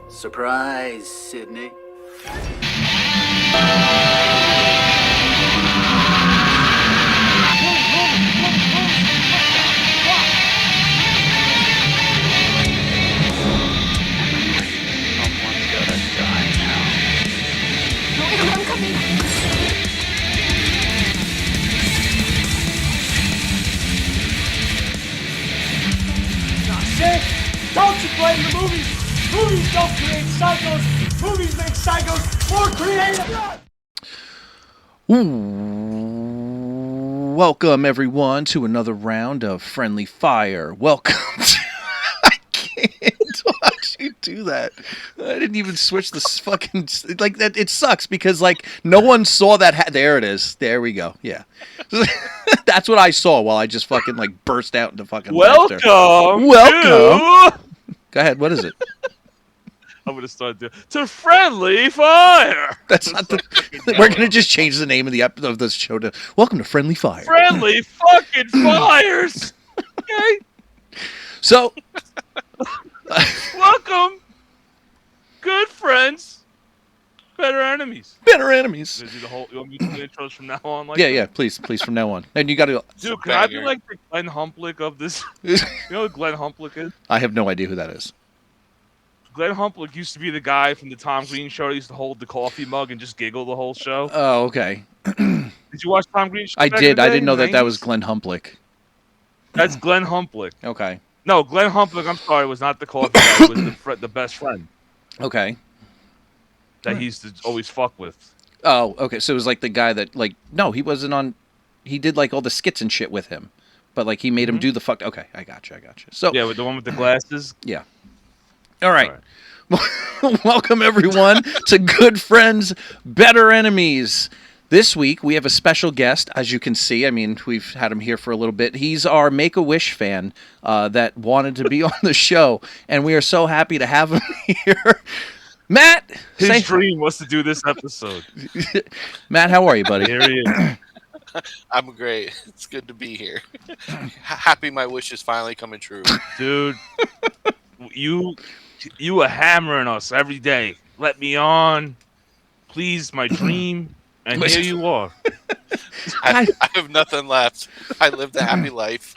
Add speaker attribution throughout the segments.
Speaker 1: Surprise, Sydney.
Speaker 2: I'm coming.
Speaker 3: Shit! Don't you blame the movies! Movies don't create psychos! Movies make psychos more creative!
Speaker 4: Welcome everyone to another round of Friendly Fire. Welcome to... I can't watch you do that. I didn't even switch this fucking... Like, that. It sucks because, like, no one saw that... There it is. There we go. Yeah. That's what I saw while I just fucking, like, burst out into fucking laughter. Welcome! Go ahead. What is it?
Speaker 5: I'm gonna start to Friendly Fire.
Speaker 4: That's not the. We're gonna just change the name of the of this show to Welcome to Friendly Fire.
Speaker 5: Friendly fucking Fires. Okay.
Speaker 4: So,
Speaker 5: welcome, good friends, better enemies.
Speaker 4: Better enemies.
Speaker 5: Do the whole. You want me to do the intros from now on? Like
Speaker 4: Yeah,
Speaker 5: that?
Speaker 4: yeah. Please, from now on. And you got to.
Speaker 5: Dude, can I be like the Glenn Humplick of this? You know who Glenn Humplick is?
Speaker 4: I have no idea who that is.
Speaker 5: Glenn Humplick used to be the guy from the Tom Green show that used to hold the coffee mug and just giggle the whole show.
Speaker 4: Oh, okay.
Speaker 5: Did you watch Tom Green show?
Speaker 4: I
Speaker 5: back
Speaker 4: did.
Speaker 5: in the
Speaker 4: I
Speaker 5: day,
Speaker 4: didn't know
Speaker 5: in the
Speaker 4: that was
Speaker 5: 90s?
Speaker 4: Glenn Humplick.
Speaker 5: That's Glenn Humplick.
Speaker 4: Okay.
Speaker 5: No, Glenn Humplick, I'm sorry, was not the coffee guy. It was the best friend
Speaker 4: Okay.
Speaker 5: that he used to always fuck with.
Speaker 4: Oh, okay. So it was like the guy that, like, no, he wasn't on. He did like all the skits and shit with him, but like he made him do the fuck. Okay, I got you. So
Speaker 5: Yeah, with the one with the glasses.
Speaker 4: yeah. All right. Welcome, everyone, to Good Friends, Better Enemies. This week, we have a special guest, as you can see. I mean, we've had him here for a little bit. He's our Make-A-Wish fan that wanted to be on the show, and we are so happy to have him here. Matt!
Speaker 5: His dream was to do this episode.
Speaker 4: Matt, how are you, buddy?
Speaker 5: Here he is.
Speaker 6: I'm great. It's good to be here. Happy my wish is finally coming true.
Speaker 5: Dude, you are hammering us every day. Let me on. Please, my dream. And here you are.
Speaker 6: I have nothing left. I lived a happy life.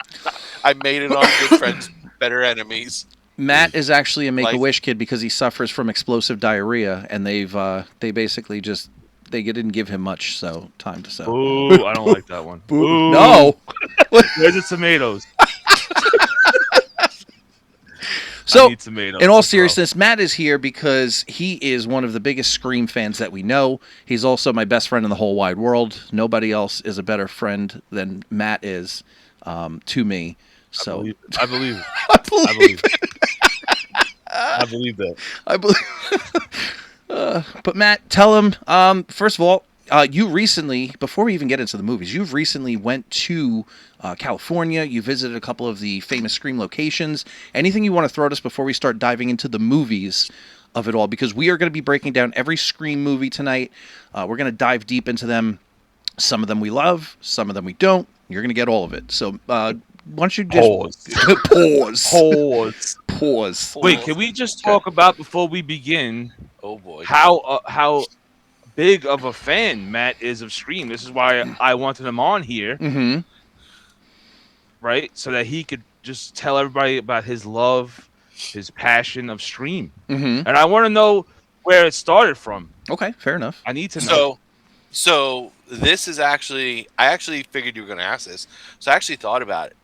Speaker 6: I made it on Good Friends, Better Enemies.
Speaker 4: Matt is actually a Make-A-Wish kid because he suffers from explosive diarrhea, and they basically just didn't give him much time to sell.
Speaker 5: Ooh, I don't like that one. Ooh.
Speaker 4: No.
Speaker 5: Where's the tomatoes?
Speaker 4: So,
Speaker 5: tomatoes,
Speaker 4: in all seriousness, Matt is here because he is one of the biggest Scream fans that we know. He's also my best friend in the whole wide world. Nobody else is a better friend than Matt is to me. So
Speaker 5: I believe it.
Speaker 4: I
Speaker 5: I believe that.
Speaker 4: I believe. But Matt, tell him. First of all, you recently, before we even get into the movies, you've recently went to California. You visited a couple of the famous Scream locations. Anything you want to throw at us before we start diving into the movies of it all? Because we are going to be breaking down every Scream movie tonight. We're going to dive deep into them. Some of them we love, some of them we don't. You're going to get all of it. So why don't you just pause.
Speaker 5: Wait, can we just talk about before we begin?
Speaker 6: Oh boy.
Speaker 5: How big of a fan Matt is of Scream? This is why I wanted him on here,
Speaker 4: Mm-hmm.
Speaker 5: right? So that he could just tell everybody about his love, his passion of Scream,
Speaker 4: Mm-hmm.
Speaker 5: and I want to know where it started from.
Speaker 4: Okay, fair enough.
Speaker 5: I need to know.
Speaker 6: So this is actually, I actually figured you were going to ask this. So I actually thought about it.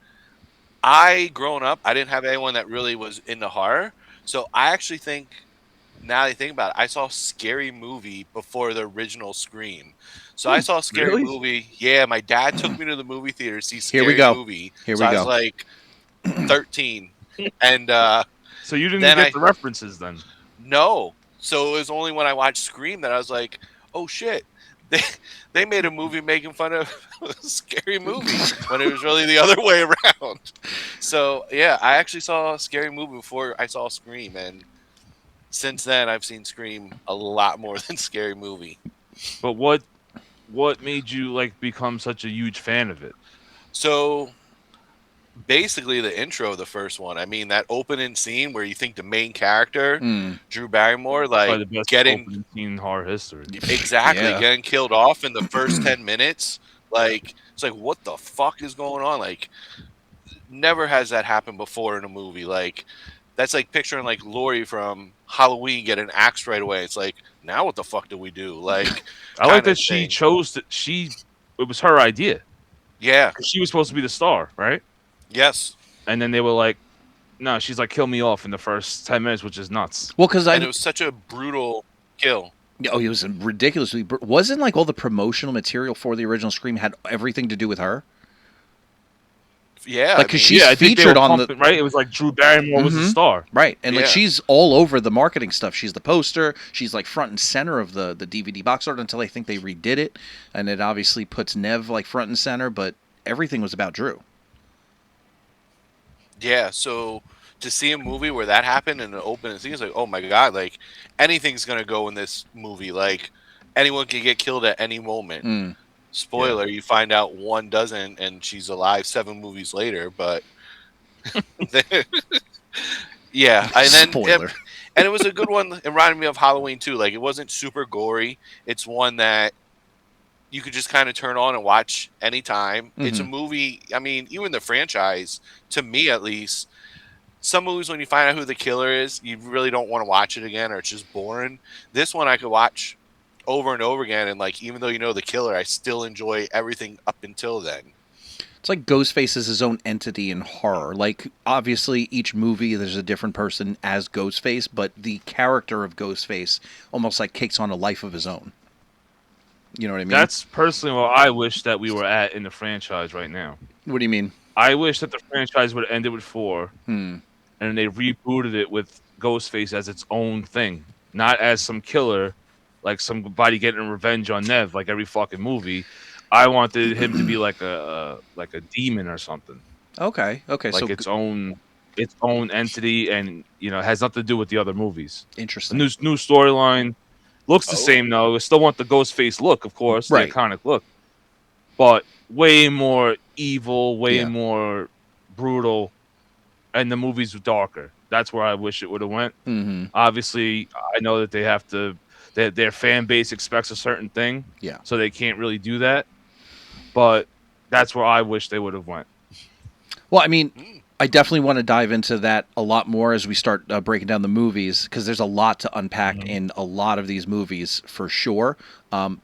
Speaker 6: Growing up, I didn't have anyone that really was into horror. So I actually think, now that I think about it, I saw Scary Movie before the original Scream. So I saw Scary
Speaker 5: really?
Speaker 6: Movie. Yeah, my dad took me to the movie theater to see Scary
Speaker 4: Here we go.
Speaker 6: Movie.
Speaker 4: Here
Speaker 6: so
Speaker 4: we
Speaker 6: I
Speaker 4: go.
Speaker 6: was like 13. And
Speaker 5: So you didn't
Speaker 6: then
Speaker 5: get the references then?
Speaker 6: no. So it was only when I watched Scream that I was like, oh shit. They made a movie making fun of a Scary Movie when it was really the other way around. So yeah, I actually saw a Scary Movie before I saw Scream, and since then I've seen Scream a lot more than Scary Movie.
Speaker 5: But what made you like become such a huge fan of it?
Speaker 6: So basically the intro of the first one. I mean, that opening scene where you think the main character,
Speaker 4: Mm.
Speaker 6: Drew Barrymore, like
Speaker 5: Probably the best
Speaker 6: getting
Speaker 5: opening scene in horror history.
Speaker 6: exactly
Speaker 4: Yeah.
Speaker 6: getting killed off in the first 10 minutes. Like, it's like, what the fuck is going on? Like, never has that happened before in a movie. Like, that's like picturing like Laurie from Halloween getting axed right away. It's like, now what the fuck do we do? Like,
Speaker 5: I like
Speaker 6: kind of
Speaker 5: that she
Speaker 6: thing.
Speaker 5: chose that it was her idea.
Speaker 6: Yeah.
Speaker 5: 'Cause she was supposed to be the star, right?
Speaker 6: Yes.
Speaker 5: And then they were like, no, she's like, kill me off in the first 10 minutes, which is nuts.
Speaker 4: Well, because
Speaker 6: And it was such a brutal kill.
Speaker 4: oh, it was ridiculously. Wasn't like all the promotional material for the original Scream had everything to do with her?
Speaker 6: Yeah.
Speaker 4: Like,
Speaker 6: I
Speaker 4: because
Speaker 6: mean,
Speaker 4: she's
Speaker 5: I think they
Speaker 4: featured
Speaker 5: were
Speaker 4: on the
Speaker 5: pumping, right? It was like Drew Barrymore was the
Speaker 4: Mhm.
Speaker 5: star.
Speaker 4: right, and like
Speaker 6: Yeah.
Speaker 4: she's all over the marketing stuff. She's the poster. She's like front and center of the DVD box art until I think they redid it, and it obviously puts Nev like front and center. But everything was about Drew.
Speaker 6: yeah. So to see a movie where that happened and the opening scene is like, oh my God, like anything's going to go in this movie. Like, anyone can get killed at any moment.
Speaker 4: Mm.
Speaker 6: Spoiler, you find out one doesn't, and she's alive 7 movies later. But yeah, and then
Speaker 4: Spoiler.
Speaker 6: and it was a good one. It reminded me of Halloween too. Like, it wasn't super gory. It's one that you could just kind of turn on and watch anytime. It's a
Speaker 4: Mhm.
Speaker 6: movie. I mean, even the franchise, to me at least, some movies when you find out who the killer is, you really don't want to watch it again, or it's just boring. This one I could watch over and over again, and like, even though you know the killer, I still enjoy everything up until then.
Speaker 4: It's like Ghostface is his own entity in horror. Like, obviously, each movie there's a different person as Ghostface, but the character of Ghostface almost like takes on a life of his own. You know what I mean?
Speaker 5: That's personally what I wish that we were at in the franchise right now.
Speaker 4: What do you mean?
Speaker 5: I wish that the franchise would have ended with 4,
Speaker 4: Hmm.
Speaker 5: and they rebooted it with Ghostface as its own thing, not as some killer, like somebody getting revenge on Nev, like every fucking movie. I wanted him to be like a demon or something,
Speaker 4: Okay. Okay.
Speaker 5: like
Speaker 4: So
Speaker 5: its own entity, and it has nothing to do with the other movies. A
Speaker 4: interesting.
Speaker 5: new storyline. Looks the
Speaker 6: Oh,
Speaker 5: same though. I still want the Ghostface look, of course, the
Speaker 4: Right.
Speaker 5: iconic look, but way more evil, way
Speaker 4: Yeah.
Speaker 5: more brutal, and the movies were darker. That's where I wish it would have went.
Speaker 4: Mm-hmm.
Speaker 5: Obviously, I know that they have to. Their fan base expects a certain thing,
Speaker 4: Yeah.
Speaker 5: so they can't really do that. But that's where I wish they would have went.
Speaker 4: Well, I mean,
Speaker 6: mm,
Speaker 4: I definitely want to dive into that a lot more as we start breaking down the movies because there's a lot to unpack in a lot of these movies for sure.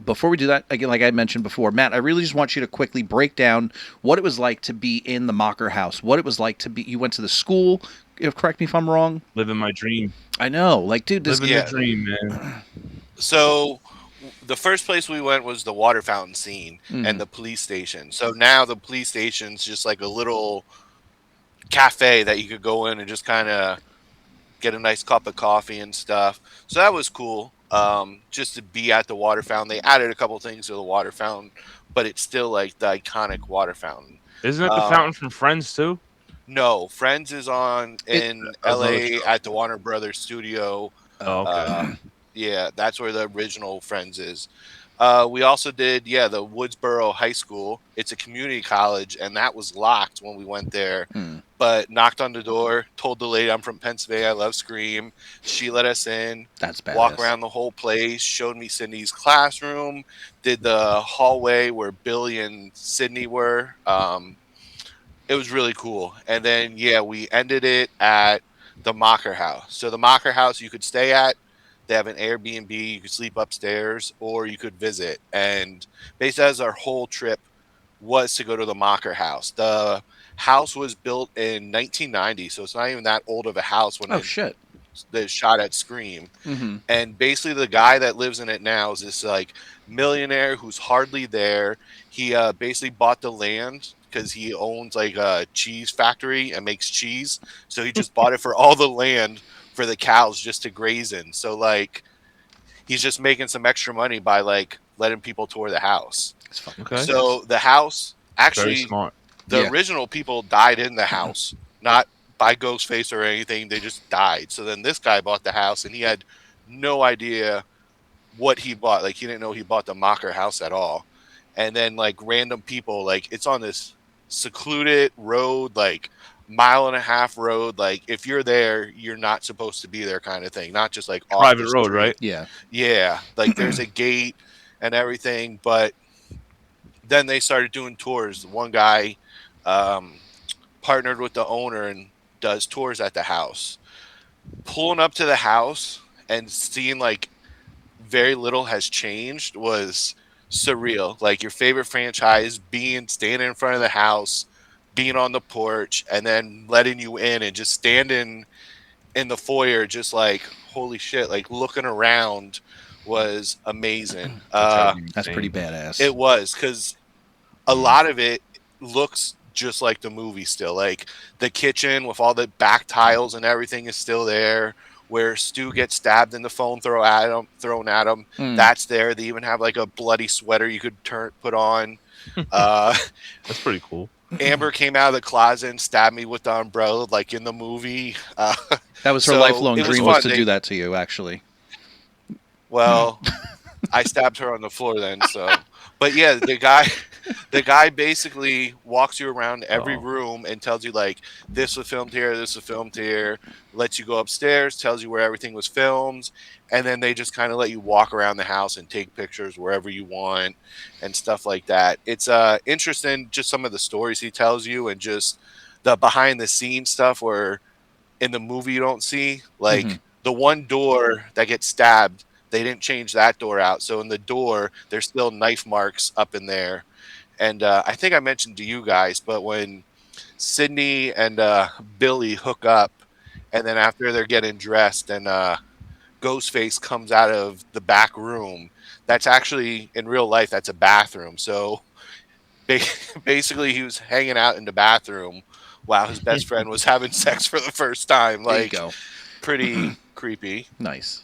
Speaker 4: Before we do that, again, like I mentioned before, Matt, I really just want you to quickly break down what it was like to be in the Macher house, what it was like to be. You went to the school. Correct me if I'm wrong.
Speaker 5: Living my dream,
Speaker 4: I know, like, dude, this.
Speaker 5: living
Speaker 6: yeah.
Speaker 5: the dream, man.
Speaker 6: So the first place we went was the water fountain scene and
Speaker 4: Mhm.
Speaker 6: the police station. So now the police station's just like a little cafe that you could go in and just kind of get a nice cup of coffee and stuff. So that was cool. Just to be at the water fountain. They added a couple things to the water fountain, but it's still like the iconic water fountain.
Speaker 5: Isn't it the
Speaker 6: Um,
Speaker 5: fountain from Friends too?
Speaker 6: no, Friends is on
Speaker 4: It-
Speaker 6: in
Speaker 5: That was another
Speaker 6: LA
Speaker 5: show.
Speaker 6: at the Warner Brothers studio.
Speaker 5: Oh, okay.
Speaker 6: Yeah, that's where the original Friends is. We also did, the Woodsboro High School. It's a community college, and that was locked when we went there.
Speaker 4: Hmm.
Speaker 6: But knocked on the door, told the lady I'm from Pennsylvania, I love Scream. She let us in,
Speaker 4: That's badass.
Speaker 6: walk around the whole place, showed me Sydney's classroom, did the hallway where Billy and Sydney were. It was really cool. And then, we ended it at the Macher house. So the Macher house you could stay at. They have an Airbnb. You could sleep upstairs, or you could visit. And basically, as our whole trip was to go to the Macher house. The house was built in 1990, so it's not even that old of a house when
Speaker 4: Oh shit.
Speaker 6: they shot at Scream.
Speaker 4: Mm-hmm.
Speaker 6: And basically, the guy that lives in it now is this like millionaire who's hardly there. He basically bought the land because he owns like a cheese factory and makes cheese. So he just bought it for all the land for the cows just to graze in. So like he's just making some extra money by like letting people tour the house.
Speaker 4: It's fucking
Speaker 5: Okay.
Speaker 6: So the house
Speaker 5: Very
Speaker 6: actually
Speaker 5: smart.
Speaker 6: the
Speaker 4: Yeah.
Speaker 6: original people died in the house, not by Ghostface or anything. They just died. So then this guy bought the house, and he had no idea what he bought. Like he didn't know he bought the Macher house at all. And then like random people, like it's on this secluded road, like 1.5 mile road. Like if you're there, you're not supposed to be there, kind of thing. Not just like off
Speaker 5: Private
Speaker 6: the
Speaker 5: road,
Speaker 6: street.
Speaker 5: right?
Speaker 4: Yeah.
Speaker 6: Yeah, like there's a gate and everything, but then they started doing tours. One guy partnered with the owner and does tours at the house. Pulling up to the house and seeing like very little has changed was surreal. Like your favorite franchise being standing in front of the house, being on the porch, and then letting you in and just standing in the foyer, just like holy shit, like looking around was amazing.
Speaker 5: That's gotta be
Speaker 4: That's pretty
Speaker 5: insane.
Speaker 4: badass.
Speaker 6: It was because a lot of it looks just like the movie still. Like the kitchen with all the back tiles and everything is still there. Where Stu gets stabbed in the phone thrown at him, that's there. They even have like a bloody sweater you could put on.
Speaker 5: That's pretty cool.
Speaker 6: Amber came out of the closet and stabbed me with the umbrella, like in the movie.
Speaker 4: That was her
Speaker 6: so
Speaker 4: lifelong
Speaker 6: it was
Speaker 4: dream was
Speaker 6: fun.
Speaker 4: to do that to you, actually.
Speaker 6: Well, I stabbed her on the floor then. So, but yeah, the guy basically walks you around every room and tells you like this was filmed here, this was filmed here. Lets you go upstairs, tells you where everything was filmed, and then they just kind of let you walk around the house and take pictures wherever you want and stuff like that. It's interesting, just some of the stories he tells you and just the behind the scenes stuff where in the movie you don't see, like the one door that gets stabbed. They didn't change that door out. So in the door, there's still knife marks up in there. And I think I mentioned to you guys, but when Sydney and Billy hook up, and then after they're getting dressed and Ghostface comes out of the back room, that's actually, in real life, that's a bathroom. So basically he was hanging out in the bathroom while his best friend was having sex for the first time.
Speaker 4: There you
Speaker 6: Like,
Speaker 4: go.
Speaker 6: pretty creepy.
Speaker 4: Nice.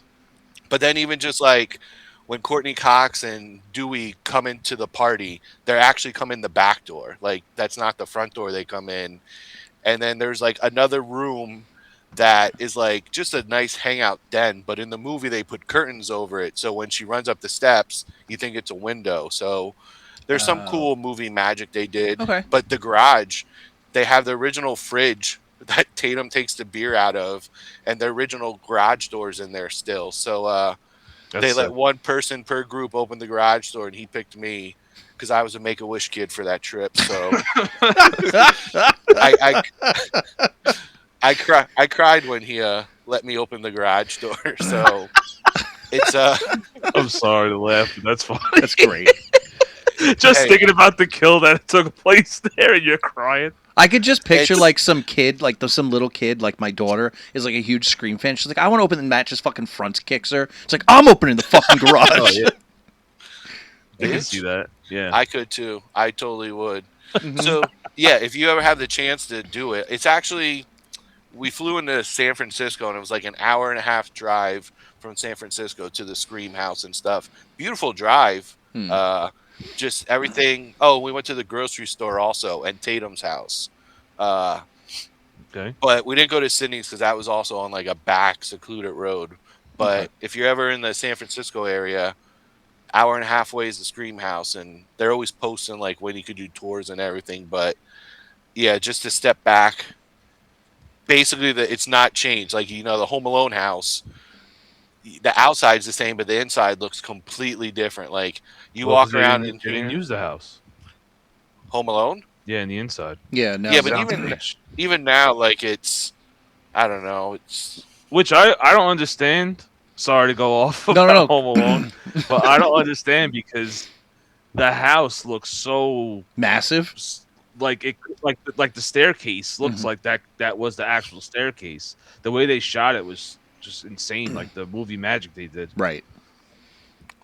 Speaker 6: But then even just like when Courtney Cox and Dewey come into the party, they're actually come in the back door. Like that's not the front door they come in. And then there's like another room that is like just a nice hangout den, but in the movie they put curtains over it. So when she runs up the steps, you think it's a window. So there's some cool movie magic they did.
Speaker 4: Okay.
Speaker 6: But the garage, they have the original fridge that Tatum takes the beer out of, and the original garage doors in there still. So they let one person per group open the garage door, and he picked me because I was a Make-A-Wish kid for that trip. So I cried when he let me open the garage door. So it's
Speaker 5: I'm sorry to laugh, but that's funny.
Speaker 4: That's great.
Speaker 5: Just
Speaker 6: Hey.
Speaker 5: thinking about the kill that took place there, and you're crying.
Speaker 4: I could just picture
Speaker 6: It's-
Speaker 4: like some kid, like some little kid, like my daughter is like a huge Scream fan. She's like, I want to open, and Matt just fucking front kicks her. It's like, I'm opening the fucking garage.
Speaker 5: Oh, yeah. I can
Speaker 6: Bitch.
Speaker 5: see that. Yeah.
Speaker 6: I could too. I totally would. So yeah, if you ever have the chance to do it, it's actually, we flew into San Francisco and it was like an 1.5 hour drive from San Francisco to the Scream house and stuff. Beautiful drive. Just everything. Oh, we went to the grocery store also and Tatum's house.
Speaker 5: Okay.
Speaker 6: But we didn't go to Sydney's because that was also on like a back secluded road. But if you're ever in the San Francisco area, 1.5 hours away is the Scream house, and they're always posting like when you could do tours and everything. But yeah, just to step back, basically it's not changed. Like the Home Alone house, the outside's the same, but the inside looks completely different. Like you walk around in
Speaker 5: They didn't use the house.
Speaker 6: Home Alone.
Speaker 5: Yeah, in the inside.
Speaker 4: Yeah, no.
Speaker 6: Yeah, but
Speaker 5: Soundstage.
Speaker 6: even now, like it's, I don't know, it's
Speaker 5: Which I don't understand. Sorry to go off
Speaker 4: No,
Speaker 5: about
Speaker 4: no, no.
Speaker 5: Home Alone, but I don't understand because the house looks so
Speaker 4: Massive.
Speaker 5: like the staircase looks like that was the actual staircase. The way they shot it was just insane, like the movie magic they did.
Speaker 4: Right.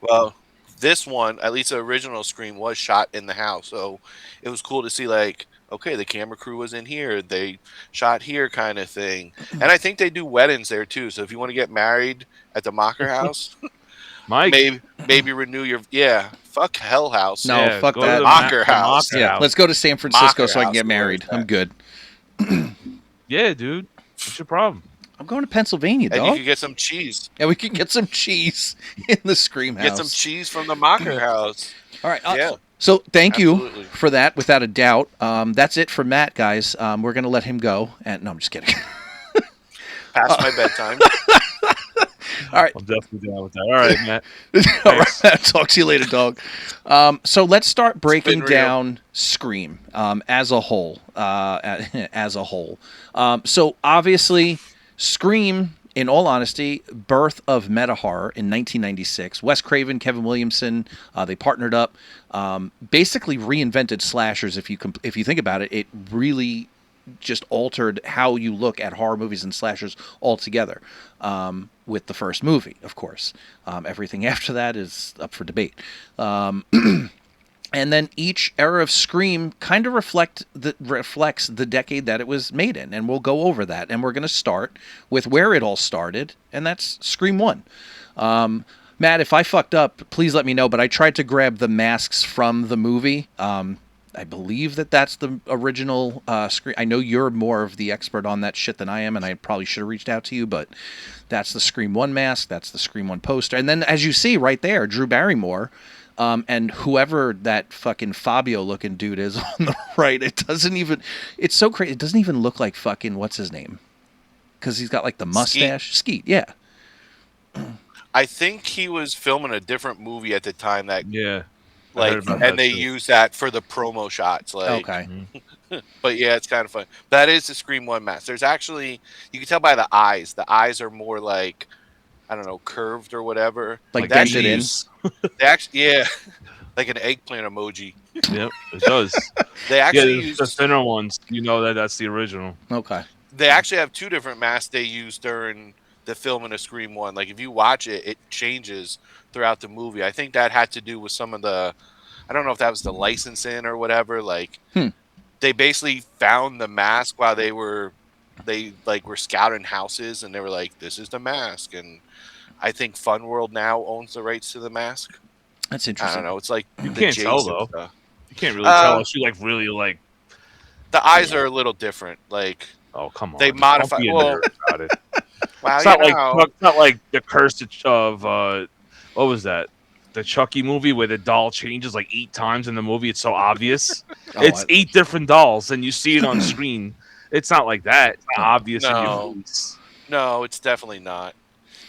Speaker 6: well, this one, at least the original Scream, was shot in the house, so it was cool to see like, okay, the camera crew was in here, they shot here, kind of thing. And I think they do weddings there too. So if you want to get married at the Macher house,
Speaker 5: Mike,
Speaker 6: maybe renew your fuck Hell House.
Speaker 4: No,
Speaker 5: yeah,
Speaker 4: fuck
Speaker 5: go to
Speaker 4: that.
Speaker 5: the
Speaker 6: Macher
Speaker 5: the
Speaker 6: house.
Speaker 5: Macher
Speaker 4: Yeah,
Speaker 5: house.
Speaker 4: let's go to San Francisco
Speaker 6: Macher
Speaker 4: so I can
Speaker 6: house,
Speaker 4: get
Speaker 6: where
Speaker 4: married.
Speaker 6: is
Speaker 4: I'm
Speaker 6: that?
Speaker 4: good.
Speaker 5: Yeah, dude. What's your problem?
Speaker 4: I'm going to Pennsylvania,
Speaker 6: And you
Speaker 4: dog.
Speaker 6: can get some cheese.
Speaker 4: And we can get some cheese in the Scream house.
Speaker 6: Get some cheese from the Macher house.
Speaker 4: All right.
Speaker 6: Yeah.
Speaker 4: So thank
Speaker 6: Absolutely.
Speaker 4: you for that, without a doubt. That's it for Matt, guys. We're going to let him go. And no, I'm just kidding.
Speaker 6: Past my bedtime.
Speaker 4: All right.
Speaker 5: I'm definitely down with that. All right, Matt.
Speaker 4: All right.
Speaker 5: Thanks.
Speaker 4: Talk to you later, dog. So let's start breaking
Speaker 6: real.
Speaker 4: down Scream as a whole. As a whole. So obviously, Scream, in all honesty, birth of meta horror in 1996. Wes Craven, Kevin Williamson, they partnered up. Basically reinvented slashers. If you think about it, it really just altered how you look at horror movies and slashers altogether. With the first movie, of course. Everything after that is up for debate. And then each era of Scream kind of reflects the decade that it was made in, and we'll go over that. And we're going to start with where it all started, and that's Scream 1. Matt, if I fucked up, please let me know, but I tried to grab the masks from the movie. I believe that's the original Scream. I know you're more of the expert on that shit than I am, and I probably should have reached out to you, but that's the Scream 1 mask. That's the Scream 1 poster. And then, as you see right there, Drew Barrymore, and whoever that fucking Fabio-looking dude is on the right, it's so crazy. It doesn't even look like fucking, what's his name? Because he's got like the mustache. Skeet, yeah.
Speaker 6: I think he was filming a different movie at the time that
Speaker 5: Yeah.
Speaker 6: and they use that for the promo shots. Like,
Speaker 4: Okay.
Speaker 6: but yeah, it's kind of fun. That is the Scream 1 mask. There's actually, you can tell by the eyes. The eyes are more like, I don't know, curved or whatever.
Speaker 4: Like
Speaker 6: they
Speaker 4: dented in.
Speaker 6: They actually, yeah, like an eggplant emoji.
Speaker 5: Yep, it does.
Speaker 6: They actually
Speaker 5: the
Speaker 6: use
Speaker 5: thinner ones. You know that's the original.
Speaker 4: Okay.
Speaker 6: They actually have two different masks they use during the filming of Scream 1. Like, if you watch it, it changes throughout the movie. I think that had to do with some of the, I don't know if that was the licensing or whatever. Like, they basically found the mask while they were scouting houses, and they were like, "This is the mask." And I think Fun World now owns the rights to the mask.
Speaker 4: That's
Speaker 6: I
Speaker 4: interesting.
Speaker 6: don't know. It's like
Speaker 5: You
Speaker 6: the
Speaker 5: can't tell
Speaker 6: Jason
Speaker 5: though.
Speaker 6: stuff.
Speaker 5: You can't really tell unless you really like.
Speaker 6: The eyes are a little different. Like,
Speaker 5: Oh come on!
Speaker 6: they
Speaker 5: Don't
Speaker 6: modify.
Speaker 5: be a
Speaker 6: Well,
Speaker 5: nerd about it.
Speaker 6: wow,
Speaker 5: It's
Speaker 6: you
Speaker 5: not
Speaker 6: know.
Speaker 5: like the curse of what was that? The Chucky movie where the doll changes like 8 times in the movie. It's so obvious. It's 8 different dolls, and you see it on screen. It's not like that. It's not obvious in your face.
Speaker 6: No, it's definitely not.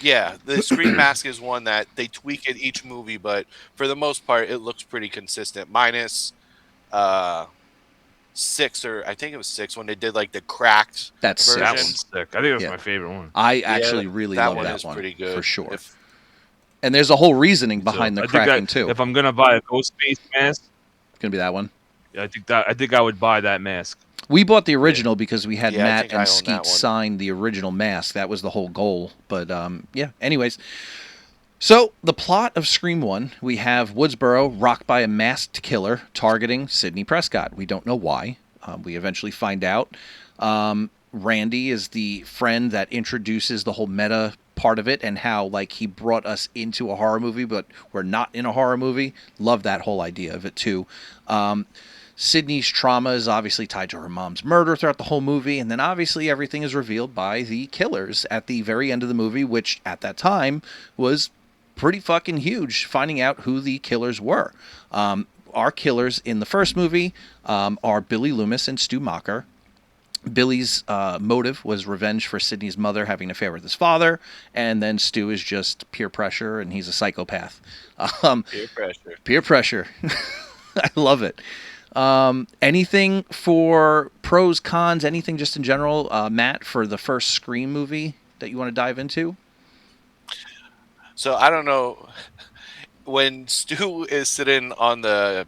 Speaker 6: Yeah, the Scream mask is one that they tweak at each movie, but for the most part, it looks pretty consistent. Minus 6, or I think it was 6 when they did like the cracked
Speaker 4: That's
Speaker 6: version.
Speaker 5: That one's sick. I think that's
Speaker 4: Yeah.
Speaker 5: my favorite one.
Speaker 4: I actually really love that
Speaker 6: is
Speaker 4: one
Speaker 6: pretty good
Speaker 4: for sure.
Speaker 6: If-
Speaker 4: And there's a whole reasoning behind
Speaker 5: So,
Speaker 4: the
Speaker 5: I think
Speaker 4: cracking too.
Speaker 5: If I'm gonna buy a Ghostface mask,
Speaker 4: It's gonna be that one.
Speaker 5: I think I would buy that mask.
Speaker 4: We bought the original because we had
Speaker 6: Yeah, I
Speaker 4: Matt
Speaker 6: think I
Speaker 4: and
Speaker 6: own that
Speaker 4: Skeet
Speaker 6: one.
Speaker 4: sign the original mask. That was the whole goal. But yeah. Anyways, so the plot of Scream 1, we have Woodsboro rocked by a masked killer targeting Sidney Prescott. We don't know why. We eventually find out. Randy is the friend that introduces the whole meta part of it, and how like he brought us into a horror movie, but we're not in a horror movie. Love that whole idea of it too. Sydney's trauma is obviously tied to her mom's murder throughout the whole movie, and then obviously everything is revealed by the killers at the very end of the movie, which at that time was pretty fucking huge, finding out who the killers were. Our killers in the first movie are Billy Loomis and Stu Macher. Billy's motive was revenge for Sidney's mother having an affair with his father, and then Stu is just peer pressure, and he's a psychopath.
Speaker 6: peer pressure.
Speaker 4: Peer pressure. I love it. Anything for pros, cons, anything just in general, Matt, for the first Scream movie that you want to dive into?
Speaker 6: So I don't know, when Stu is sitting on the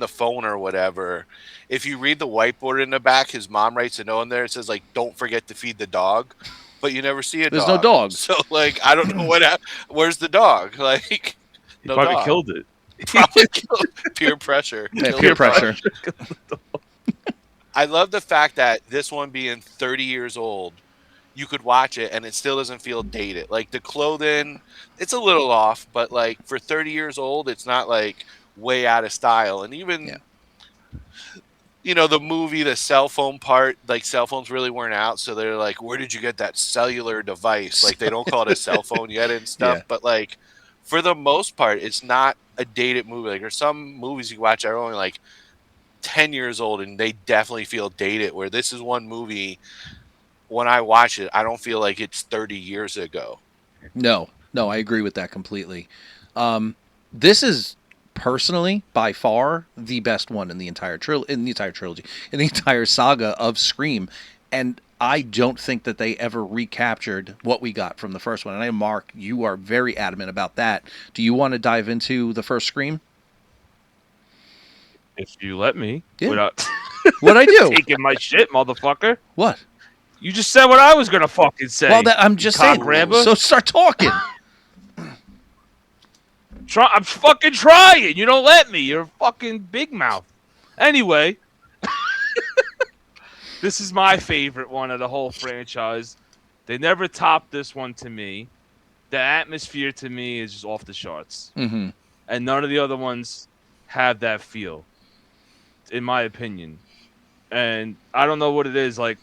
Speaker 6: phone or whatever, if you read the whiteboard in the back, his mom writes a note in there. It says like, "Don't forget to feed the dog," but you never see a
Speaker 4: There's
Speaker 6: dog.
Speaker 4: no dog.
Speaker 6: So like, I don't know where's the dog? Like,
Speaker 5: He
Speaker 6: no
Speaker 5: probably
Speaker 6: dog.
Speaker 5: killed it.
Speaker 6: Probably killed. Peer pressure.
Speaker 4: Yeah,
Speaker 6: Killed
Speaker 4: peer
Speaker 6: the dog.
Speaker 4: pressure.
Speaker 6: I love the fact that this one being 30 years old, you could watch it and it still doesn't feel dated. Like the clothing, it's a little off, but like for 30 years old, it's not like way out of style. And even, the movie, the cell phone part, like cell phones really weren't out. So they're like, where did you get that cellular device? Like they don't call it a cell phone yet and stuff.
Speaker 4: Yeah.
Speaker 6: But like for the most part, it's not a dated movie. Like there's some movies you watch that are only like 10 years old and they definitely feel dated, where this is one movie when I watch it, I don't feel like it's 30 years ago.
Speaker 4: No, I agree with that completely. This is personally by far the best one in the entire trilogy, in the entire saga of Scream, and I don't think that they ever recaptured what we got from the first one. And I know, Mark, you are very adamant about that. Do you want to dive into the first Scream?
Speaker 5: If you let me,
Speaker 4: Yeah.
Speaker 5: without
Speaker 4: What I do?
Speaker 5: taking my shit, motherfucker.
Speaker 4: What?
Speaker 5: You just said what I was gonna fucking say.
Speaker 4: Well, I'm just saying.
Speaker 5: Grabber.
Speaker 4: So start talking.
Speaker 5: I'm fucking trying. You don't let me. You're a fucking big mouth. Anyway, this is my favorite one of the whole franchise. They never topped this one to me. The atmosphere to me is just off the charts.
Speaker 4: Mm-hmm.
Speaker 5: And none of the other ones have that feel, in my opinion. And I don't know what it is. Like,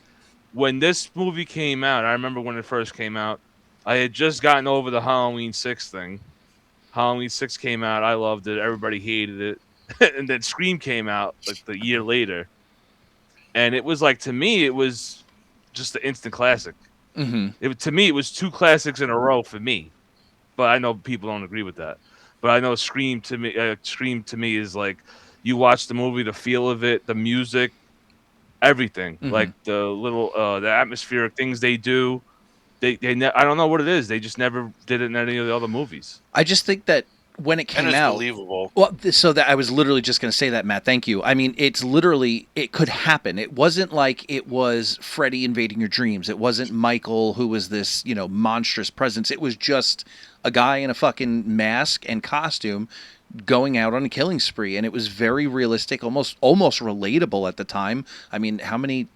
Speaker 5: when this movie came out, I remember when it first came out, I had just gotten over the Halloween 6 thing. Halloween 6 came out. I loved it. Everybody hated it. And then Scream came out like the year later. And it was like, to me, it was just an instant classic.
Speaker 4: Mm-hmm.
Speaker 5: To me, it was 2 classics in a row for me. But I know people don't agree with that. But I know Scream to me is like, you watch the movie, the feel of it, the music, everything.
Speaker 4: Mm-hmm.
Speaker 5: Like the little the atmospheric things they do. I don't know what it is. They just never did it in any of the other movies.
Speaker 4: I just think that when it came
Speaker 6: And it's
Speaker 4: out,
Speaker 6: believable.
Speaker 4: well, so that I was literally just going to say that, Matt. Thank you. I mean, it's literally, it could happen. It wasn't like it was Freddy invading your dreams. It wasn't Michael, who was this, monstrous presence. It was just a guy in a fucking mask and costume going out on a killing spree, and it was very realistic, almost relatable at the time. I mean, how many?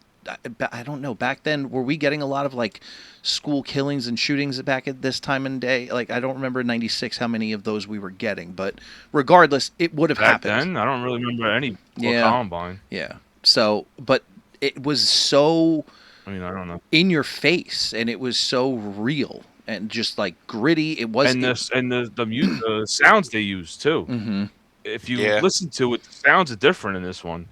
Speaker 4: I don't know. Back then, were we getting a lot of like school killings and shootings back at this time and day? Like, I don't remember in '96 how many of those we were getting, but regardless, it would have
Speaker 5: Back
Speaker 4: happened.
Speaker 5: then, I don't really remember any.
Speaker 4: Yeah.
Speaker 5: Columbine.
Speaker 4: Yeah. So, but it was so
Speaker 5: I mean, I don't know.
Speaker 4: in your face, and it was so real and just like gritty. It was.
Speaker 5: The sounds they use too.
Speaker 4: Mm-hmm.
Speaker 5: If you listen to it, the sounds are different in this one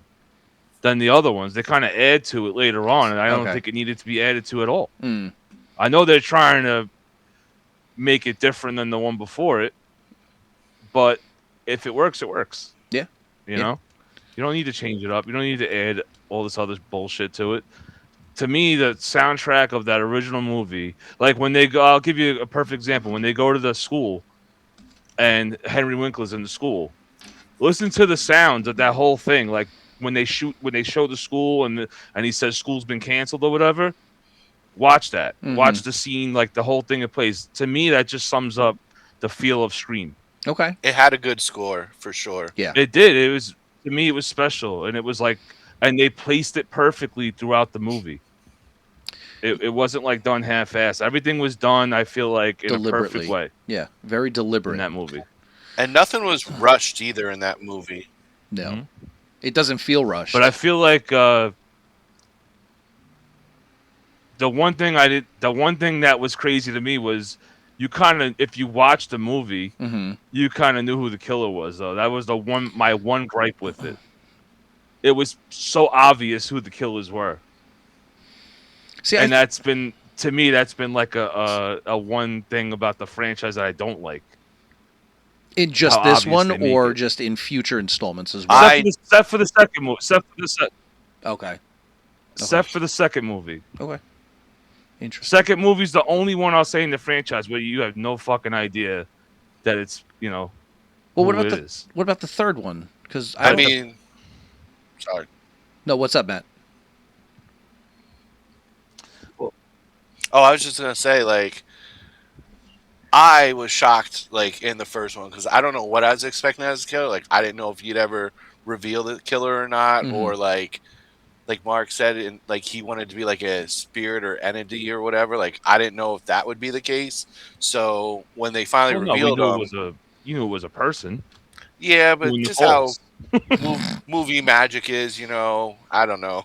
Speaker 5: than the other ones. They kind of add to it later on, and I don't think it needed to be added to at all.
Speaker 4: Mm.
Speaker 5: I know they're trying to make it different than the one before it, but if it works, it works.
Speaker 4: Yeah.
Speaker 5: You know? You don't need to change it up. You don't need to add all this other bullshit to it. To me, the soundtrack of that original movie, like when they go, I'll give you a perfect example. When they go to the school and Henry Winkler's in the school, listen to the sounds of that whole thing. Like when they show the school and he says school's been canceled or whatever, watch that.
Speaker 4: Mm-hmm.
Speaker 5: Watch the scene, like the whole thing it plays. To me, that just sums up the feel of Scream.
Speaker 4: Okay.
Speaker 6: It had a good score for sure.
Speaker 4: Yeah.
Speaker 5: It did. It was, to me, it was special, and it was like, and they placed it perfectly throughout the movie. It wasn't like done half-assed. Everything was done, I feel like, in a perfect way.
Speaker 4: Yeah, very deliberate
Speaker 5: in that movie.
Speaker 6: And nothing was rushed either in that movie.
Speaker 4: No,
Speaker 5: Mm-hmm.
Speaker 4: It doesn't feel rushed.
Speaker 5: But I feel like the one thing that was crazy to me was you kind of, if you watched the movie,
Speaker 4: mm-hmm.
Speaker 5: you kind of knew who the killer was. Though that was my one gripe with it. It was so obvious who the killers were.
Speaker 4: See,
Speaker 5: and that's been like a one thing about the franchise that I don't like.
Speaker 4: In just
Speaker 5: How
Speaker 4: this
Speaker 5: obvious
Speaker 4: one,
Speaker 5: they make
Speaker 4: or
Speaker 5: it.
Speaker 4: just in future installments as well?
Speaker 5: Except for the second movie.
Speaker 4: Okay.
Speaker 5: Except for the second movie.
Speaker 4: Okay. Interesting.
Speaker 5: Second movie's the only one I'll say in the franchise where you have no fucking idea that it's,
Speaker 4: Well, what
Speaker 5: who
Speaker 4: about
Speaker 5: it is.
Speaker 4: what about the third one? Because
Speaker 6: I mean, sorry.
Speaker 4: No, what's up, Matt?
Speaker 6: Oh, I was just gonna say, like, I was shocked, like, in the first one because I don't know what I was expecting as a killer. Like, I didn't know if you'd ever reveal the killer or not,
Speaker 4: Mm-hmm.
Speaker 6: or like Mark said, and like he wanted to be like a spirit or entity or whatever. Like, I didn't know if that would be the case. So when they finally revealed
Speaker 5: you knew it was a person.
Speaker 6: yeah, but
Speaker 5: Who
Speaker 6: just
Speaker 5: knows?
Speaker 6: how movie magic is, I don't know.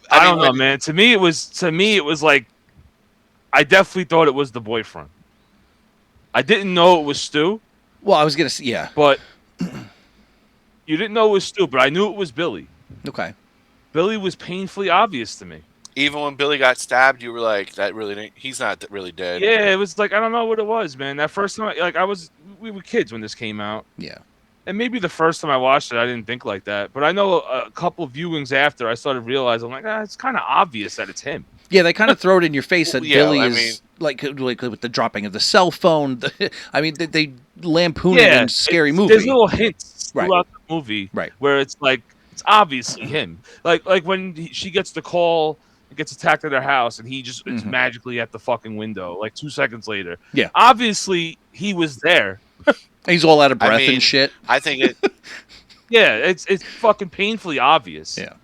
Speaker 5: I don't know, man. To me, it was like, I definitely thought it was the boyfriend. I didn't know it was Stu,
Speaker 4: Well, I was gonna say, yeah.
Speaker 5: but you didn't know it was Stu, but I knew it was Billy.
Speaker 4: Okay.
Speaker 5: Billy was painfully obvious to me.
Speaker 6: Even when Billy got stabbed, you were like, "That really didn't, he's not really dead."
Speaker 5: Yeah, it was like I don't know what it was, man. That first time, we were kids when this came out,
Speaker 4: Yeah.
Speaker 5: and maybe the first time I watched it, I didn't think like that. But I know a couple viewings after, I started realizing, I'm like, it's kind of obvious that it's him.
Speaker 4: Yeah, they kind of throw it in your face that
Speaker 6: Well, yeah,
Speaker 4: Billy
Speaker 6: I
Speaker 4: is
Speaker 6: mean-
Speaker 4: like with the dropping of the cell phone. I mean, they lampoon it in Scary Movie.
Speaker 5: There's little hints
Speaker 4: Right.
Speaker 5: throughout the movie,
Speaker 4: Right.
Speaker 5: where it's like it's obviously him. Like when she gets the call and gets attacked at her house, and he just it's magically at the fucking window. Like 2 seconds later,
Speaker 4: Yeah.
Speaker 5: obviously he was there.
Speaker 4: He's all out of breath
Speaker 6: mean,
Speaker 4: and shit.
Speaker 6: I think it.
Speaker 5: Yeah, it's fucking painfully obvious.
Speaker 4: Yeah.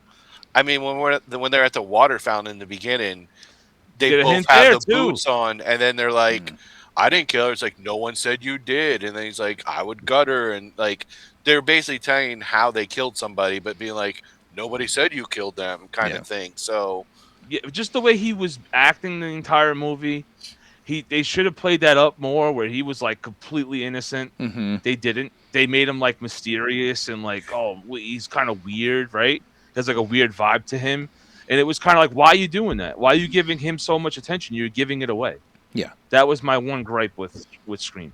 Speaker 6: I mean, when they're at the water fountain in the beginning, they
Speaker 5: Get a
Speaker 6: both
Speaker 5: hint
Speaker 6: have
Speaker 5: there,
Speaker 6: the
Speaker 5: too.
Speaker 6: boots on, and then they're like, "I didn't kill her." It's like, "No one said you did," and then he's like, "I would gut her," and like they're basically telling how they killed somebody, but being like, "Nobody said you killed them," kind of thing. So
Speaker 5: Yeah, just the way he was acting the entire movie, they should have played that up more, where he was like completely innocent.
Speaker 4: Mm-hmm.
Speaker 5: They didn't. They made him like mysterious and like, oh, he's kind of weird, right? There's like a weird vibe to him, and it was kind of like, why are you doing that? Why are you giving him so much attention? You're giving it away.
Speaker 4: Yeah.
Speaker 5: That was my one gripe with Scream.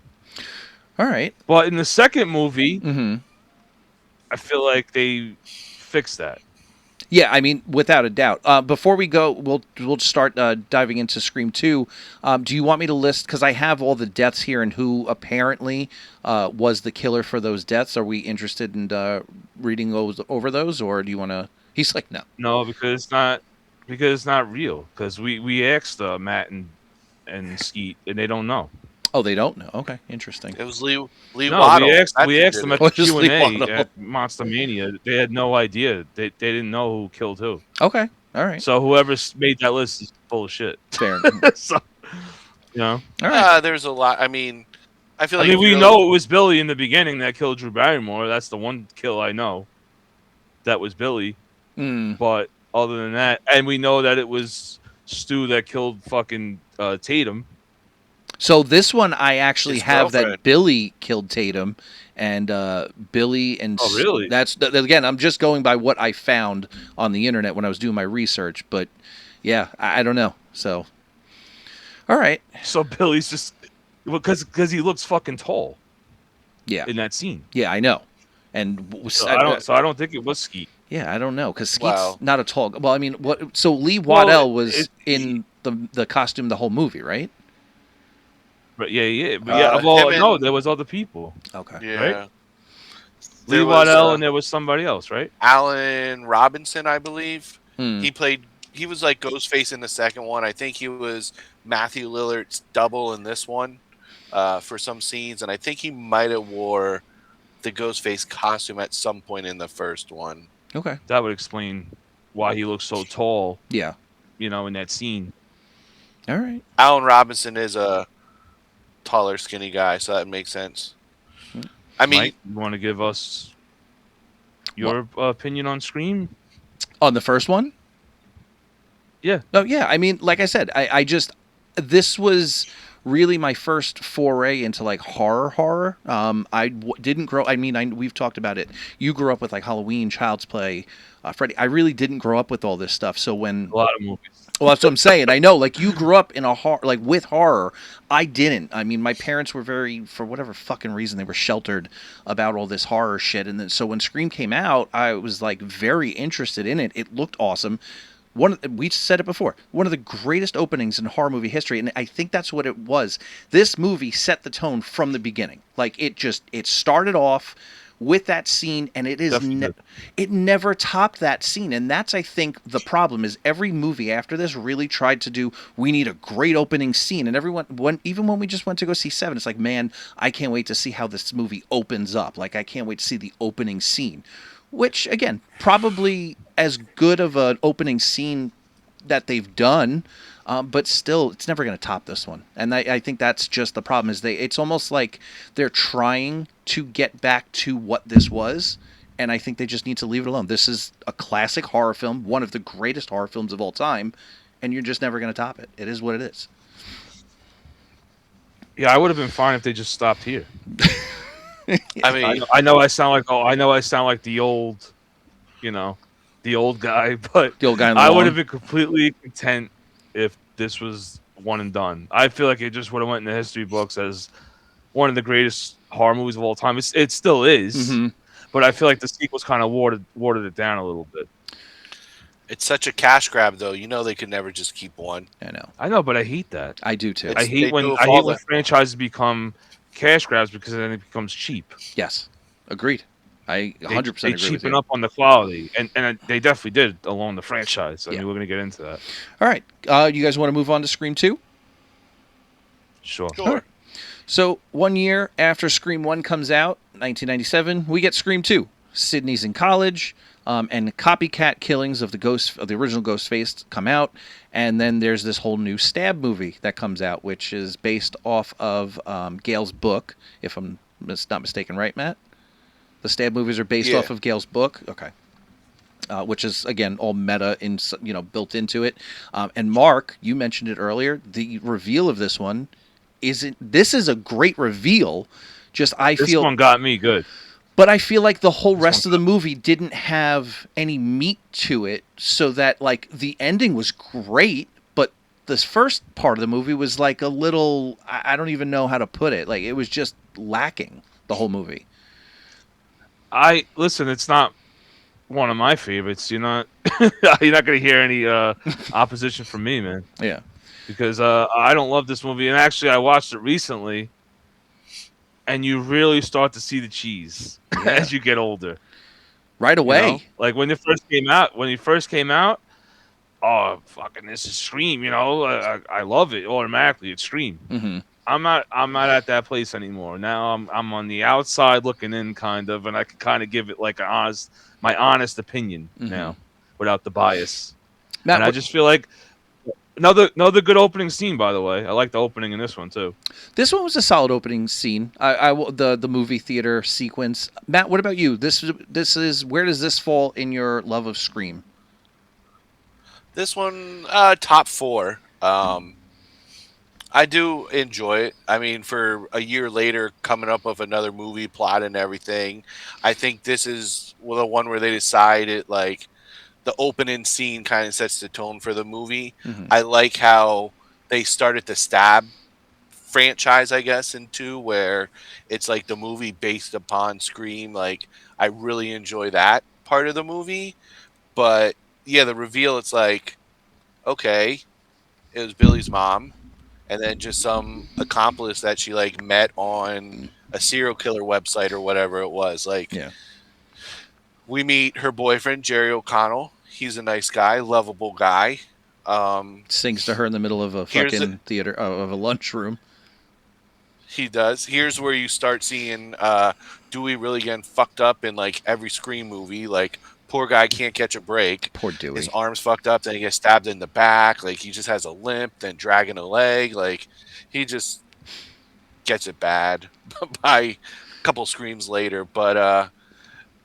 Speaker 4: All right.
Speaker 5: But in the second movie,
Speaker 4: Mm-hmm.
Speaker 5: I feel like they fixed that.
Speaker 4: Yeah, I mean, without a doubt. Before we go, we'll start diving into Scream 2. Do you want me to list, because I have all the deaths here and who apparently was the killer for those deaths. Are we interested in reading over those, or do you want to? He's like, no.
Speaker 5: No, because it's not real. Because we asked Matt and Skeet, and they don't know.
Speaker 4: Oh, they don't know. Okay, interesting.
Speaker 6: it was Lee
Speaker 5: No,
Speaker 6: Waddle.
Speaker 5: we asked them at the
Speaker 4: Oh, just Lee
Speaker 5: Q&A
Speaker 4: Waddle.
Speaker 5: at Monster Mania. They had no idea. They didn't know who killed who.
Speaker 4: Okay, all right.
Speaker 5: So whoever made that list is full of shit.
Speaker 4: Fair.
Speaker 5: So, you know.
Speaker 4: All right.
Speaker 6: There's a lot. I mean, I feel
Speaker 5: I
Speaker 6: like
Speaker 5: mean, we
Speaker 6: really-
Speaker 5: know it was Billy in the beginning that killed Drew Barrymore. That's the one kill I know. That was Billy.
Speaker 4: Mm.
Speaker 5: But other than that, and we know that it was Stu that killed fucking Tatum.
Speaker 4: So this one, I actually
Speaker 6: His
Speaker 4: have that
Speaker 6: girlfriend.
Speaker 4: Billy killed Tatum, and Billy and
Speaker 5: Oh, really?
Speaker 4: That's again, I'm just going by what I found on the internet when I was doing my research. But yeah, I don't know. So, all right,
Speaker 5: So Billy's just because he looks fucking tall
Speaker 4: yeah,
Speaker 5: in that scene.
Speaker 4: yeah, I know, and
Speaker 5: So I don't think it was Skeet.
Speaker 4: yeah, I don't know because Skeet's
Speaker 6: Wow.
Speaker 4: not a tall. Well, I mean, what? So Lee
Speaker 5: Well,
Speaker 4: Waddell was
Speaker 5: it-
Speaker 4: in the costume the whole movie, right?
Speaker 5: But yeah. But
Speaker 6: him
Speaker 5: well,
Speaker 6: and-
Speaker 5: no, there was other people.
Speaker 4: Okay.
Speaker 6: Yeah.
Speaker 5: Right?
Speaker 6: There
Speaker 5: Lee
Speaker 6: was,
Speaker 5: Waddell and there was somebody else, right?
Speaker 6: Alan Robinson, I believe.
Speaker 4: Hmm.
Speaker 6: He was like Ghostface in the second one. I think he was Matthew Lillard's double in this one for some scenes, and I think he might have wore the Ghostface costume at some point in the first one.
Speaker 4: Okay.
Speaker 5: That would explain why he looks so tall,
Speaker 4: Yeah.
Speaker 5: in that scene.
Speaker 4: All right.
Speaker 6: Alan Robinson is a taller, skinny guy, so that makes sense. I mean,
Speaker 5: Mike, you want to give us your opinion on Scream?
Speaker 4: On the first one?
Speaker 5: Yeah.
Speaker 4: Oh, yeah. I mean, like I said, I just this was really my first foray into like horror. Didn't grow. I mean, we've talked about it. You grew up with like Halloween, Child's Play, Freddy. I really didn't grow up with all this stuff. So when
Speaker 5: A lot of movies.
Speaker 4: well, that's what I'm saying. I know, like you grew up in a like with horror. I didn't. I mean, my parents were very, for whatever fucking reason, they were sheltered about all this horror shit. And then, so when Scream came out, I was like very interested in it. It looked awesome. We said it before, one of the greatest openings in horror movie history, and I think that's what it was. This movie set the tone from the beginning. Like it started off with that scene, and it is it never topped that scene. And that's, I think, the problem is every movie after this really tried to do, we need a great opening scene. And everyone, even when we just went to go see Seven, it's like, man, I can't wait to see how this movie opens up. Like, I can't wait to see the opening scene, which, again, probably as good of an opening scene that they've done, but still, it's never going to top this one. And I think that's just the problem, is it's almost like they're trying to get back to what this was, and I think they just need to leave it alone. This is a classic horror film, one of the greatest horror films of all time, and you're just never going to top it. It is what it is.
Speaker 5: Yeah, I would have been fine if they just stopped here.
Speaker 6: I mean,
Speaker 5: I know I sound like the old, the old guy, but
Speaker 4: The old guy in the
Speaker 5: I would
Speaker 4: lawn.
Speaker 5: have been completely content if this was one and done. I feel like it just would have went in the history books as one of the greatest horror movies of all time. It still is,
Speaker 4: Mm-hmm.
Speaker 5: but I feel like the sequels kind of watered it down a little bit.
Speaker 6: it's such a cash grab, though. You know they could never just keep one.
Speaker 4: I know.
Speaker 5: I know, but I hate that.
Speaker 4: I do too.
Speaker 5: I
Speaker 6: It's,
Speaker 5: hate
Speaker 6: they do
Speaker 5: when
Speaker 6: it for all the.
Speaker 5: franchises become cash grabs because then it becomes cheap.
Speaker 4: Yes. Agreed. I 100%
Speaker 5: They
Speaker 4: agree with
Speaker 5: cheapen
Speaker 4: you.
Speaker 5: up on the quality, and they definitely did along the franchise. I
Speaker 4: Yeah.
Speaker 5: mean, we're gonna get into that.
Speaker 4: All right. You guys want to move on to Scream 2?
Speaker 5: Sure.
Speaker 6: Sure.
Speaker 4: So, 1 year after Scream 1 comes out, 1997, we get Scream 2. Sydney's in college, and copycat killings of the original Ghostface come out, and then there's this whole new Stab movie that comes out, which is based off of Gail's book, if I'm not mistaken, right, Matt? The Stab movies are based
Speaker 6: Yeah.
Speaker 4: off of Gail's book? Okay. Which is, again, all meta, built into it. And Mark, you mentioned it earlier, the reveal of this one this is a great reveal. Just
Speaker 5: This one got me good.
Speaker 4: but I feel like the whole rest of the movie didn't have any meat to it, so that like the ending was great, but this first part of the movie was like a little, I don't even know how to put it. Like it was just lacking the whole movie.
Speaker 5: Listen. It's not one of my favorites. You're not gonna hear any opposition from me, man.
Speaker 4: Yeah.
Speaker 5: Because I don't love this movie, and actually I watched it recently, and you really start to see the cheese as you get older.
Speaker 4: Right away.
Speaker 5: You know? Like when it first came out, oh fucking this is Scream, I love it automatically. It's Scream.
Speaker 4: Mm-hmm.
Speaker 5: I'm not at that place anymore. Now I'm on the outside looking in, kind of, and I can kind of give it like my honest opinion now, without the bias.
Speaker 4: Matt,
Speaker 5: And I just feel like. Another good opening scene, by the way. I like the opening in this one too.
Speaker 4: This one was a solid opening scene. The movie theater sequence. Matt, what about you? This is where does this fall in your love of Scream?
Speaker 6: This one, top 4. I do enjoy it. I mean, for a year later, coming up with another movie plot and everything, I think this is the one where they decided like. The opening scene kind of sets the tone for the movie.
Speaker 4: Mm-hmm.
Speaker 6: I like how they started the Stab franchise, I guess, in 2, where it's like the movie based upon Scream. Like, I really enjoy that part of the movie. But yeah, the reveal, it's like, okay, it was Billy's mom, and then just some accomplice that she like met on a serial killer website or whatever it was. Like,
Speaker 4: Yeah.
Speaker 6: We meet her boyfriend, Jerry O'Connell. He's a nice guy, lovable guy.
Speaker 4: Sings to her in the middle of a fucking theater, of a lunchroom.
Speaker 6: He does. Here's where you start seeing Dewey really getting fucked up in like every Scream movie. Like, poor guy can't catch a break.
Speaker 4: Poor Dewey.
Speaker 6: His arm's fucked up. Then he gets stabbed in the back. Like, he just has a limp. Then dragging a leg. Like, he just gets it bad by a couple Screams later. But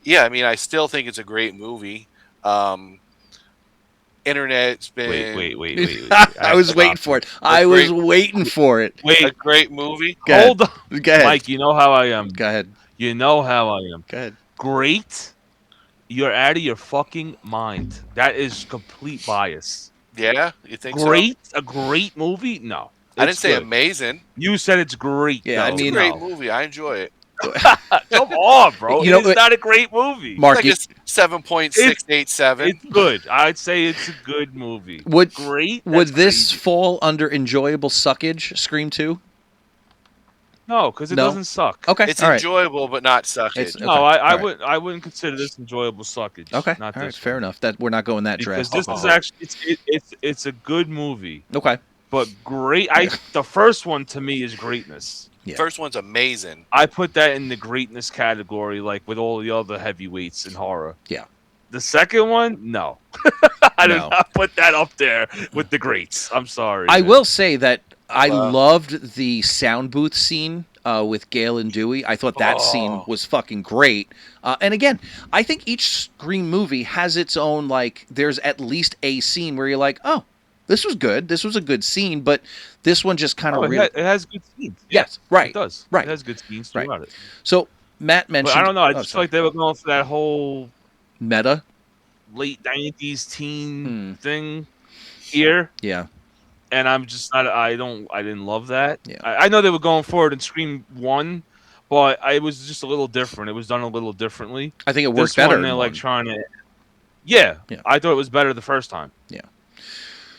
Speaker 6: yeah, I mean, I still think it's a great movie. Internet's been
Speaker 5: Wait.
Speaker 4: I was waiting for it. I was waiting for it.
Speaker 6: a great movie.
Speaker 4: Go ahead.
Speaker 5: Hold on.
Speaker 4: Go ahead.
Speaker 5: Mike, you know how I am.
Speaker 4: Go ahead.
Speaker 5: You know how I am.
Speaker 4: Go ahead.
Speaker 5: Great. You're out of your fucking mind. That is complete bias.
Speaker 6: Yeah, you think
Speaker 5: Great?
Speaker 6: so?
Speaker 5: A great movie? No.
Speaker 6: I didn't
Speaker 5: It's
Speaker 6: say
Speaker 5: good.
Speaker 6: amazing.
Speaker 5: You said it's great.
Speaker 4: Yeah, I
Speaker 5: though.
Speaker 4: mean-
Speaker 6: It's a great
Speaker 5: No.
Speaker 6: movie. I enjoy it.
Speaker 5: Come on, bro.
Speaker 4: You know
Speaker 5: It's
Speaker 4: what-
Speaker 5: not a great movie.
Speaker 4: Mark,
Speaker 6: Like a 7.687.
Speaker 5: It's good. I'd say it's a good movie.
Speaker 4: would
Speaker 5: Great?
Speaker 4: would
Speaker 5: That's
Speaker 4: this
Speaker 5: crazy.
Speaker 4: fall under enjoyable suckage? Scream 2?
Speaker 5: No, because it
Speaker 4: No?
Speaker 5: doesn't suck.
Speaker 4: Okay.
Speaker 6: It's
Speaker 4: all right.
Speaker 6: enjoyable, but not suckage.
Speaker 4: It's-
Speaker 5: No,
Speaker 4: Okay,
Speaker 5: I
Speaker 4: all right.
Speaker 5: wouldn't consider this enjoyable suckage.
Speaker 4: Okay.
Speaker 5: Not
Speaker 4: All right.
Speaker 5: this
Speaker 4: Fair
Speaker 5: one.
Speaker 4: enough. That we're not going that
Speaker 5: Because
Speaker 4: drastic.
Speaker 5: this is actually it's a good movie,
Speaker 4: Okay.
Speaker 5: but great. The first one to me is greatness.
Speaker 4: Yeah.
Speaker 6: First one's amazing.
Speaker 5: I put that in the greatness category, like with all the other heavyweights in horror.
Speaker 4: Yeah.
Speaker 5: The second one, no, I do
Speaker 4: No.
Speaker 5: not put that up there with the greats. I'm sorry.
Speaker 4: I
Speaker 5: man.
Speaker 4: will say that I
Speaker 6: Wow.
Speaker 4: loved the sound booth scene with Gail and Dewey. I thought that scene was fucking great. And again, I think each Scream movie has its own, like, there's at least a scene where you're like, oh, This was good. This was a good scene, but this one just kind of
Speaker 5: it has good scenes.
Speaker 4: Yes, right.
Speaker 5: It does.
Speaker 4: Right.
Speaker 5: It has good scenes
Speaker 4: Right.
Speaker 5: throughout it.
Speaker 4: So Matt mentioned.
Speaker 5: But I don't know. I
Speaker 4: oh,
Speaker 5: just feel
Speaker 4: sorry.
Speaker 5: like they were going for that whole
Speaker 4: Meta.
Speaker 5: late 90s teen thing here.
Speaker 4: Yeah.
Speaker 5: And I'm just not. I didn't love that.
Speaker 4: Yeah.
Speaker 5: I know they were going forward in Scream 1, but it was just a little different. It was done a little differently.
Speaker 4: I think it worked
Speaker 5: This
Speaker 4: better.
Speaker 5: one, they're
Speaker 4: in
Speaker 5: like
Speaker 4: one.
Speaker 5: trying to. Yeah,
Speaker 4: Yeah.
Speaker 5: I thought it was better the first time.
Speaker 4: Yeah.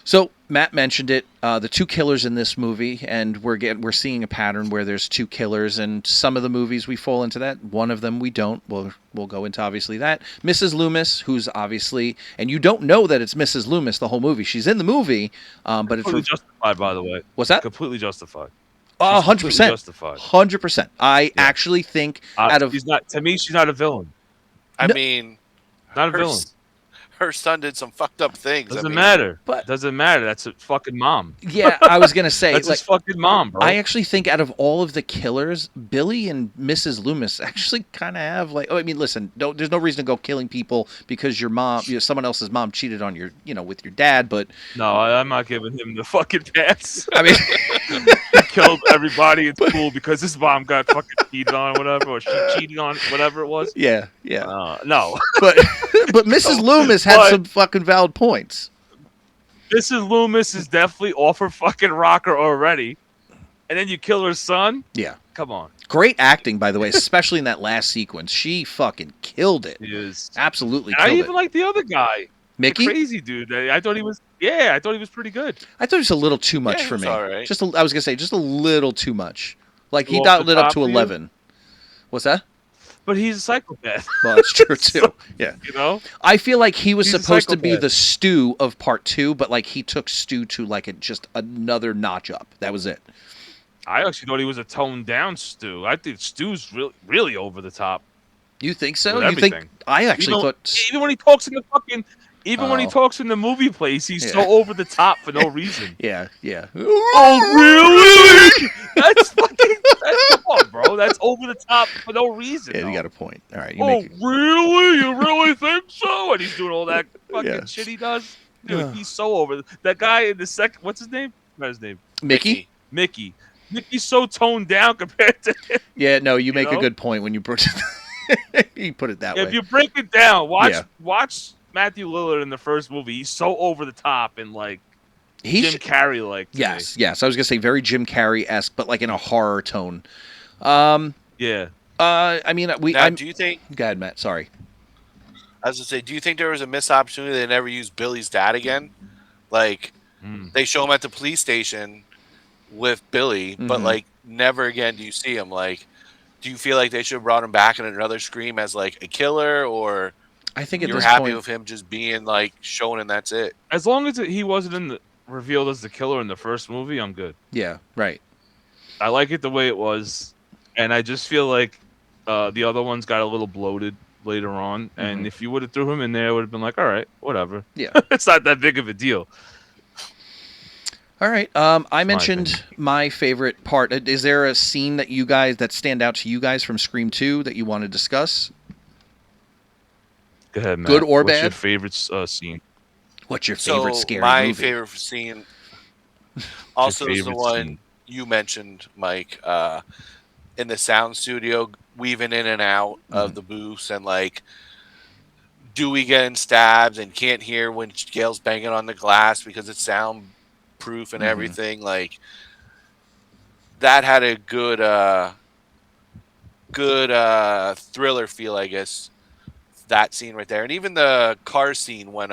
Speaker 4: So Matt mentioned it. The two killers in this movie, and we're seeing a pattern where there's two killers, and some of the movies we fall into that. One of them we don't. We'll go into obviously that Mrs. Loomis, who's obviously, and you don't know that it's Mrs. Loomis the whole movie. She's in the movie, but
Speaker 5: Completely
Speaker 4: it's
Speaker 5: justified, by the way.
Speaker 4: what's that?
Speaker 5: Completely justified.
Speaker 4: 100%.
Speaker 5: Justified.
Speaker 4: 100%. I actually think out of
Speaker 5: she's not. To me, she's not a villain.
Speaker 6: I
Speaker 4: No.
Speaker 6: mean,
Speaker 5: Not a
Speaker 6: her,
Speaker 5: villain.
Speaker 6: her son did some fucked up things.
Speaker 5: Doesn't
Speaker 6: I mean,
Speaker 5: matter.
Speaker 4: But-
Speaker 5: Doesn't matter. That's a fucking mom.
Speaker 4: yeah, I was gonna say
Speaker 5: That's
Speaker 4: like
Speaker 5: his fucking mom, bro.
Speaker 4: I actually think out of all of the killers, Billy and Mrs. Loomis actually kind of have like. Oh, I mean, listen, there's no reason to go killing people because your mom, someone else's mom cheated on your, with your dad. But
Speaker 5: No, I'm not giving him the fucking pass.
Speaker 4: I mean,
Speaker 5: He killed everybody in school because his mom got fucking cheated on, or whatever, or she cheated on, whatever it was.
Speaker 4: yeah.
Speaker 5: No,
Speaker 4: But Mrs. Loomis had
Speaker 5: But-
Speaker 4: some fucking valid points.
Speaker 5: Mrs. Loomis is definitely off her fucking rocker already, and then you kill her son.
Speaker 4: Yeah.
Speaker 5: Come on,
Speaker 4: Great acting, by the way, especially in that last sequence. She fucking killed it.
Speaker 5: he is.
Speaker 4: Absolutely
Speaker 5: And I
Speaker 4: killed
Speaker 5: even
Speaker 4: it.
Speaker 5: like the other guy,
Speaker 4: Mickey?
Speaker 5: the crazy dude. I thought he was. Yeah, I thought he was pretty good.
Speaker 4: I thought it was a little too much
Speaker 6: Yeah, he
Speaker 4: for
Speaker 6: was
Speaker 4: me.
Speaker 6: all right.
Speaker 4: I was gonna say just a little too much. Like he
Speaker 5: Off
Speaker 4: dialed
Speaker 5: the
Speaker 4: it up
Speaker 5: top
Speaker 4: to
Speaker 5: for you?
Speaker 4: 11. What's that?
Speaker 5: But he's a psychopath.
Speaker 4: Well, that's true too. Yeah.
Speaker 5: You know.
Speaker 4: I feel like he was
Speaker 5: He's a
Speaker 4: supposed to be
Speaker 5: psychopath.
Speaker 4: the Stu of part 2, but like he took Stu to like just another notch up. That was it.
Speaker 5: I actually thought he was a toned down Stu. I think Stu's really over the top.
Speaker 4: You think so?
Speaker 5: With
Speaker 4: You think?
Speaker 5: everything.
Speaker 4: I actually
Speaker 5: Even,
Speaker 4: thought.
Speaker 5: even when he talks in the fucking, when he
Speaker 4: Oh.
Speaker 5: talks in the movie place, he's so
Speaker 4: Yeah.
Speaker 5: over the top for no reason.
Speaker 4: Yeah, yeah.
Speaker 5: Oh really? Come on, bro. That's over the top for no reason.
Speaker 4: Yeah, you
Speaker 5: though.
Speaker 4: got a point. All right. You
Speaker 5: Oh
Speaker 4: make it.
Speaker 5: really? You really think so? And he's doing all that fucking
Speaker 4: Yeah.
Speaker 5: shit he does. Dude,
Speaker 4: Yeah.
Speaker 5: he's so over. That guy in the second. What's his name? What's his name?
Speaker 4: Mickey?
Speaker 5: Mickey. Mickey's so toned down compared to him.
Speaker 4: Yeah, no, you make a
Speaker 5: know?
Speaker 4: good point when you put you put it that way.
Speaker 5: If you break it down,
Speaker 4: Yeah.
Speaker 5: watch Matthew Lillard in the first movie. He's so over the top and like
Speaker 4: He's
Speaker 5: Jim Carrey like.
Speaker 4: yes. I was gonna say very Jim Carrey-esque, but like in a horror tone.
Speaker 5: Yeah.
Speaker 4: I mean,
Speaker 6: now, do you think?
Speaker 4: Go ahead, Matt. Sorry.
Speaker 6: I was gonna say, do you think there was a missed opportunity they never used Billy's dad again? Like they show him at the police station with Billy, but
Speaker 4: Mhm.
Speaker 6: like never again do you see him. Like, do you feel like they should have brought him back in another Scream as like a killer, or
Speaker 4: I think at
Speaker 6: you're
Speaker 4: this
Speaker 6: happy
Speaker 4: point,
Speaker 6: with him just being like shown and that's it?
Speaker 5: As long as he wasn't revealed as the killer in the first movie, I'm good.
Speaker 4: yeah, right.
Speaker 5: I like it the way it was, and I just feel like the other ones got a little bloated later on. And if you would have threw him in there, it would have been like, all right, whatever.
Speaker 4: Yeah.
Speaker 5: It's not that big of a deal.
Speaker 4: All right. I mentioned
Speaker 5: opinion.
Speaker 4: my favorite part. Is there a scene that stand out to you guys from Scream 2 that you want to discuss?
Speaker 5: Go ahead, Matt.
Speaker 4: Good or
Speaker 5: What's
Speaker 4: bad?
Speaker 5: your favorite scene?
Speaker 4: What's your favorite
Speaker 6: So
Speaker 4: scary
Speaker 6: my
Speaker 4: movie?
Speaker 6: favorite scene also is the
Speaker 5: favorite
Speaker 6: one
Speaker 5: scene?
Speaker 6: you mentioned, Mike, in the sound studio, weaving in and out of the booths, and like Dewey getting stabbed and can't hear when Gail's banging on the glass because it's soundproof and everything. Like that had a good thriller feel, I guess. That scene right there, and even the car scene when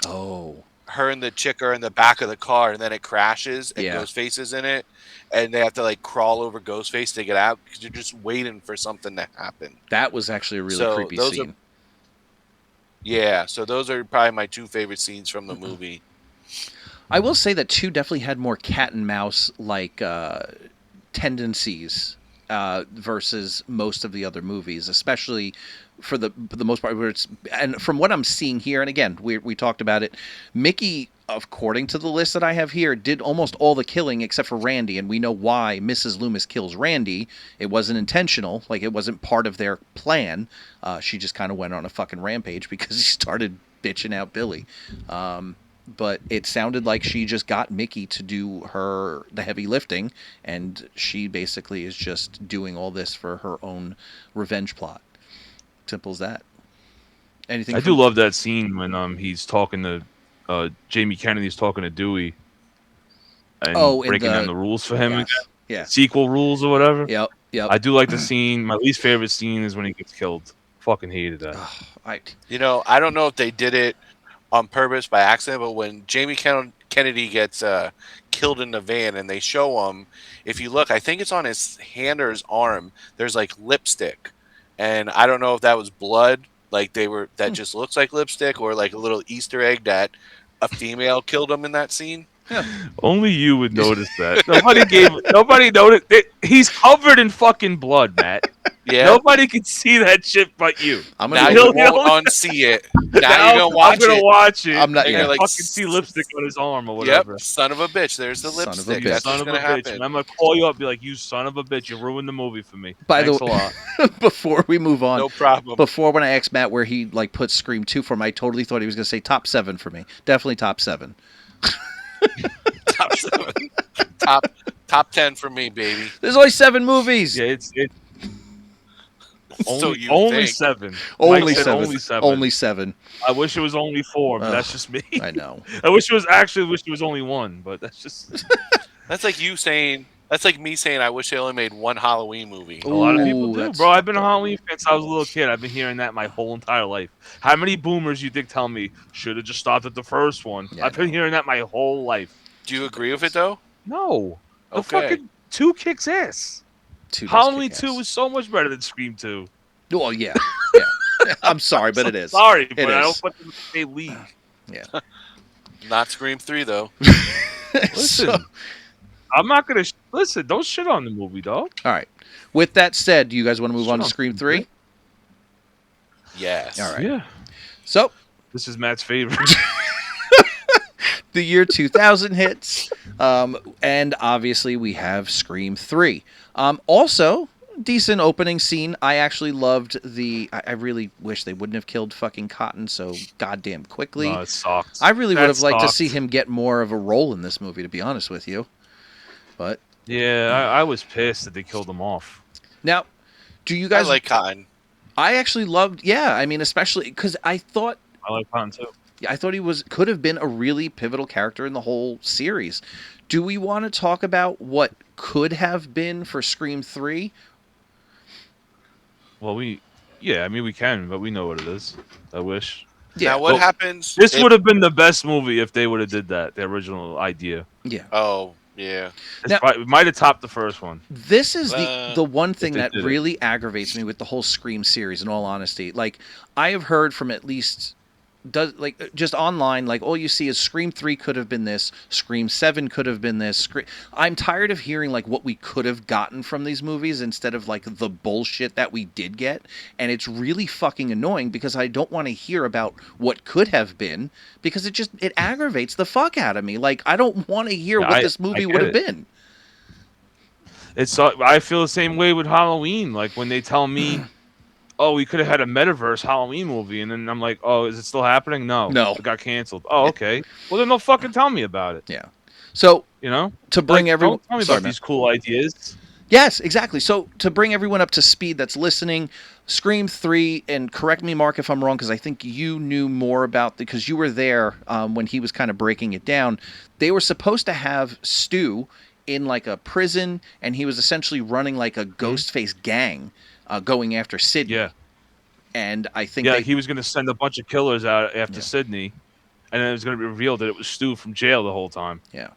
Speaker 4: Oh.
Speaker 6: her and the chick are in the back of the car, and then it crashes, and
Speaker 4: Yeah.
Speaker 6: Ghostface is in it, and they have to like crawl over Ghostface to get out because you're just waiting for something to happen.
Speaker 4: That was actually a really
Speaker 6: So
Speaker 4: creepy
Speaker 6: those
Speaker 4: scene.
Speaker 6: are- Yeah, so those are probably my two favorite scenes from the movie.
Speaker 4: I will say that 2 definitely had more cat and mouse like tendencies versus most of the other movies, especially for the most part. Where it's, and from what I'm seeing here, and again, we talked about it, Mickey, according to the list that I have here, did almost all the killing except for Randy, and we know why Mrs. Loomis kills Randy. It wasn't intentional, like it wasn't part of their plan. She just kind of went on a fucking rampage because he started bitching out Billy. but it sounded like she just got Mickey to do the heavy lifting, and she basically is just doing all this for her own revenge plot. Simple as that. Anything?
Speaker 5: I do love that scene when he's talking to Jamie Kennedy's talking to Dewey and breaking down the rules for him again.
Speaker 4: Yeah.
Speaker 5: Sequel rules or whatever.
Speaker 4: Yep.
Speaker 5: I do like the scene. My least favorite scene is when he gets killed. Fucking hated that.
Speaker 6: I don't know if they did it on purpose by accident, but when Jamie Kennedy gets killed in the van and they show him, if you look, I think it's on his hand or his arm, there's like lipstick. And I don't know if that was blood, like that just looks like lipstick, or like a little Easter egg that a female killed him in that scene.
Speaker 4: Yeah.
Speaker 5: Only you would notice that. Nobody noticed. He's covered in fucking blood, Matt.
Speaker 6: Yeah.
Speaker 5: Nobody can see that shit but you.
Speaker 6: Now you won't unsee it. Now you're
Speaker 5: I'm gonna watch it.
Speaker 4: I'm not
Speaker 5: gonna
Speaker 4: like,
Speaker 5: fucking see lipstick on his arm or whatever.
Speaker 6: Yep, son of a bitch. There's the lipstick.
Speaker 5: You
Speaker 6: That's
Speaker 5: son
Speaker 6: what's
Speaker 5: of a
Speaker 6: gonna
Speaker 5: bitch.
Speaker 6: happen.
Speaker 5: And I'm gonna call you up and be like, you son of a bitch, you ruined the movie for me.
Speaker 4: By
Speaker 5: Thanks
Speaker 4: the
Speaker 5: a lot.
Speaker 4: Before we move on,
Speaker 6: No problem.
Speaker 4: Before when I asked Matt where he like put Scream 2 for me, I totally thought he was gonna say top 7 for me. Definitely top 7.
Speaker 6: Top 7. Top 10 for me, baby.
Speaker 4: There's only 7 movies.
Speaker 5: Yeah, it's
Speaker 6: So
Speaker 5: only
Speaker 6: think.
Speaker 5: 7.
Speaker 4: Only
Speaker 5: Mike said
Speaker 4: 7.
Speaker 5: Only 7.
Speaker 4: Only 7.
Speaker 5: I wish it was only 4, but
Speaker 4: Ugh,
Speaker 5: that's just me.
Speaker 4: I know.
Speaker 5: I wish it was only 1, but that's just.
Speaker 6: That's like you saying. That's like me saying I wish they only made one Halloween movie.
Speaker 5: A lot of people
Speaker 4: Ooh,
Speaker 5: do,
Speaker 4: that's
Speaker 5: bro. I've been a
Speaker 4: fucked up.
Speaker 5: Halloween fan since I was a little kid. I've been hearing that my whole entire life. How many boomers you think tell me should have just stopped at the first one?
Speaker 4: Yeah,
Speaker 5: I've been hearing that my whole life.
Speaker 6: Do you agree with it though?
Speaker 5: No, the
Speaker 6: Okay.
Speaker 5: fucking 2 kicks ass.
Speaker 4: 2 does
Speaker 5: Halloween
Speaker 4: kick
Speaker 5: 2
Speaker 4: ass.
Speaker 5: was so much better than Scream 2.
Speaker 4: Well, yeah. I'm sorry, but it is.
Speaker 5: Sorry,
Speaker 4: It
Speaker 5: but I
Speaker 4: is.
Speaker 5: don't put them in the same league.
Speaker 4: Yeah.
Speaker 6: Not Scream 3 though.
Speaker 5: Listen,
Speaker 4: So-
Speaker 5: I'm not gonna listen. Don't shit on the movie, dog.
Speaker 4: all right. With that said, do you guys want to move
Speaker 5: Shit
Speaker 4: on to
Speaker 5: on
Speaker 4: Scream
Speaker 5: Scream
Speaker 4: 3?
Speaker 6: Yes.
Speaker 4: All right.
Speaker 5: Yeah,
Speaker 4: So,
Speaker 5: this is Matt's favorite.
Speaker 4: the year 2000 hits, and obviously we have Scream 3. Also, decent opening scene. I actually loved I really wish they wouldn't have killed fucking Cotton so goddamn quickly.
Speaker 5: No, it sucked.
Speaker 4: I really would have liked to
Speaker 5: sucked.
Speaker 4: see him get more of a role in this movie, to be honest with you. But
Speaker 5: Yeah, I was pissed that they killed him off.
Speaker 4: now, do you
Speaker 6: I
Speaker 4: guys
Speaker 6: like Cotton.
Speaker 4: I actually loved, yeah, I mean, especially because I thought
Speaker 5: Cotton too.
Speaker 4: he could have been a really pivotal character in the whole series. Do we want to talk about what could have been for Scream 3?
Speaker 5: Well, we can, but we know what it is. I wish.
Speaker 4: Yeah.
Speaker 6: Now what
Speaker 5: Well,
Speaker 6: happens?
Speaker 5: This
Speaker 6: if-
Speaker 5: would have been the best movie if they would have did that. The original idea.
Speaker 4: Yeah.
Speaker 6: Oh yeah.
Speaker 5: It might have topped the first one.
Speaker 4: This is the one thing
Speaker 5: they
Speaker 4: that
Speaker 5: did it.
Speaker 4: really aggravates me with the whole Scream series, in all honesty. Like, I have heard from at least just online, like, all you see is Scream 3 could have been this, Scream 7 could have been this. I'm tired of hearing like what we could have gotten from these movies instead of like the bullshit that we did get, and it's really fucking annoying because I don't want to hear about what could have been, because it aggravates the fuck out of me. Like, I don't want to hear what this movie would have been.
Speaker 5: I feel the same way with Halloween. Like when they tell me, "Oh, we could have had a metaverse Halloween movie," and then I'm like, "Oh, is it still happening?" No, it got canceled. Oh, okay. Well, then don't fucking tell me about it.
Speaker 4: Yeah. So
Speaker 5: You know,
Speaker 4: to bring everyone,
Speaker 5: don't tell me
Speaker 4: sorry,
Speaker 5: about
Speaker 4: man.
Speaker 5: these cool ideas.
Speaker 4: Yes, exactly. So to bring everyone up to speed that's listening, Scream 3, and correct me, Mark, if I'm wrong, because I think you knew more about because you were there when he was kind of breaking it down. They were supposed to have Stu in like a prison, and he was essentially running like a Ghostface gang going after Sydney.
Speaker 5: Yeah.
Speaker 4: And I think
Speaker 5: he was going to send a bunch of killers out after Sydney, and then it was going to be revealed that it was Stu from jail the whole time.
Speaker 4: Yeah.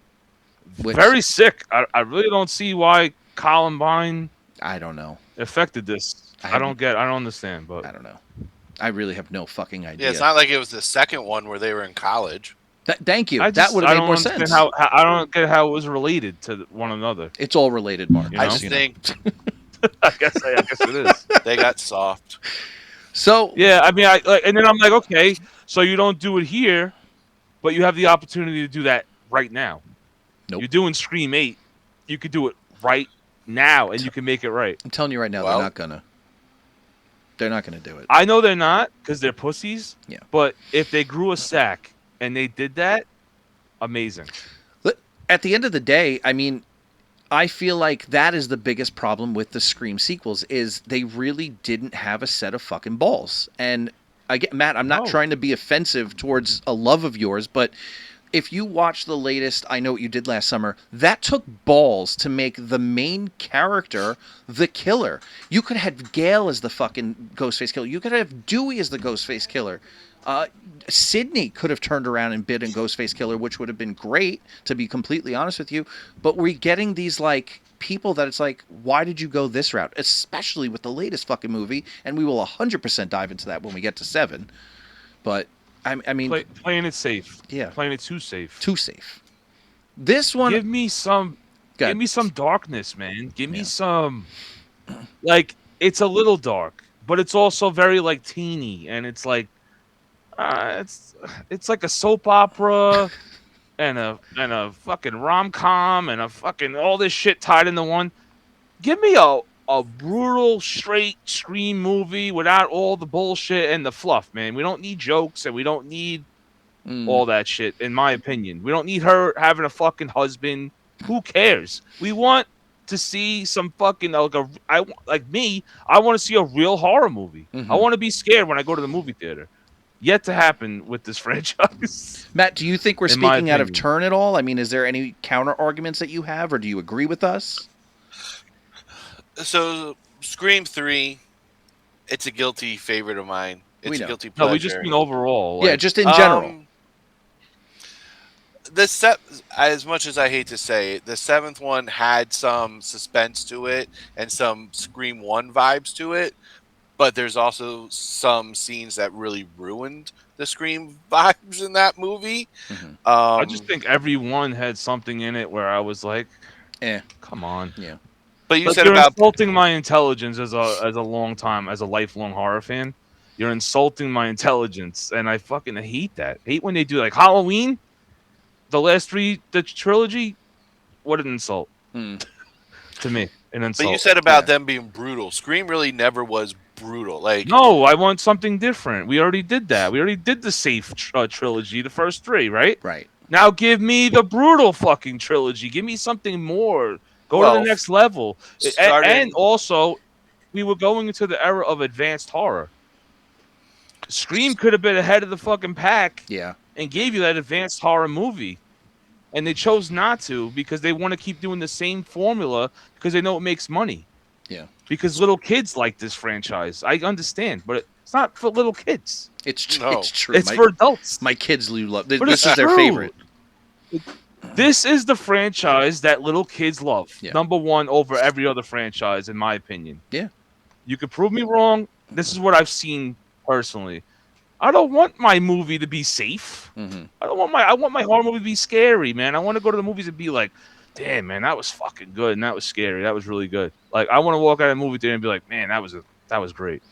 Speaker 5: Very sick. I really don't see why Columbine.
Speaker 4: I don't know.
Speaker 5: Affected this. I don't understand, but
Speaker 4: I don't know. I really have no fucking idea.
Speaker 6: Yeah, it's not like it was the second one where they were in college.
Speaker 4: Thank you. That would have made more sense.
Speaker 5: I don't get how it was related to one another.
Speaker 4: It's all related, Mark.
Speaker 5: You know?
Speaker 6: I just think
Speaker 5: I guess it is.
Speaker 6: they got soft.
Speaker 4: So
Speaker 5: yeah, I mean, and then I'm like, okay, so you don't do it here, but you have the opportunity to do that right now.
Speaker 4: Nope.
Speaker 5: You're doing Scream 8. You could do it right now, and you can make it right.
Speaker 4: I'm telling you right now,
Speaker 6: Well,
Speaker 4: they're not gonna. They're not gonna do it.
Speaker 5: I know they're not because they're pussies.
Speaker 4: Yeah.
Speaker 5: But if they grew a sack and they did that, amazing.
Speaker 4: At the end of the day, I mean, I feel like that is the biggest problem with the Scream sequels is they really didn't have a set of fucking balls. And again, Matt, I'm not
Speaker 5: No.
Speaker 4: trying to be offensive towards a love of yours, but if you watch the latest I Know What You Did Last Summer, that took balls to make the main character the killer. You could have Gail as the fucking Ghostface killer. You could have Dewey as the Ghostface killer. Sydney could have turned around and bid in Ghostface Killer, which would have been great, to be completely honest with you. But we're getting these, like, people that it's like, why did you go this route? Especially with the latest fucking movie, and we will 100% dive into that when we get to 7. But, I mean...
Speaker 5: Playing it safe.
Speaker 4: Yeah.
Speaker 5: Playing it too safe.
Speaker 4: Too safe. This one...
Speaker 5: Give me some darkness, man. Give me some... Like, it's a little dark, but it's also very, like, teeny, and it's like... it's like a soap opera and a fucking rom-com and a fucking all this shit tied into one. Give me a brutal straight Scream movie without all the bullshit and the fluff, man. We don't need jokes and we don't need all that shit, in my opinion. We don't need her having a fucking husband. Who cares? We want to see some fucking I want to see a real horror movie. I want to be scared when I go to the movie theater. Yet to happen with this franchise.
Speaker 4: Matt, do you think we're speaking out of turn at all? I mean, is there any counter arguments that you have, or do you agree with us?
Speaker 6: So, Scream 3, it's a guilty favorite of mine. It's a guilty pleasure.
Speaker 5: No, we just mean overall.
Speaker 4: Yeah, just in general.
Speaker 6: As much as I hate to say it, the 7th one had some suspense to it and some Scream 1 vibes to it. But there's also some scenes that really ruined the Scream vibes in that movie.
Speaker 5: I just think everyone had something in it where I was like, come on.
Speaker 4: Yeah.
Speaker 6: But
Speaker 5: you're insulting my intelligence as a lifelong horror fan. You're insulting my intelligence, and I fucking hate that. Hate when they do like Halloween, the last 3, the trilogy. What an insult to me. An insult.
Speaker 6: But you said about them being brutal. Scream really never was brutal. Like,
Speaker 5: no, I want something different. We already did that. We already did the safe trilogy, the first 3, right?
Speaker 4: Right.
Speaker 5: Now give me the brutal fucking trilogy. Give me something more. Go to the next level. And also, we were going into the era of advanced horror. Scream could have been ahead of the fucking pack.
Speaker 4: Yeah.
Speaker 5: And gave you that advanced horror movie. And they chose not to because they want to keep doing the same formula because they know it makes money.
Speaker 4: Yeah.
Speaker 5: Because little kids like this franchise. I understand, but it's not for little kids.
Speaker 4: It's true.
Speaker 5: It's for adults.
Speaker 4: My kids love this is their favorite.
Speaker 5: This is the franchise that little kids love.
Speaker 4: Yeah.
Speaker 5: Number 1 over every other franchise, in my opinion.
Speaker 4: Yeah.
Speaker 5: You could prove me wrong. This is what I've seen personally. I don't want my movie to be safe. I want my horror movie to be scary, man. I want to go to the movies and be like, damn, man, that was fucking good and that was scary. That was really good. Like, I want to walk out of the movie theater and be like, man, that was great.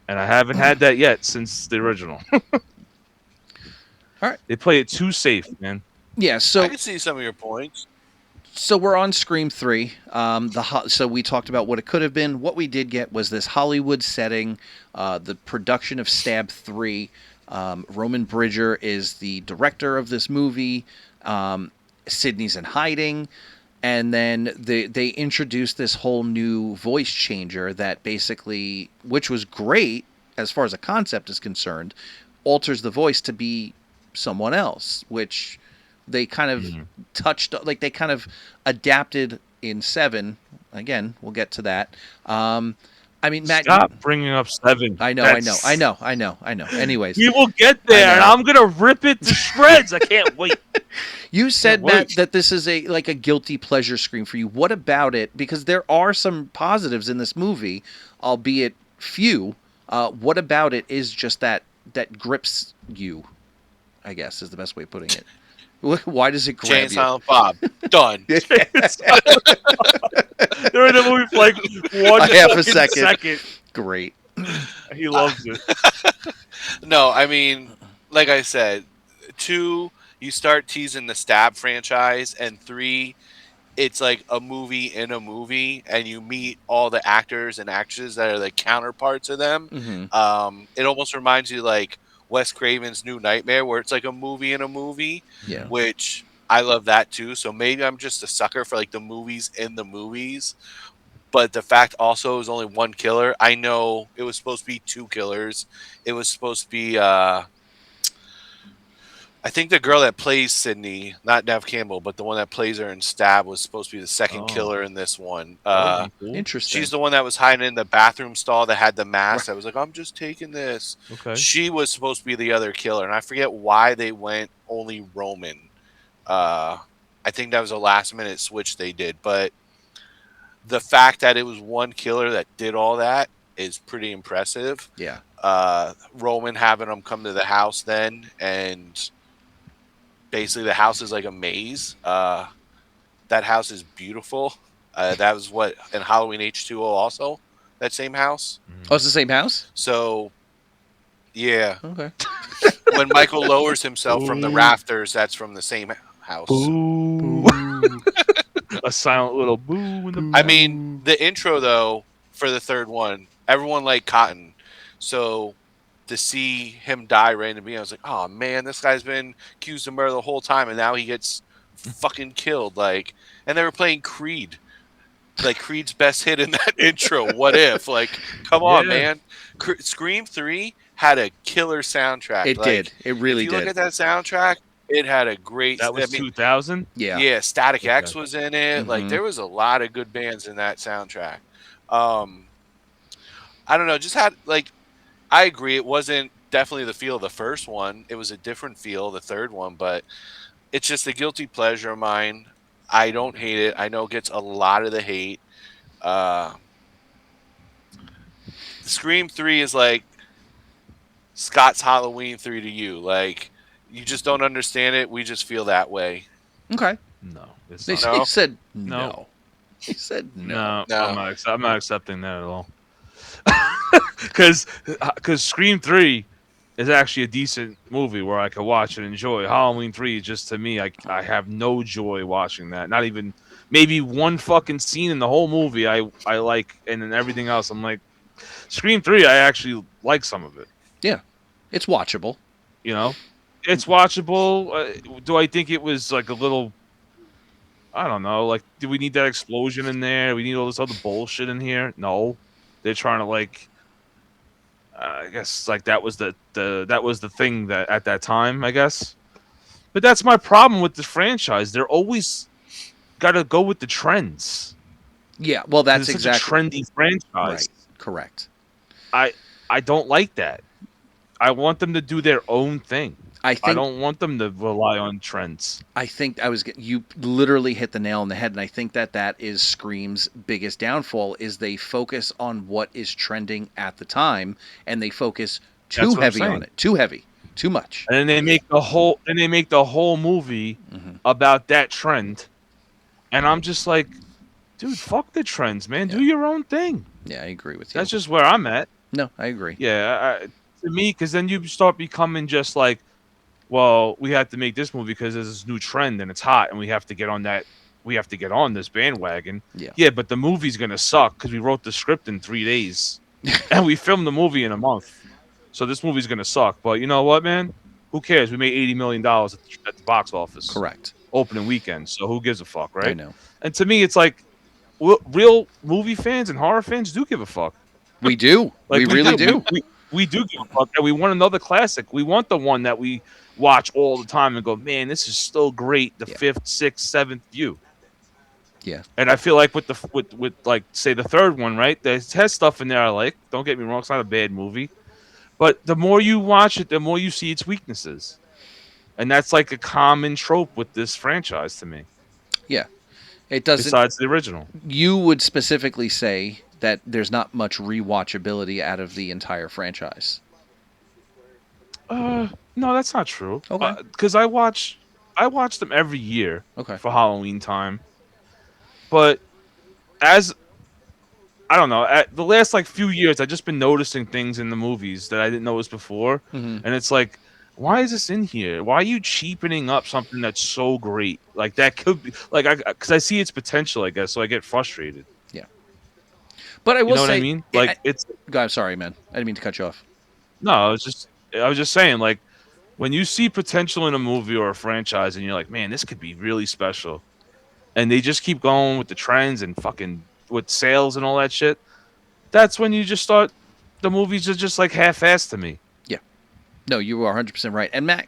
Speaker 5: And I haven't had that yet since the original.
Speaker 4: All right.
Speaker 5: They play it too safe, man.
Speaker 4: Yeah, so
Speaker 6: I can see some of your points.
Speaker 4: So we're on Scream 3. So we talked about what it could have been. What we did get was this Hollywood setting, the production of Stab 3. Roman Bridger is the director of this movie. Sydney's in hiding. And then they introduced this whole new voice changer that basically, which was great as far as a concept is concerned, alters the voice to be someone else, which they kind of touched, like they kind of adapted in 7. Again, we'll get to that. I mean, Matt,
Speaker 5: stop bringing up 7.
Speaker 4: I know. Anyways,
Speaker 5: we will get there, and I'm gonna rip it to shreds. I can't wait.
Speaker 4: You said, Matt, that this is a guilty pleasure Scream for you. What about it? Because there are some positives in this movie, albeit few. What about it is just that grips you? I guess is the best way of putting it. Why does it grab
Speaker 6: Jane
Speaker 4: you?
Speaker 6: Silent Bob. Done.
Speaker 5: They're in the movie for like one
Speaker 4: half a second. Great.
Speaker 5: He loves it.
Speaker 6: No, I mean, like I said, 2, you start teasing the Stab franchise, and 3, it's like a movie in a movie, and you meet all the actors and actresses that are the counterparts of them. It almost reminds you like Wes Craven's New Nightmare, where it's like a movie in a movie,
Speaker 4: Yeah.
Speaker 6: which I love that too. So maybe I'm just a sucker for like the movies in the movies. But the fact also it was only one killer. I know it was supposed to be two killers. It was supposed to be I think the girl that plays Sydney, not Nev Campbell, but the one that plays her in Stab was supposed to be the second
Speaker 5: Oh,
Speaker 6: killer in this one.
Speaker 5: that would be cool.
Speaker 4: Interesting.
Speaker 6: She's the one that was hiding in the bathroom stall that had the mask.
Speaker 4: Right.
Speaker 6: I was like, I'm just taking this.
Speaker 5: Okay.
Speaker 6: She was supposed to be the other killer, and I forget why they went only Roman. I think that was a last minute switch they did, but the fact that it was one killer that did all that is pretty impressive.
Speaker 4: Yeah.
Speaker 6: Roman having them come to the house then, and basically the house is like a maze. That house is beautiful. That was what in Halloween H2O also, that same house.
Speaker 4: Oh, it's the same house?
Speaker 6: So yeah,
Speaker 4: Okay.
Speaker 6: when Michael lowers himself from the
Speaker 5: Boo.
Speaker 6: rafters, that's from the same house.
Speaker 5: Boo. A silent little boo in the
Speaker 6: I mean, the intro though for the third one, everyone liked Cotton, so to see him die randomly, I was like, oh man, this guy's been accused of murder the whole time, and now he gets fucking killed. Like, and they were playing Creed, like Creed's best hit in that intro. What if? Like, come on,
Speaker 5: Yeah.
Speaker 6: man. Scream 3 had a killer soundtrack.
Speaker 4: It
Speaker 6: Like,
Speaker 4: did. It really
Speaker 6: if you
Speaker 4: did.
Speaker 6: look at that soundtrack, it had a great.
Speaker 5: That was 2000.
Speaker 4: Yeah.
Speaker 6: Yeah, Static
Speaker 5: Okay.
Speaker 6: X was in it. Like
Speaker 4: Mhm.
Speaker 6: there was a lot of good bands in that soundtrack. I don't know, just had like I agree it wasn't definitely the feel of the first one. It was a different feel, the third one, but it's just a guilty pleasure of mine. I don't hate it. I know it gets a lot of the hate. Scream 3 is like Scott's Halloween 3 to you. Like you just don't understand it. We just feel that way.
Speaker 4: Okay.
Speaker 5: No, it's
Speaker 4: They
Speaker 5: not.
Speaker 6: No.
Speaker 4: said
Speaker 5: No.
Speaker 4: no. He said no.
Speaker 5: No,
Speaker 6: No.
Speaker 5: I'm not accepting that at all. Because Scream 3 is actually a decent movie where I can watch and enjoy. Halloween 3, just to me, I have no joy watching that. Not even maybe one fucking scene in the whole movie I like, and then everything else I'm like, Scream 3, I actually like some of it.
Speaker 4: It's watchable.
Speaker 5: You know, it's watchable. Do I think it was like a little? I don't know. Like, do we need that explosion in there? We need all this other bullshit in here? No, they're trying to like. I guess like that was the thing that at that time, I guess. But that's my problem with the franchise. They're always got to go with the trends.
Speaker 4: Yeah. Well, that's
Speaker 5: It's
Speaker 4: exactly
Speaker 5: such a trendy franchise.
Speaker 4: right. Correct.
Speaker 5: I don't like that. I want them to do their own thing.
Speaker 4: I
Speaker 5: I
Speaker 4: think
Speaker 5: don't want them to rely on trends.
Speaker 4: you literally hit the nail on the head, and I think that is Scream's biggest downfall is they focus on what is trending at the time, and they focus
Speaker 5: That's
Speaker 4: too
Speaker 5: what I'm
Speaker 4: heavy on
Speaker 5: saying.
Speaker 4: it, too heavy, too much.
Speaker 5: And then they make the whole movie
Speaker 4: Mhm.
Speaker 5: about that trend. And I'm just like, dude, fuck the trends, man. Do your own thing.
Speaker 4: Yeah, I agree with you.
Speaker 5: That's just where I'm at.
Speaker 4: No, I agree.
Speaker 5: Yeah, to me, because then you start becoming just like, well, we have to make this movie because there's this new trend and it's hot, and we have to get on that. We have to get on this bandwagon.
Speaker 4: Yeah.
Speaker 5: But the movie's gonna suck because we wrote the script in 3 days, and we filmed the movie in a month. So this movie's gonna suck. But you know what, man? Who cares? We made $80 million at the box office.
Speaker 4: Correct.
Speaker 5: Opening weekend. So who gives a fuck, right?
Speaker 4: I know.
Speaker 5: And to me, it's like real movie fans and horror fans do give a fuck.
Speaker 4: We do.
Speaker 5: Like
Speaker 4: we really do.
Speaker 5: We do give a fuck, and we want another classic. We want the one that we watch all the time and go, man, this is still great. The
Speaker 4: Yeah.
Speaker 5: 5th, 6th, 7th view.
Speaker 4: Yeah.
Speaker 5: And I feel like with like say the third one, right? It has stuff in there I like. Don't get me wrong, it's not a bad movie. But the more you watch it, the more you see its weaknesses. And that's like a common trope with this franchise to me.
Speaker 4: Yeah. It doesn't.
Speaker 5: Besides the original.
Speaker 4: You would specifically say that there's not much rewatchability out of the entire franchise.
Speaker 5: No, that's not true.
Speaker 4: Okay.
Speaker 5: Because I watch them every year
Speaker 4: Okay.
Speaker 5: for Halloween time. But as I don't know, at the last like few years, I've just been noticing things in the movies that I didn't notice before,
Speaker 4: Mhm.
Speaker 5: and it's like, why is this in here? Why are you cheapening up something that's so great? Like that could be like because I see its potential, I guess, so I get frustrated.
Speaker 4: But I will
Speaker 5: You know
Speaker 4: say,
Speaker 5: what I mean? Like it's
Speaker 4: God, I'm sorry, man. I didn't mean to cut you off.
Speaker 5: no, I was just saying, like, when you see potential in a movie or a franchise, and you're like, man, this could be really special, and they just keep going with the trends and fucking with sales and all that shit. That's when you just start. The movies are just like half-assed to me.
Speaker 4: Yeah. No, you are 100% right. And Matt,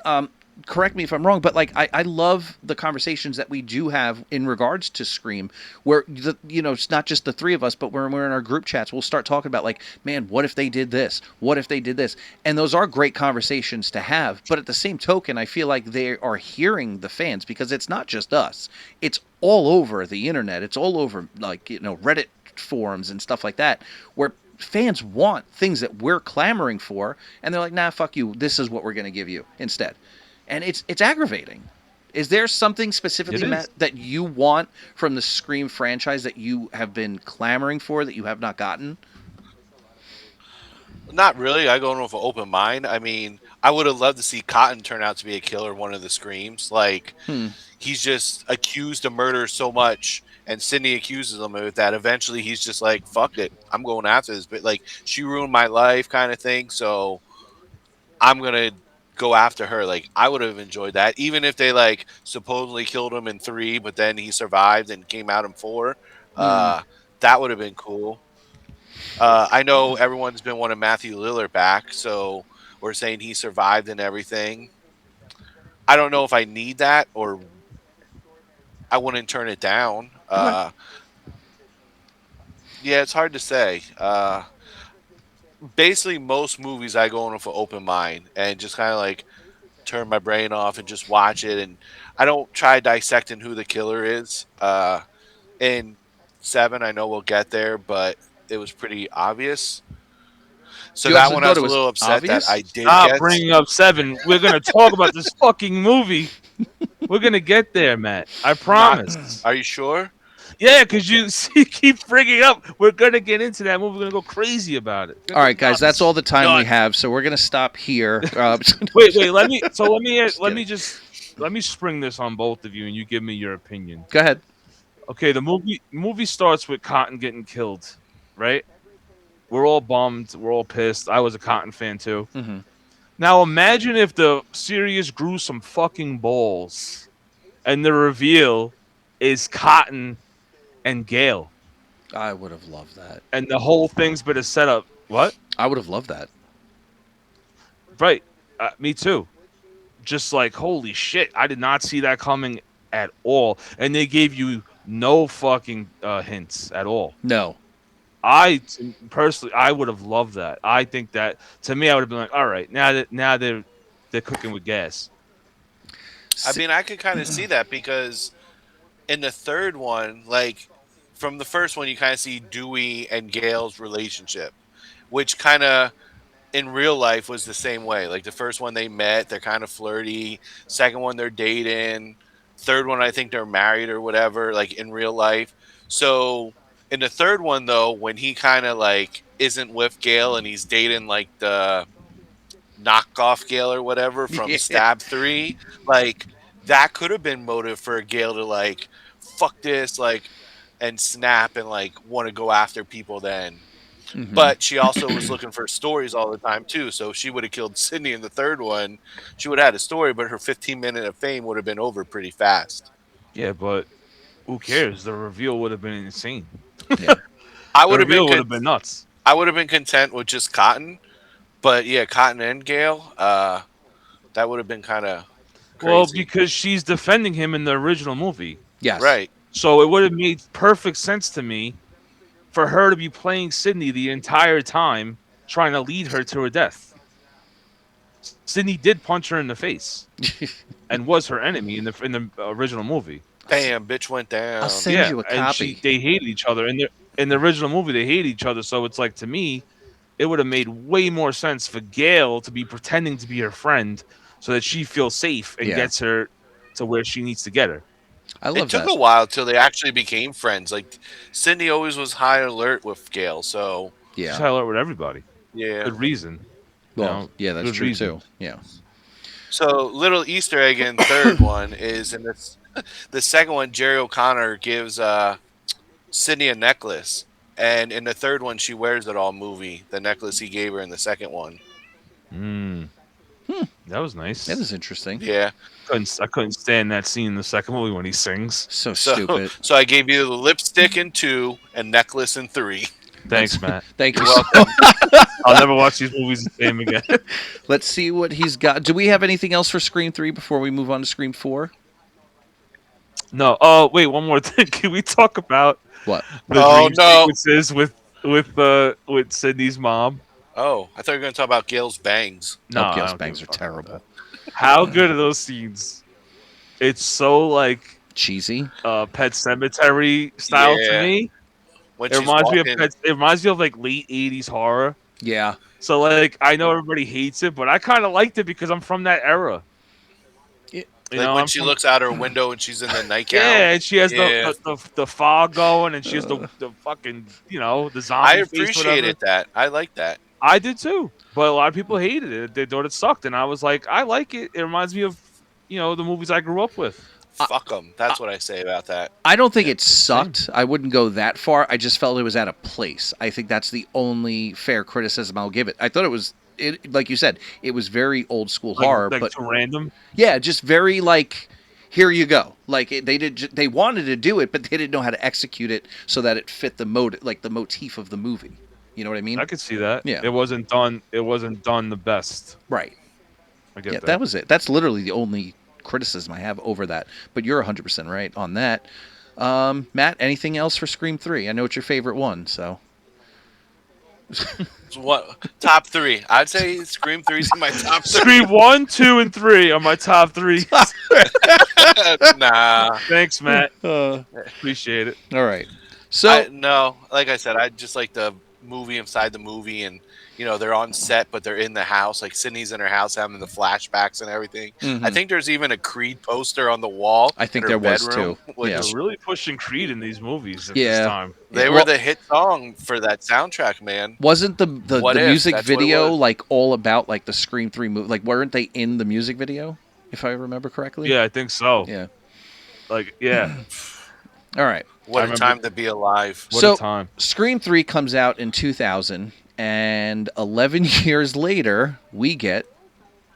Speaker 4: um, correct me if I'm wrong, but like I love the conversations that we do have in regards to Scream, where it's not just the three of us, but when we're in our group chats, we'll start talking about like, man, what if they did this? What if they did this? And those are great conversations to have. But at the same token, I feel like they are hearing the fans because it's not just us; it's all over the internet. It's all over like Reddit forums and stuff like that, where fans want things that we're clamoring for, and they're like, nah, fuck you. This is what we're going to give you instead. And it's aggravating. Is there something specifically, Matt, that you want from the Scream franchise that you have been clamoring for that you have not gotten?
Speaker 6: Not really. I go in with an open mind. I mean, I would have loved to see Cotton turn out to be a killer, one of the Screams. Like,
Speaker 4: Hmm.
Speaker 6: he's just accused of murder so much, and Sydney accuses him of it, that eventually he's just like, fuck it. I'm going after this. But, like, she ruined my life kind of thing. So I'm going to go after her. Like, I would have enjoyed that. Even if they, like, supposedly killed him in 3, but then he survived and came out in 4.
Speaker 4: Hmm.
Speaker 6: That would have been cool. I know everyone's been wanting Matthew Lillard back, so we're saying he survived and everything. I don't know if I need that, or I wouldn't turn it down.
Speaker 4: Okay.
Speaker 6: Yeah, it's hard to say. Basically, most movies I go in with an open mind and just kind of like turn my brain off and just watch it. And I don't try dissecting who the killer is. In 7, I know we'll get there, but it was pretty obvious. So
Speaker 4: You
Speaker 6: that
Speaker 4: actually
Speaker 6: one I
Speaker 4: thought
Speaker 6: was
Speaker 4: it
Speaker 6: a
Speaker 4: was
Speaker 6: little upset that
Speaker 4: obvious?
Speaker 6: I did
Speaker 5: Stop
Speaker 6: get.
Speaker 5: bringing up 7. We're gonna talk about this fucking movie. We're gonna get there, Matt. I
Speaker 6: Not,
Speaker 5: promise.
Speaker 6: are you sure?
Speaker 5: Yeah, because you see, keep bringing up. We're gonna get into that movie. We're gonna go crazy about it.
Speaker 4: All right, guys, that's all the time we
Speaker 5: Nuts.
Speaker 4: have, so we're gonna stop here.
Speaker 5: Wait. Let me. So let me.
Speaker 4: kidding.
Speaker 5: Let me spring this on both of you, and you give me your opinion.
Speaker 4: Go ahead.
Speaker 5: Okay, the movie starts with Cotton getting killed, right? We're all bummed. We're all pissed. I was a Cotton fan too.
Speaker 4: Hmm.
Speaker 5: Now imagine if the series grew some fucking balls, and the reveal is Cotton and Gale,
Speaker 4: I would have loved that.
Speaker 5: and the whole thing's been a setup. What?
Speaker 4: I would have loved that.
Speaker 5: Right. Me too. Just like, holy shit, I did not see that coming at all. And they gave you no fucking hints at all.
Speaker 4: No.
Speaker 5: Personally, I would have loved that. I think that, to me, I would have been like, all right, now they're cooking with gas.
Speaker 6: I mean, I could kind of see that because in the third one, like from the first one, you kind of see Dewey and Gail's relationship, which kind of in real life was the same way. Like the first one they met, they're kind of flirty. Second one, they're dating. Third one, I think they're married or whatever, like in real life. So in the third one, though, when he kind of like isn't with Gail and he's dating like the knockoff Gale or whatever from
Speaker 4: Yeah.
Speaker 6: Stab 3, like that could have been motive for Gale to like fuck this, like, and snap and like want to go after people then.
Speaker 4: Mhm.
Speaker 6: But she also was looking for stories all the time too. So if she would have killed Sydney in the third one, she would have had a story, but her 15-minute of fame would have been over pretty fast.
Speaker 5: Yeah, but who cares? The reveal would have been insane.
Speaker 4: Yeah.
Speaker 6: I
Speaker 5: The
Speaker 6: would have been
Speaker 5: reveal would have been nuts.
Speaker 6: I would have been content with just Cotton, but yeah, Cotton and Gale, that would have been kind of
Speaker 5: Well,
Speaker 6: crazy.
Speaker 5: because she's defending him in the original movie.
Speaker 4: Yes.
Speaker 6: Right.
Speaker 5: So it would have made perfect sense to me for her to be playing Sydney the entire time, trying to lead her to her death. Sydney did punch her in the face and was her enemy in the original movie.
Speaker 6: Bam, bitch went down.
Speaker 4: I'll send you a
Speaker 5: and
Speaker 4: copy.
Speaker 5: they hated each other in the original movie. They hate each other, so it's like, to me, it would have made way more sense for Gail to be pretending to be her friend so that she feels safe and
Speaker 4: Yeah.
Speaker 5: gets her to where she needs to get her.
Speaker 4: I
Speaker 6: It
Speaker 4: love
Speaker 6: took
Speaker 4: that.
Speaker 6: a while till they actually became friends. Like Sydney always was high alert with Gale, so
Speaker 5: She's
Speaker 4: Yeah.
Speaker 5: high alert with everybody.
Speaker 6: yeah.
Speaker 5: Good reason.
Speaker 4: Well,
Speaker 5: know,
Speaker 4: yeah, that's
Speaker 5: good
Speaker 4: true
Speaker 5: reason.
Speaker 4: too. Yeah.
Speaker 6: So little Easter egg in third one is in this the second one. Jerry O'Connor gives Sydney a necklace, and in the third one she wears it all movie. The necklace he gave her in the second one.
Speaker 5: That was nice.
Speaker 4: That is interesting.
Speaker 6: Yeah.
Speaker 5: I couldn't stand that scene in the second movie when he sings.
Speaker 4: So
Speaker 6: So
Speaker 4: stupid.
Speaker 6: so I gave you the lipstick in 2 and necklace in 3.
Speaker 5: Thanks, Matt.
Speaker 4: Thank you.
Speaker 6: You're
Speaker 4: So
Speaker 6: welcome.
Speaker 5: I'll never watch these movies the same again.
Speaker 4: let's see what he's got. Do we have anything else for Scream 3 before we move on to Scream 4?
Speaker 5: No. Oh, wait. One more thing. Can we talk about
Speaker 4: What?
Speaker 5: the
Speaker 6: Oh,
Speaker 5: dream
Speaker 6: no.
Speaker 5: sequences with Sydney's mom?
Speaker 6: Oh, I thought you were going to talk about Gail's bangs.
Speaker 5: No, I
Speaker 4: Gail's
Speaker 5: don't
Speaker 4: bangs
Speaker 5: give
Speaker 4: are
Speaker 5: a fuck about
Speaker 4: terrible.
Speaker 5: that. How good are those scenes? It's so like
Speaker 4: Cheesy.
Speaker 5: Pet Cemetery style to
Speaker 6: Yeah.
Speaker 5: me.
Speaker 6: When
Speaker 5: It
Speaker 6: she's
Speaker 5: reminds me of
Speaker 6: walking,
Speaker 5: it reminds me of like late '80s horror.
Speaker 4: Yeah.
Speaker 5: So like I know everybody hates it, but I kind of liked it because I'm from that era.
Speaker 4: It-
Speaker 5: You
Speaker 6: like
Speaker 5: know,
Speaker 6: when
Speaker 5: I'm
Speaker 6: she
Speaker 5: from-
Speaker 6: looks out her window and she's in the nightgown.
Speaker 5: Yeah, and she has
Speaker 6: Yeah.
Speaker 5: the fog going, and she has the fucking the zombie.
Speaker 6: I
Speaker 5: face, whatever.
Speaker 6: appreciated that. I like that.
Speaker 5: I did too, but a lot of people hated it. They thought it sucked, and I was like, I like it. It reminds me of the movies I grew up with.
Speaker 6: Fuck them. That's what I say about that.
Speaker 4: I don't think it sucked. I wouldn't go that far. I just felt it was out of place. I think that's the only fair criticism I'll give it. I thought it was, like you said, it was very old school horror,
Speaker 5: like
Speaker 4: but
Speaker 5: too random.
Speaker 4: yeah, just very like, here you go. Like they wanted to do it, but they didn't know how to execute it so that it fit the the motif of the movie. You know what I mean?
Speaker 5: I could see that.
Speaker 4: Yeah.
Speaker 5: It wasn't done. It wasn't done the best.
Speaker 4: Right.
Speaker 5: I get
Speaker 4: Yeah,
Speaker 5: that.
Speaker 4: that was it. That's literally the only criticism I have over that. But you're 100% right on that. Matt, anything else for Scream 3? I know it's your favorite one, so.
Speaker 6: So what? Top 3. I'd say Scream 3's in my top 3.
Speaker 5: Scream 1, 2, and 3 are my top 3.
Speaker 6: Nah.
Speaker 5: Thanks, Matt. Appreciate it.
Speaker 4: All right. So,
Speaker 6: No, like I said, I just like the movie inside the movie, and they're on set, but they're in the house. Like Sydney's in her house having the flashbacks and everything.
Speaker 4: Mhm.
Speaker 6: I think there's even a Creed poster on the wall.
Speaker 4: I think
Speaker 6: in her
Speaker 4: there was,
Speaker 6: bedroom,
Speaker 4: too.
Speaker 6: which
Speaker 4: Yeah.
Speaker 5: They're really pushing Creed in these movies at
Speaker 4: Yeah.
Speaker 5: this time.
Speaker 6: They
Speaker 4: Well-
Speaker 6: were the hit song for that soundtrack, man.
Speaker 4: wasn't the
Speaker 6: What if?
Speaker 4: music
Speaker 6: That's what it
Speaker 4: video
Speaker 6: was.
Speaker 4: like all about like the Scream 3 movie? Like, weren't they in the music video, if I remember correctly?
Speaker 5: Yeah, I think so.
Speaker 4: Yeah.
Speaker 5: Like, yeah.
Speaker 4: All right.
Speaker 6: What
Speaker 5: I
Speaker 6: a
Speaker 5: remember-
Speaker 6: time to be alive.
Speaker 5: What
Speaker 4: So-
Speaker 5: a time.
Speaker 4: Scream 3 comes out in 2000, and 11 years later, we get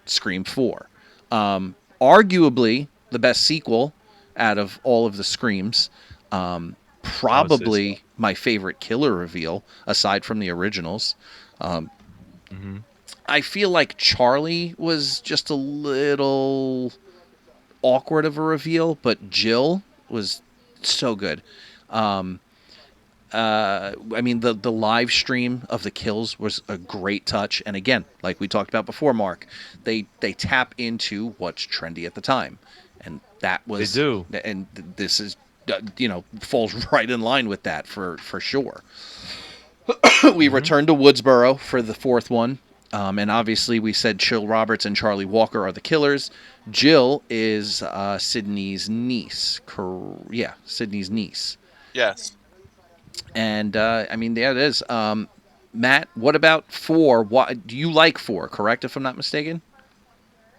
Speaker 4: Scream 4. Arguably the best sequel out of all of the Screams. Probably my favorite killer reveal, aside from the originals. I feel like Charlie was just a little awkward of a reveal, but Jill was so good. I mean, the live stream of the kills was a great touch, and again, like we talked about before, Mark, they tap into what's trendy at the time, and that was
Speaker 5: They do.
Speaker 4: and this is falls right in line with that for sure. We returned to Woodsboro for the fourth one. And obviously, we said Chill Roberts and Charlie Walker are the killers. Jill is Sydney's niece. Sydney's niece.
Speaker 6: Yes.
Speaker 4: And I mean, yeah, it is. Matt, what about 4? What do you like 4? Correct, if I'm not mistaken.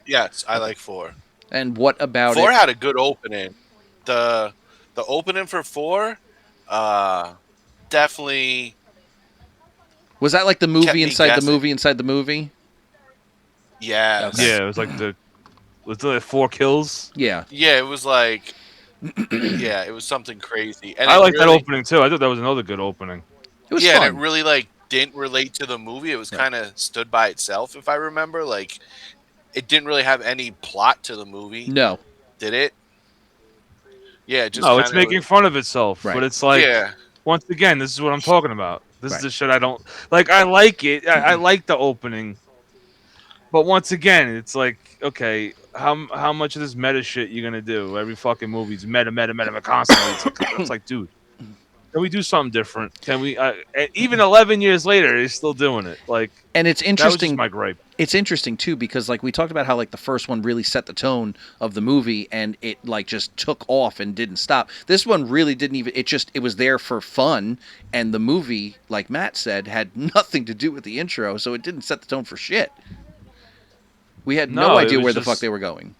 Speaker 6: Yes, I like 4.
Speaker 4: And what about
Speaker 6: 4
Speaker 4: it?
Speaker 6: had a good opening. The opening for 4, definitely.
Speaker 4: Was that like the
Speaker 6: kept
Speaker 4: movie
Speaker 6: me
Speaker 4: inside the
Speaker 6: guessing.
Speaker 4: movie inside the movie?
Speaker 6: Yes.
Speaker 4: Okay.
Speaker 5: Yeah, it was like was it 4 kills?
Speaker 4: Yeah.
Speaker 6: Yeah, it was like. Yeah, it was something crazy. And
Speaker 5: I
Speaker 6: it
Speaker 5: like that
Speaker 6: really-
Speaker 5: opening too. I thought that was another good opening.
Speaker 4: It was
Speaker 6: yeah,
Speaker 4: fun.
Speaker 6: and it really didn't relate to the movie. It was kind of stood by itself, if I remember. Like, it didn't really have any plot to the movie,
Speaker 4: No.
Speaker 6: did it? Yeah, it just
Speaker 5: No, it's
Speaker 6: kinda-
Speaker 5: making fun of itself.
Speaker 4: Right.
Speaker 5: But it's like
Speaker 6: yeah,
Speaker 5: once again, this is what I'm talking about. This
Speaker 4: Right.
Speaker 5: is the shit I don't like. I like it. I like the opening. But once again, it's like, okay, how much of this meta shit you gonna do? Every fucking movie's meta constantly. It's like, dude, can we do something different? Can we? Even 11 years later, they're still doing it. Like,
Speaker 4: And it's
Speaker 5: that was just
Speaker 4: interesting.
Speaker 5: my gripe.
Speaker 4: It's interesting too because like we talked about how like the first one really set the tone of the movie and it like just took off and didn't stop. This one really didn't even. It was there for fun, and the movie, like Matt said, had nothing to do with the intro, so it didn't set the tone for shit. We had no
Speaker 5: No, it
Speaker 4: idea
Speaker 5: was
Speaker 4: where the
Speaker 5: just-
Speaker 4: fuck they were going.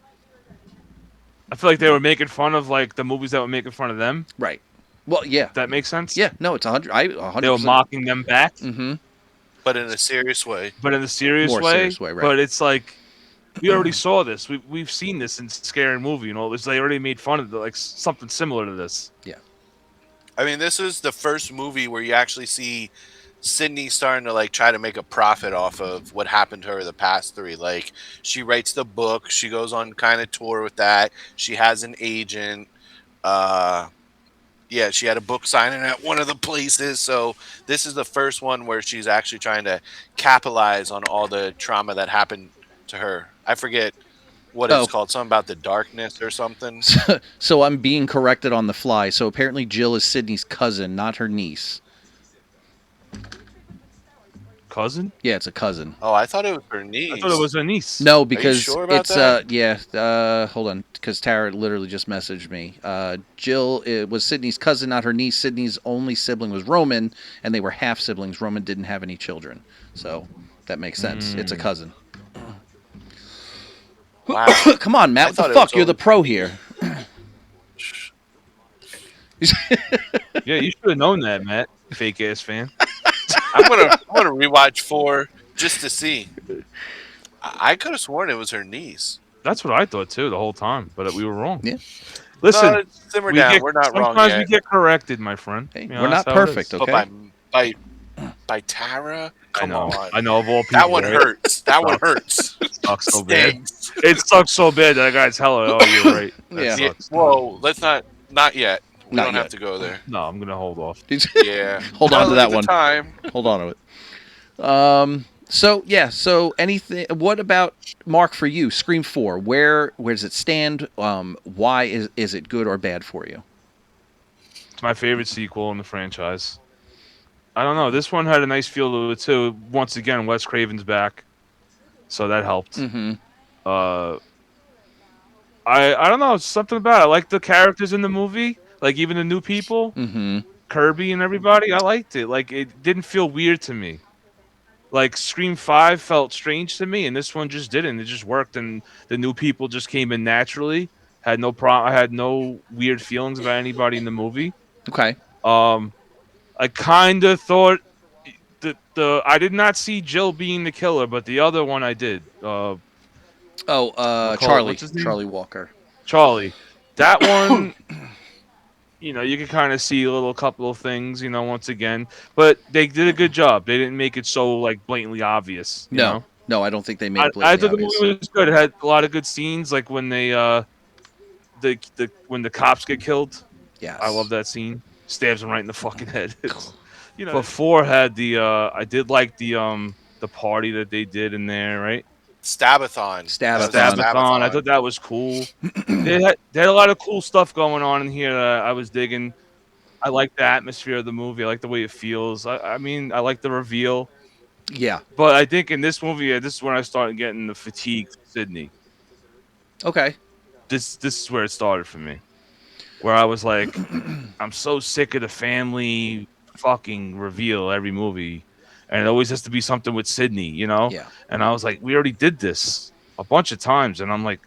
Speaker 5: I feel like they were making fun of like the movies that were making fun of them.
Speaker 4: Right. Well, yeah.
Speaker 5: If that makes sense.
Speaker 4: Yeah. No, it's 100. 100%.
Speaker 5: They were mocking them back.
Speaker 4: Mm-hmm.
Speaker 6: but in a serious way.
Speaker 5: but in a serious
Speaker 4: More
Speaker 5: way.
Speaker 4: serious way, right.
Speaker 5: But it's like we already saw this. We've seen this in Scary Movie. You know, they already made fun of it, like something similar to this.
Speaker 4: Yeah.
Speaker 6: I mean, this is the first movie where you actually see Sydney starting to like try to make a profit off of what happened to her the past three. Like she writes the book, she goes on kind of tour with that. She has an agent. Uh yeah, she had a book signing at one of the places. So this is the first one where she's actually trying to capitalize on all the trauma that happened to her. I forget what it's
Speaker 4: Oh,
Speaker 6: called, something about the darkness or something.
Speaker 4: so I'm being corrected on the fly. So apparently Jill is Sydney's cousin, not her niece.
Speaker 5: Cousin?
Speaker 4: Yeah, it's a cousin.
Speaker 6: Oh, I thought it was her
Speaker 5: I
Speaker 6: niece.
Speaker 5: thought it was a niece.
Speaker 4: No, because
Speaker 6: sure about
Speaker 4: it's
Speaker 6: that?
Speaker 4: hold on, because Tara literally just messaged me. Jill was Sydney's cousin, not her niece. Sydney's only sibling was Roman, and they were half siblings. Roman didn't have any children, so that makes sense. It's a cousin.
Speaker 6: Wow.
Speaker 4: Come on, Matt.
Speaker 6: I
Speaker 4: What the
Speaker 6: thought it
Speaker 4: fuck?
Speaker 6: was
Speaker 4: You're the
Speaker 6: over.
Speaker 4: pro here.
Speaker 5: Yeah, you should have known that, Matt. Fake ass fan.
Speaker 6: I'm gonna rewatch 4 just to see. I could have sworn it was her niece.
Speaker 5: That's what I thought too the whole time, but we were wrong.
Speaker 4: Yeah.
Speaker 5: Listen,
Speaker 6: No, simmer down. We're not wrong
Speaker 5: sometimes
Speaker 6: yet.
Speaker 5: we get corrected, my friend.
Speaker 4: Hey,
Speaker 5: You know,
Speaker 4: we're
Speaker 5: that's
Speaker 4: not
Speaker 5: how it
Speaker 4: perfect,
Speaker 5: is.
Speaker 4: okay?
Speaker 6: But by Tara, come on.
Speaker 5: I know of all people.
Speaker 6: That one
Speaker 5: right?
Speaker 6: hurts. That one hurts.
Speaker 5: It sucks so bad.
Speaker 6: Stings.
Speaker 5: It sucks so bad that I gotta tell her, oh, you're right. That
Speaker 4: Yeah.
Speaker 6: Yeah,
Speaker 5: sucks.
Speaker 6: whoa, let's not yet. We
Speaker 4: Not
Speaker 6: don't
Speaker 4: yet.
Speaker 6: have to go there.
Speaker 5: No, I'm gonna hold off.
Speaker 6: Yeah.
Speaker 4: Hold on to that
Speaker 6: There's a
Speaker 4: one.
Speaker 6: Time.
Speaker 4: Hold on to it. So anything? What about Mark for you? Scream 4. Where does it stand? Why is it good or bad for you?
Speaker 5: It's my favorite sequel in the franchise. I don't know. This one had a nice feel to it too. Once again, Wes Craven's back, so that helped.
Speaker 4: Mm-hmm.
Speaker 5: Uh, I don't know. It's something about it. I like the characters in the movie, like even the new people,
Speaker 4: Mm-hmm.
Speaker 5: Kirby and everybody. I liked it. Like it didn't feel weird to me. Like Scream 5 felt strange to me, and this one just didn't. It just worked, and the new people just came in naturally. Had no problem. I had no weird feelings about anybody in the movie.
Speaker 4: Okay.
Speaker 5: I kind of thought the I did not see Jill being the killer, but the other one I did.
Speaker 4: Charlie.
Speaker 5: What's his name?
Speaker 4: Charlie Walker.
Speaker 5: Charlie. That one, you can kind of see a little couple of things, once again. But they did a good job. They didn't make it so like blatantly obvious. You know?
Speaker 4: No, I don't think they made it
Speaker 5: I
Speaker 4: blatantly
Speaker 5: thought the
Speaker 4: obvious.
Speaker 5: movie was good. It had a lot of good scenes, like when they when the cops get killed.
Speaker 4: Yes.
Speaker 5: I love that scene. Stabs him right in the fucking head. Before had the I did like the party that they did in there, right?
Speaker 6: Stabathon.
Speaker 4: Stabathon.
Speaker 5: Stabathon. I thought that was cool. they had a lot of cool stuff going on in here that I was digging. I like the atmosphere of the movie. I like the way it feels. I mean, I like the reveal.
Speaker 4: Yeah.
Speaker 5: But I think in this movie, this is when I started getting the fatigue for Sydney.
Speaker 4: Okay.
Speaker 5: This is where it started for me. Where I was like, I'm so sick of the family fucking reveal every movie. And it always has to be something with Sydney,
Speaker 4: Yeah.
Speaker 5: And I was like, we already did this a bunch of times. And I'm like,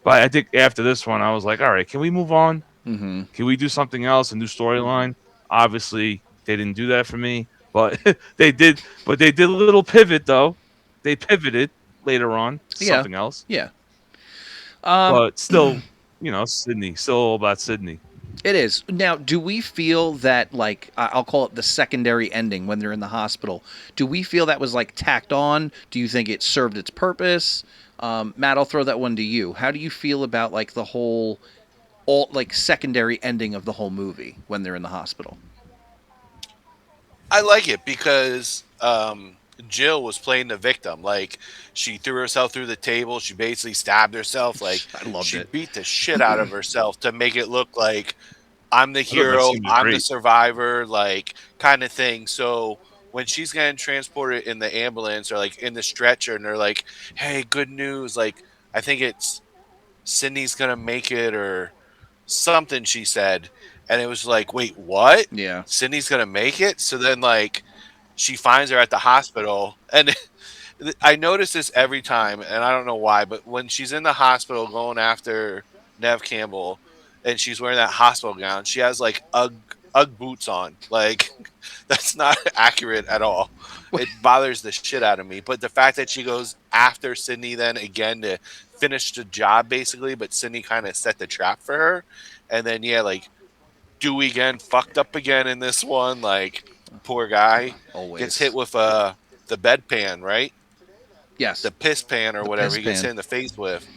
Speaker 5: but I think after this one, I was like, all right, can we move on?
Speaker 4: Mm-hmm.
Speaker 5: Can we do something else, a new storyline? Obviously, they didn't do that for me, but they did. But they did a little pivot, though. They pivoted later on to
Speaker 4: Yeah.
Speaker 5: something else.
Speaker 4: Yeah.
Speaker 5: But still, Sydney. Still all about Sydney.
Speaker 4: It is. Now, do we feel that, like, I'll call it the secondary ending when they're in the hospital, do we feel that was, like, tacked on? Do you think it served its purpose? Matt, I'll throw that one to you. How do you feel about, like, the whole, secondary ending of the whole movie when they're in the hospital?
Speaker 6: I like it because Jill was playing the victim. Like she threw herself through the table. She basically stabbed herself. Like
Speaker 4: I loved
Speaker 6: she
Speaker 4: it.
Speaker 6: beat the shit out of herself to make it look like I'm the
Speaker 5: thought that
Speaker 6: hero.
Speaker 5: scene was
Speaker 6: I'm the
Speaker 5: great.
Speaker 6: survivor. Like kind of thing. So when she's getting transported in the ambulance or like in the stretcher, and they're like, "Hey, good news!" Like I think it's Sydney's gonna make it or something. She said, and it was like, "Wait, what?"
Speaker 4: Yeah.
Speaker 6: Sydney's gonna make it. So then like she finds her at the hospital, and I notice this every time, and I don't know why, but when she's in the hospital going after Nev Campbell, and she's wearing that hospital gown, she has like UGG boots on. Like, that's not accurate at all. It bothers the shit out of me. But the fact that she goes after Sydney then again to finish the job basically, but Sydney kind of set the trap for her, and then yeah, like Dewey again fucked up again in this one. Like, poor guy gets hit
Speaker 4: Always.
Speaker 6: with the bedpan, right?
Speaker 4: Yes.
Speaker 6: The piss pan or
Speaker 4: The
Speaker 6: whatever
Speaker 4: piss
Speaker 6: he gets
Speaker 4: pan.
Speaker 6: hit in the face with.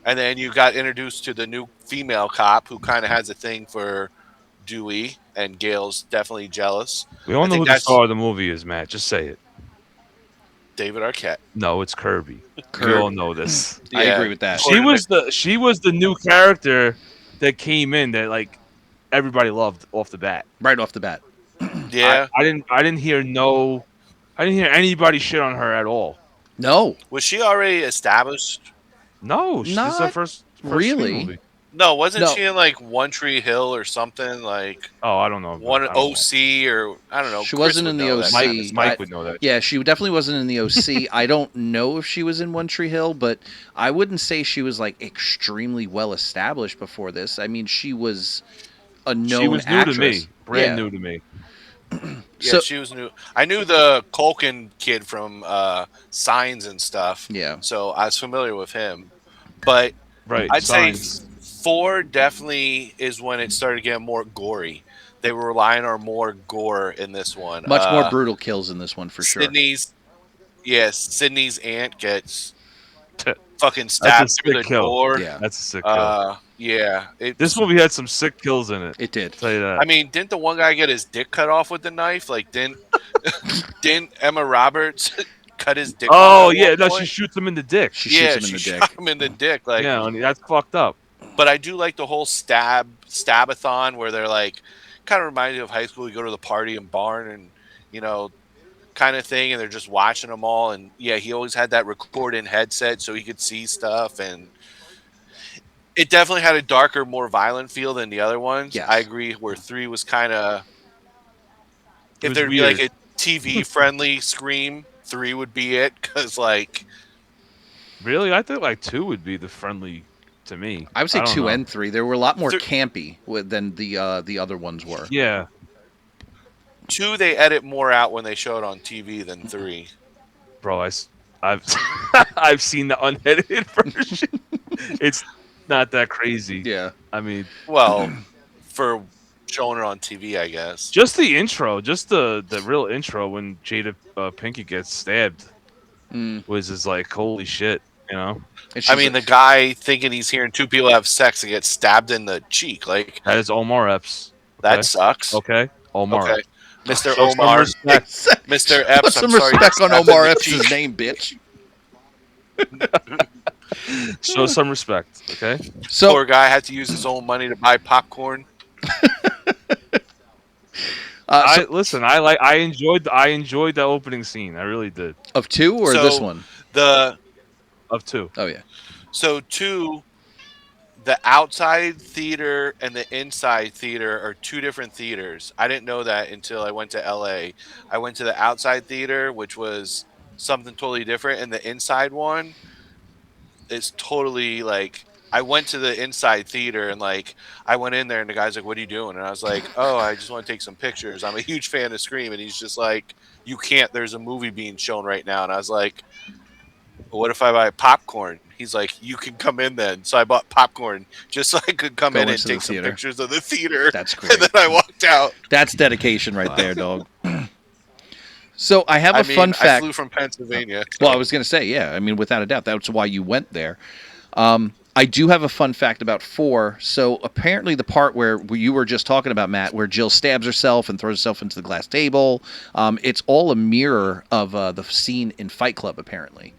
Speaker 6: And then you got introduced to the new female cop who kind of has a thing for Dewey, and Gail's definitely jealous.
Speaker 5: We all
Speaker 6: I
Speaker 5: know
Speaker 6: think
Speaker 5: who the
Speaker 6: that's
Speaker 5: star of the movie is, Matt. Just say it.
Speaker 6: David Arquette.
Speaker 5: No, it's Kirby. We
Speaker 4: Kirby.
Speaker 5: all know this.
Speaker 4: I
Speaker 6: Yeah,
Speaker 4: agree with that.
Speaker 5: She was the new character that came in that like everybody loved off the bat.
Speaker 4: Right off the bat.
Speaker 6: Yeah.
Speaker 5: I didn't hear anybody shit on her at all.
Speaker 4: No.
Speaker 6: Was she already established?
Speaker 5: No, this is her
Speaker 4: Not
Speaker 5: first
Speaker 4: really.
Speaker 5: Scream movie.
Speaker 6: No, wasn't
Speaker 4: No.
Speaker 6: she in like One Tree Hill or something like
Speaker 5: Oh, I don't know.
Speaker 6: one
Speaker 5: I don't know.
Speaker 6: OC or I don't know.
Speaker 4: She
Speaker 6: Chris
Speaker 4: wasn't
Speaker 6: would
Speaker 4: in the
Speaker 6: know that
Speaker 4: OC.
Speaker 6: kind of stuff.
Speaker 5: Mike would know that.
Speaker 4: Yeah, she definitely wasn't in the OC. I don't know if she was in One Tree Hill, but I wouldn't say she was like extremely well established before this. I mean, she was a known
Speaker 5: She was new
Speaker 4: actress.
Speaker 5: to me. Brand
Speaker 4: Yeah.
Speaker 5: new to me.
Speaker 6: Yeah,
Speaker 4: So-
Speaker 6: she was new. I knew the Culkin kid from Signs and stuff.
Speaker 4: Yeah.
Speaker 6: So I was familiar with him. But
Speaker 5: Right.
Speaker 6: I'd
Speaker 5: Signs.
Speaker 6: say 4 definitely is when it started getting more gory. They were relying on more gore in this one.
Speaker 4: Much more brutal kills in this one for sure.
Speaker 6: Sydney's aunt gets fucking
Speaker 5: That's a
Speaker 6: stabbed
Speaker 5: sick
Speaker 6: through the
Speaker 5: kill.
Speaker 6: door.
Speaker 4: Yeah.
Speaker 5: That's a sick kill.
Speaker 6: Yeah.
Speaker 5: This movie had some sick kills in it.
Speaker 4: It did.
Speaker 5: I'll tell you that.
Speaker 6: I mean, didn't the one guy get his dick cut off with the knife? Like, didn't Emma Roberts cut his dick
Speaker 5: oh
Speaker 6: off at
Speaker 5: yeah,
Speaker 6: one
Speaker 5: no,
Speaker 6: point?
Speaker 5: she shoots him in the dick.
Speaker 4: She
Speaker 6: Yeah,
Speaker 4: shoots him in
Speaker 6: she
Speaker 4: the
Speaker 6: shot
Speaker 4: dick.
Speaker 6: him in the dick. Like,
Speaker 5: Yeah, and that's fucked up.
Speaker 6: but I do like the whole stabathon where they're like, kind of reminds me of high school. You go to the party and barn and kind of thing, and they're just watching them all. And yeah, he always had that recording headset so he could see stuff, and it definitely had a darker, more violent feel than the other ones.
Speaker 4: Yes.
Speaker 6: I agree. Where 3 was kind of,
Speaker 5: It
Speaker 6: if
Speaker 5: was
Speaker 6: there'd be
Speaker 5: weird.
Speaker 6: like a TV friendly Scream, 3 would be it, because like.
Speaker 5: Really, I think like 2 would be the friendly to me.
Speaker 4: I would say
Speaker 5: don't
Speaker 4: 2
Speaker 5: know.
Speaker 4: and 3. They were a lot more
Speaker 6: Thir-
Speaker 4: campy than the other ones were.
Speaker 5: Yeah,
Speaker 6: 2 they edit more out when they show it on TV than 3.
Speaker 5: bro, I've I've seen the unedited version. It's not that crazy.
Speaker 4: Yeah.
Speaker 5: I mean,
Speaker 6: Well, for showing it on TV, I guess.
Speaker 5: just the intro, just the real intro when Jada Pinkett gets stabbed was just like holy shit, you know.
Speaker 4: And
Speaker 6: I
Speaker 4: she's
Speaker 6: mean,
Speaker 4: like-
Speaker 6: the guy thinking he's hearing 2 people have sex and get stabbed in the cheek, like
Speaker 5: That is Omar Epps.
Speaker 6: that sucks.
Speaker 5: Okay, Omar.
Speaker 6: Okay, Mr.
Speaker 5: Show some
Speaker 6: Omar,
Speaker 5: respect.
Speaker 6: Mr. Epps.
Speaker 4: Put some
Speaker 6: I'm sorry,
Speaker 4: respect on
Speaker 6: stabbed in
Speaker 4: Omar
Speaker 6: the
Speaker 4: Epps'
Speaker 6: cheek.
Speaker 4: name, bitch.
Speaker 5: Show some respect, okay?
Speaker 4: So
Speaker 6: Poor guy had to use his own money to buy popcorn.
Speaker 5: Listen. I enjoyed the opening scene. I really did.
Speaker 4: of 2 or
Speaker 6: So-
Speaker 4: this one?
Speaker 6: The
Speaker 5: Of 2.
Speaker 4: Oh yeah.
Speaker 6: So 2, the outside theater and the inside theater are 2 different theaters. I didn't know that until I went to LA. I went to the outside theater, which was something totally different, and the inside one is totally like. I went to the inside theater and like I went in there and the guy's like, "What are you doing?" And I was like, "Oh, I just want to take some pictures. I'm a huge fan of Scream." And he's just like, "You can't. There's a movie being shown right now." And I was like, "What if I buy popcorn?" He's like, "You can come in then." So I bought popcorn just so I could come
Speaker 4: Go
Speaker 6: in and
Speaker 4: into the
Speaker 6: take some
Speaker 4: theater.
Speaker 6: pictures of the theater.
Speaker 4: That's great.
Speaker 6: And then I walked out.
Speaker 4: That's dedication right there, dog. So I have a
Speaker 6: I mean,
Speaker 4: fun
Speaker 6: I
Speaker 4: fact.
Speaker 6: flew from Pennsylvania.
Speaker 4: Well, I was going to say, yeah. I mean, without a doubt, that's why you went there. I do have a fun fact about 4. So apparently, the part where you were just talking about, Matt, where Jill stabs herself and throws herself into the glass table, it's all a mirror of the scene in Fight Club. Apparently,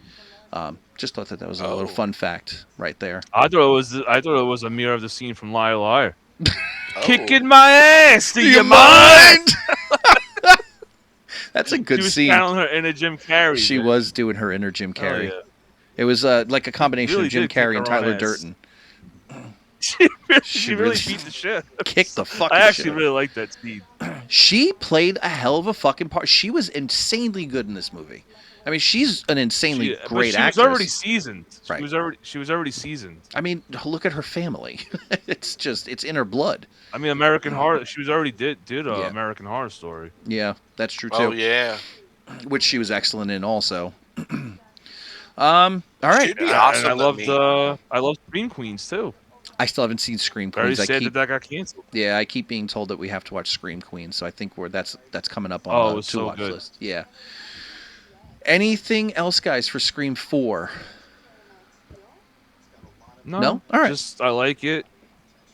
Speaker 4: just thought that was a little fun fact right there.
Speaker 5: I thought it was a mirror of the scene from Liar Liar.
Speaker 6: Oh.
Speaker 5: Kicking my ass. Do you mind?
Speaker 4: That's a good
Speaker 5: She was
Speaker 4: scene.
Speaker 5: channeling her inner Jim Carrey.
Speaker 4: She
Speaker 5: man.
Speaker 4: was doing her inner Jim
Speaker 5: Oh,
Speaker 4: Carrey.
Speaker 5: yeah.
Speaker 4: It was like a combination
Speaker 5: Really
Speaker 4: of Jim
Speaker 5: did kick
Speaker 4: Carrey and
Speaker 5: her own
Speaker 4: Tyler
Speaker 5: ass.
Speaker 4: Durden.
Speaker 5: She really beat the shit.
Speaker 4: Kicked the fucking
Speaker 5: I actually
Speaker 4: shit.
Speaker 5: really like that scene.
Speaker 4: She played a hell of a fucking part. She was insanely good in this movie. I mean, she's an insanely
Speaker 5: But
Speaker 4: great
Speaker 5: she was already
Speaker 4: actress.
Speaker 5: seasoned.
Speaker 4: Right.
Speaker 5: She was already seasoned.
Speaker 4: I mean, look at her family. It's in her blood.
Speaker 5: I mean, American Horror. She was already did
Speaker 4: Yeah.
Speaker 5: American Horror Story.
Speaker 4: Yeah, that's true
Speaker 6: Oh
Speaker 4: too.
Speaker 6: yeah,
Speaker 4: Which she was excellent in also. All right.
Speaker 6: she'd be
Speaker 5: And
Speaker 6: awesome to meet.
Speaker 5: I loved Scream Queens too.
Speaker 4: I still haven't seen Scream
Speaker 5: Very
Speaker 4: Queens. I
Speaker 5: sad
Speaker 4: keep
Speaker 5: that got canceled.
Speaker 4: Yeah, I keep being told that we have to watch Scream Queens, so I think that's coming up on
Speaker 5: Oh, it
Speaker 4: the
Speaker 5: was
Speaker 4: to
Speaker 5: so
Speaker 4: watch
Speaker 5: good.
Speaker 4: list. Yeah. Anything else, guys, for Scream 4? No? All right.
Speaker 5: Just I like it,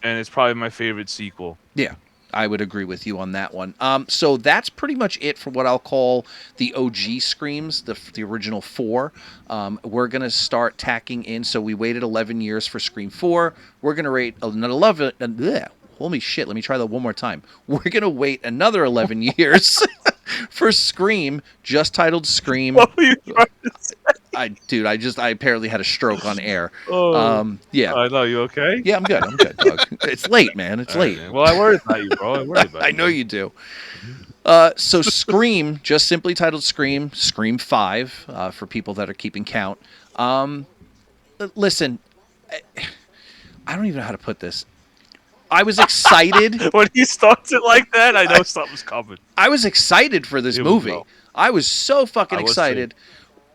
Speaker 5: and it's probably my favorite sequel.
Speaker 4: Yeah, I would agree with you on that one. So that's pretty much it for what I'll call the OG Screams, the original 4. We're gonna start tacking in. So we waited 11 years for Scream 4. We're gonna rate another 11. Holy shit! Let me try that one more time. We're gonna wait another 11 years for Scream, just titled Scream.
Speaker 5: What were you trying to say?
Speaker 4: I apparently had a stroke on air.
Speaker 5: Oh,
Speaker 4: Yeah.
Speaker 5: I know. You okay?
Speaker 4: Yeah, I'm good, dog. It's late, man. It's
Speaker 5: All right,
Speaker 4: late.
Speaker 5: man. Well, I worry about you, bro. I worry about you.
Speaker 4: I know
Speaker 5: man.
Speaker 4: you do. So Scream, just simply titled Scream, Scream 5, for people that are keeping count. Listen, I don't even know how to put this. I was excited.
Speaker 5: When he starts it like that, I know something's coming.
Speaker 4: I was excited for this
Speaker 5: Here we
Speaker 4: movie.
Speaker 5: go.
Speaker 4: I was so fucking
Speaker 5: I was
Speaker 4: excited.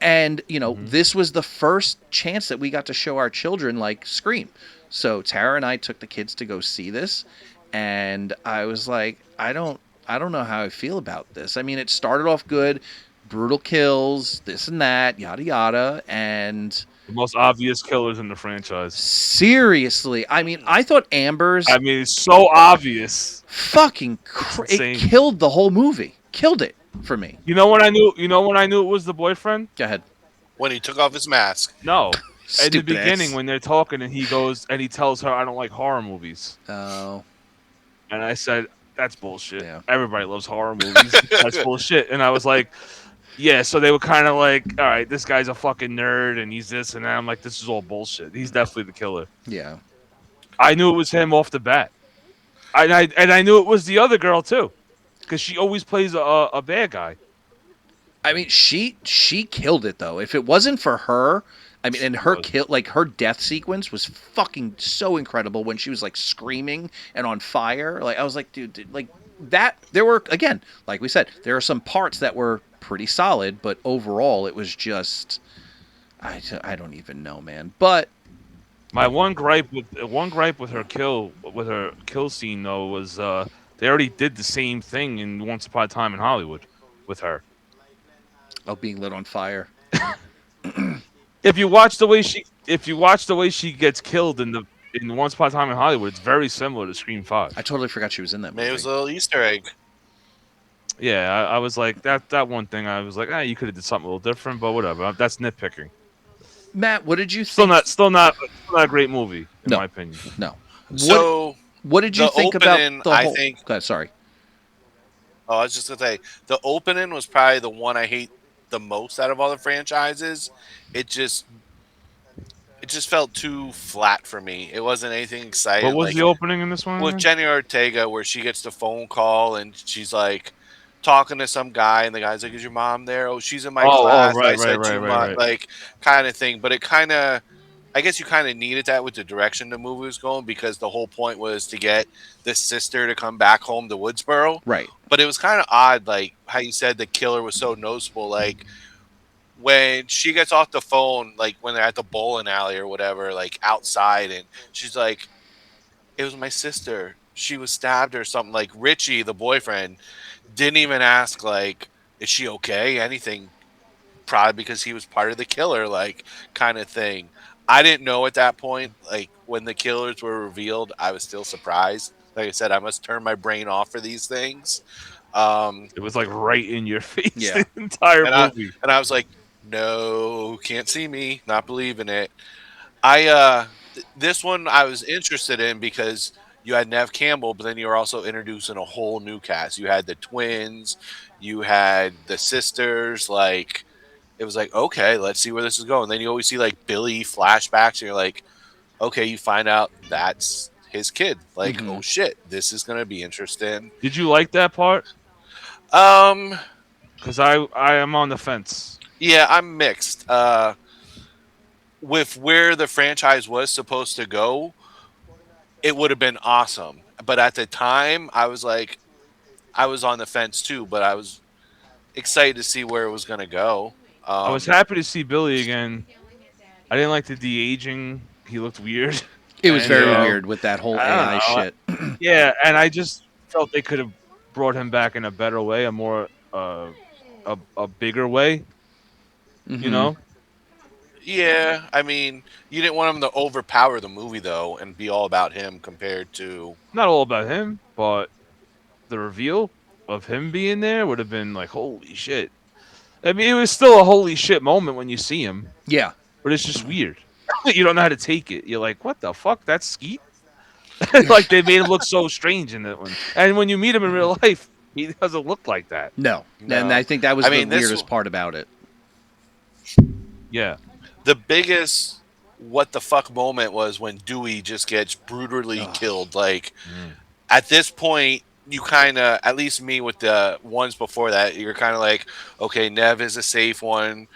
Speaker 4: And, this was the first chance that we got to show our children, like, Scream. So Tara and I took the kids to go see this. And I was like, I don't know how I feel about this. I mean, it started off good. Brutal kills, this and that, yada, yada. And
Speaker 5: The most obvious killers in the franchise.
Speaker 4: seriously, I mean, I thought Amber's
Speaker 5: I mean, it's so obvious.
Speaker 4: fucking... it
Speaker 5: insane.
Speaker 4: killed the whole movie. Killed it for me.
Speaker 5: You know when I knew? You know when I knew it was the boyfriend?
Speaker 4: Go ahead.
Speaker 6: When he took off his mask.
Speaker 5: No. In the
Speaker 4: Stupid
Speaker 5: beginning,
Speaker 4: ass.
Speaker 5: when they're talking, and he goes and he tells her, "I don't like horror movies,"
Speaker 4: Oh,
Speaker 5: and I said, "That's bullshit.
Speaker 4: Yeah.
Speaker 5: Everybody loves horror movies. That's bullshit." And I was like, "Yeah." So they were kind of like, "All right, this guy's a fucking nerd, and he's this and that." I'm like, "This is all bullshit. He's definitely the killer."
Speaker 4: yeah.
Speaker 5: I knew it was him off the bat. I knew it was the other girl too, because she always plays a bad guy.
Speaker 4: I mean, she killed it though. If it wasn't for her, I mean, and her her death sequence was fucking so incredible when she was like screaming and on fire. Like I was like, dude, like that. There were, again, like we said, there are some parts that were pretty solid, but overall it was just, I don't even know, man. But
Speaker 5: My one gripe with her kill scene though was they already did the same thing in Once Upon a Time in Hollywood with her.
Speaker 4: being lit on fire.
Speaker 5: If you watch the way she gets killed in Once Upon a Time in Hollywood, it's very similar to Scream 5.
Speaker 4: I totally forgot she was in that movie.
Speaker 6: Maybe it was a little Easter egg.
Speaker 5: Yeah, I was like that one thing. I was like, you could have did something a little different, but whatever. That's nitpicking.
Speaker 4: Matt, what did you
Speaker 5: Still
Speaker 4: think?
Speaker 5: still not a great movie in
Speaker 4: No.
Speaker 5: my opinion.
Speaker 4: No.
Speaker 6: So
Speaker 4: What did you
Speaker 6: the
Speaker 4: think
Speaker 6: opening,
Speaker 4: about the
Speaker 6: I
Speaker 4: whole?
Speaker 6: think-
Speaker 4: Go ahead, sorry.
Speaker 6: I was just gonna say the opening was probably the one I hate the most out of all the franchises. It just felt too flat for me. It wasn't anything exciting.
Speaker 5: What was
Speaker 6: like,
Speaker 5: the opening in this one?
Speaker 6: with
Speaker 5: again?
Speaker 6: Jenny Ortega, where she gets the phone call and she's like talking to some guy, and the guy's like, "Is your mom there?" "Oh, she's in my class."
Speaker 5: right,
Speaker 6: I said
Speaker 5: right,
Speaker 6: too
Speaker 5: right,
Speaker 6: much,
Speaker 5: right.
Speaker 6: like kind of thing. But it kind of, I guess you kind of needed that with the direction the movie was going, because the whole point was to get this sister to come back home to Woodsboro.
Speaker 4: Right.
Speaker 6: But it was kind of odd, like how you said the killer was so noticeable. Like when she gets off the phone, like when they're at the bowling alley or whatever, like outside, and she's like, "It was my sister. She was stabbed or something." Like Richie, the boyfriend, didn't even ask, like, "Is she okay?" Anything, probably because he was part of the killer, like kind of thing. I didn't know at that point, like when the killers were revealed, I was still surprised. Like I said, I must turn my brain off for these things.
Speaker 5: It was like right in your face
Speaker 4: Yeah.
Speaker 5: the entire
Speaker 6: And
Speaker 5: movie.
Speaker 6: I was like, no, can't see me, not believing it. This one I was interested in because you had Nev Campbell, but then you were also introducing a whole new cast. You had the twins, you had the sisters. Like it was like, okay, let's see where this is going. Then you always see like Billy flashbacks, and you're like, okay, you find out that's his kid. Like,
Speaker 4: Mhm.
Speaker 6: oh shit, this is gonna be interesting.
Speaker 5: Did you like that part?
Speaker 6: Um,
Speaker 5: Because I am on the fence.
Speaker 6: Yeah, I'm mixed. With where the franchise was supposed to go, it would have been awesome. But at the time, I was like, I was on the fence too, but I was excited to see where it was going to go.
Speaker 5: I was happy to see Billy again. I didn't like the de aging. He looked weird,
Speaker 4: It was
Speaker 5: and
Speaker 4: very
Speaker 6: Yeah.
Speaker 4: weird with that whole
Speaker 5: I don't
Speaker 4: AI
Speaker 5: know.
Speaker 4: shit.
Speaker 5: Yeah, and I just felt they could have brought him back in a better way, a more a bigger way. You
Speaker 4: Hmm.
Speaker 5: know,
Speaker 6: Yeah, I mean, you didn't want him to overpower the movie though and be all about him compared to
Speaker 5: not all about him, but the reveal of him being there would have been like, holy shit. I mean, it was still a holy shit moment when you see him,
Speaker 4: Yeah.
Speaker 5: but it's just weird. You don't know how to take it. You're like, what the fuck? That's Skeet? Like they made him look so strange in that one. And when you meet him in real life, he doesn't look like that.
Speaker 4: No. And
Speaker 6: no.
Speaker 4: I think that was
Speaker 6: I
Speaker 4: the
Speaker 6: mean,
Speaker 4: weirdest part about it.
Speaker 5: Yeah.
Speaker 6: the biggest what the fuck moment was when Dewey just gets brutally
Speaker 4: Ugh.
Speaker 6: killed. Like
Speaker 5: Mm.
Speaker 6: at this point, you kind of, at least me with the ones before that, you're kind of like, okay, Nev is a safe one,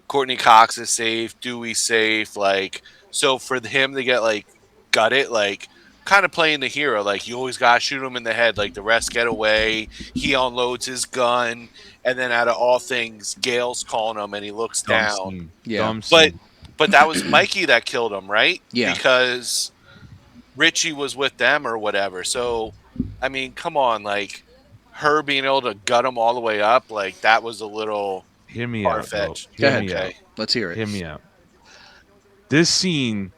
Speaker 6: Courtney Cox is safe, Dewey's safe. Like, so for him to get like gutted, like kind of playing the hero, like you always gotta shoot him in the head, like the rest get away. He unloads his gun, and then out of all things, Gail's calling him, and he looks
Speaker 5: Dumb
Speaker 6: down.
Speaker 5: scene.
Speaker 4: Yeah.
Speaker 5: Dumb
Speaker 6: But
Speaker 5: scene.
Speaker 6: that was Mikey that killed him, right?
Speaker 4: Yeah.
Speaker 6: Because Richie was with them or whatever. So, I mean, come on, like her being able to gut him all the way up, like that was a little
Speaker 5: Hear me
Speaker 6: far
Speaker 5: out, though.
Speaker 6: fetched.
Speaker 4: Go
Speaker 5: Hear
Speaker 4: ahead.
Speaker 5: me
Speaker 6: Okay.
Speaker 5: out.
Speaker 4: Let's hear it.
Speaker 5: Hear me out. This scene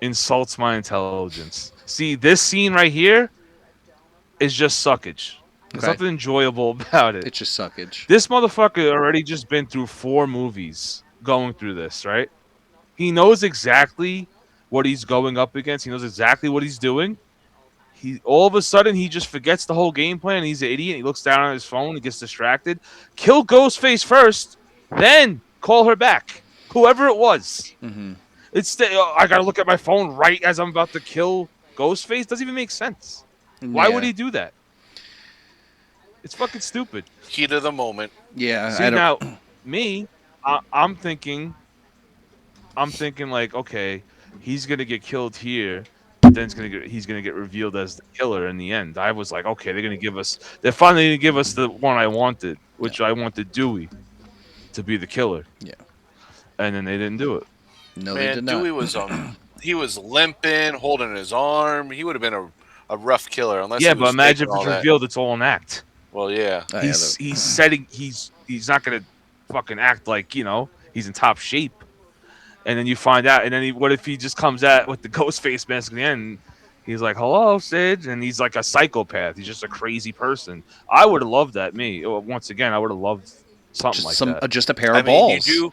Speaker 5: insults my intelligence. See, this scene right here is just suckage. There's
Speaker 4: Okay.
Speaker 5: nothing enjoyable about it.
Speaker 4: It's just suckage.
Speaker 5: This motherfucker already just been through 4 movies going through this, right? He knows exactly what he's going up against. He knows exactly what he's doing. He all of a sudden he just forgets the whole game plan. He's an idiot. He looks down on his phone. He gets distracted. Kill Ghostface first, then call her back. Whoever it was.
Speaker 4: Hmm.
Speaker 5: I gotta look at my phone right as I'm about to kill Ghostface. Doesn't even make sense. Why would
Speaker 4: Yeah.
Speaker 5: he do that? It's fucking stupid.
Speaker 6: Heat of the moment.
Speaker 4: Yeah.
Speaker 5: See
Speaker 4: I don't.
Speaker 5: now, me, I'm thinking like, okay, he's gonna get killed here, but then he's gonna get revealed as the killer in the end. I was like, okay, they're finally gonna give us the one I wanted,
Speaker 4: No.
Speaker 5: which I wanted Dewey to be the killer,
Speaker 4: Yeah.
Speaker 5: and then they didn't do it.
Speaker 4: No, they
Speaker 6: Man,
Speaker 4: did not.
Speaker 6: Dewey was he was limping, holding his arm. He would have been a rough killer unless
Speaker 5: Yeah,
Speaker 6: he
Speaker 5: but
Speaker 6: was faking
Speaker 5: imagine if
Speaker 6: all
Speaker 5: it's
Speaker 6: that.
Speaker 5: revealed it's all an act.
Speaker 6: Well, yeah.
Speaker 4: Oh, yeah,
Speaker 5: He's setting he's not gonna fucking act like he's in top shape. And then you find out, and then what if he just comes out with the ghost face mask at the end? He's like, "Hello, Sid," and he's like a psychopath. He's just a crazy person. I would have loved that. Once again, I would have loved something like that.
Speaker 4: just a pair
Speaker 6: I
Speaker 4: of
Speaker 6: mean, you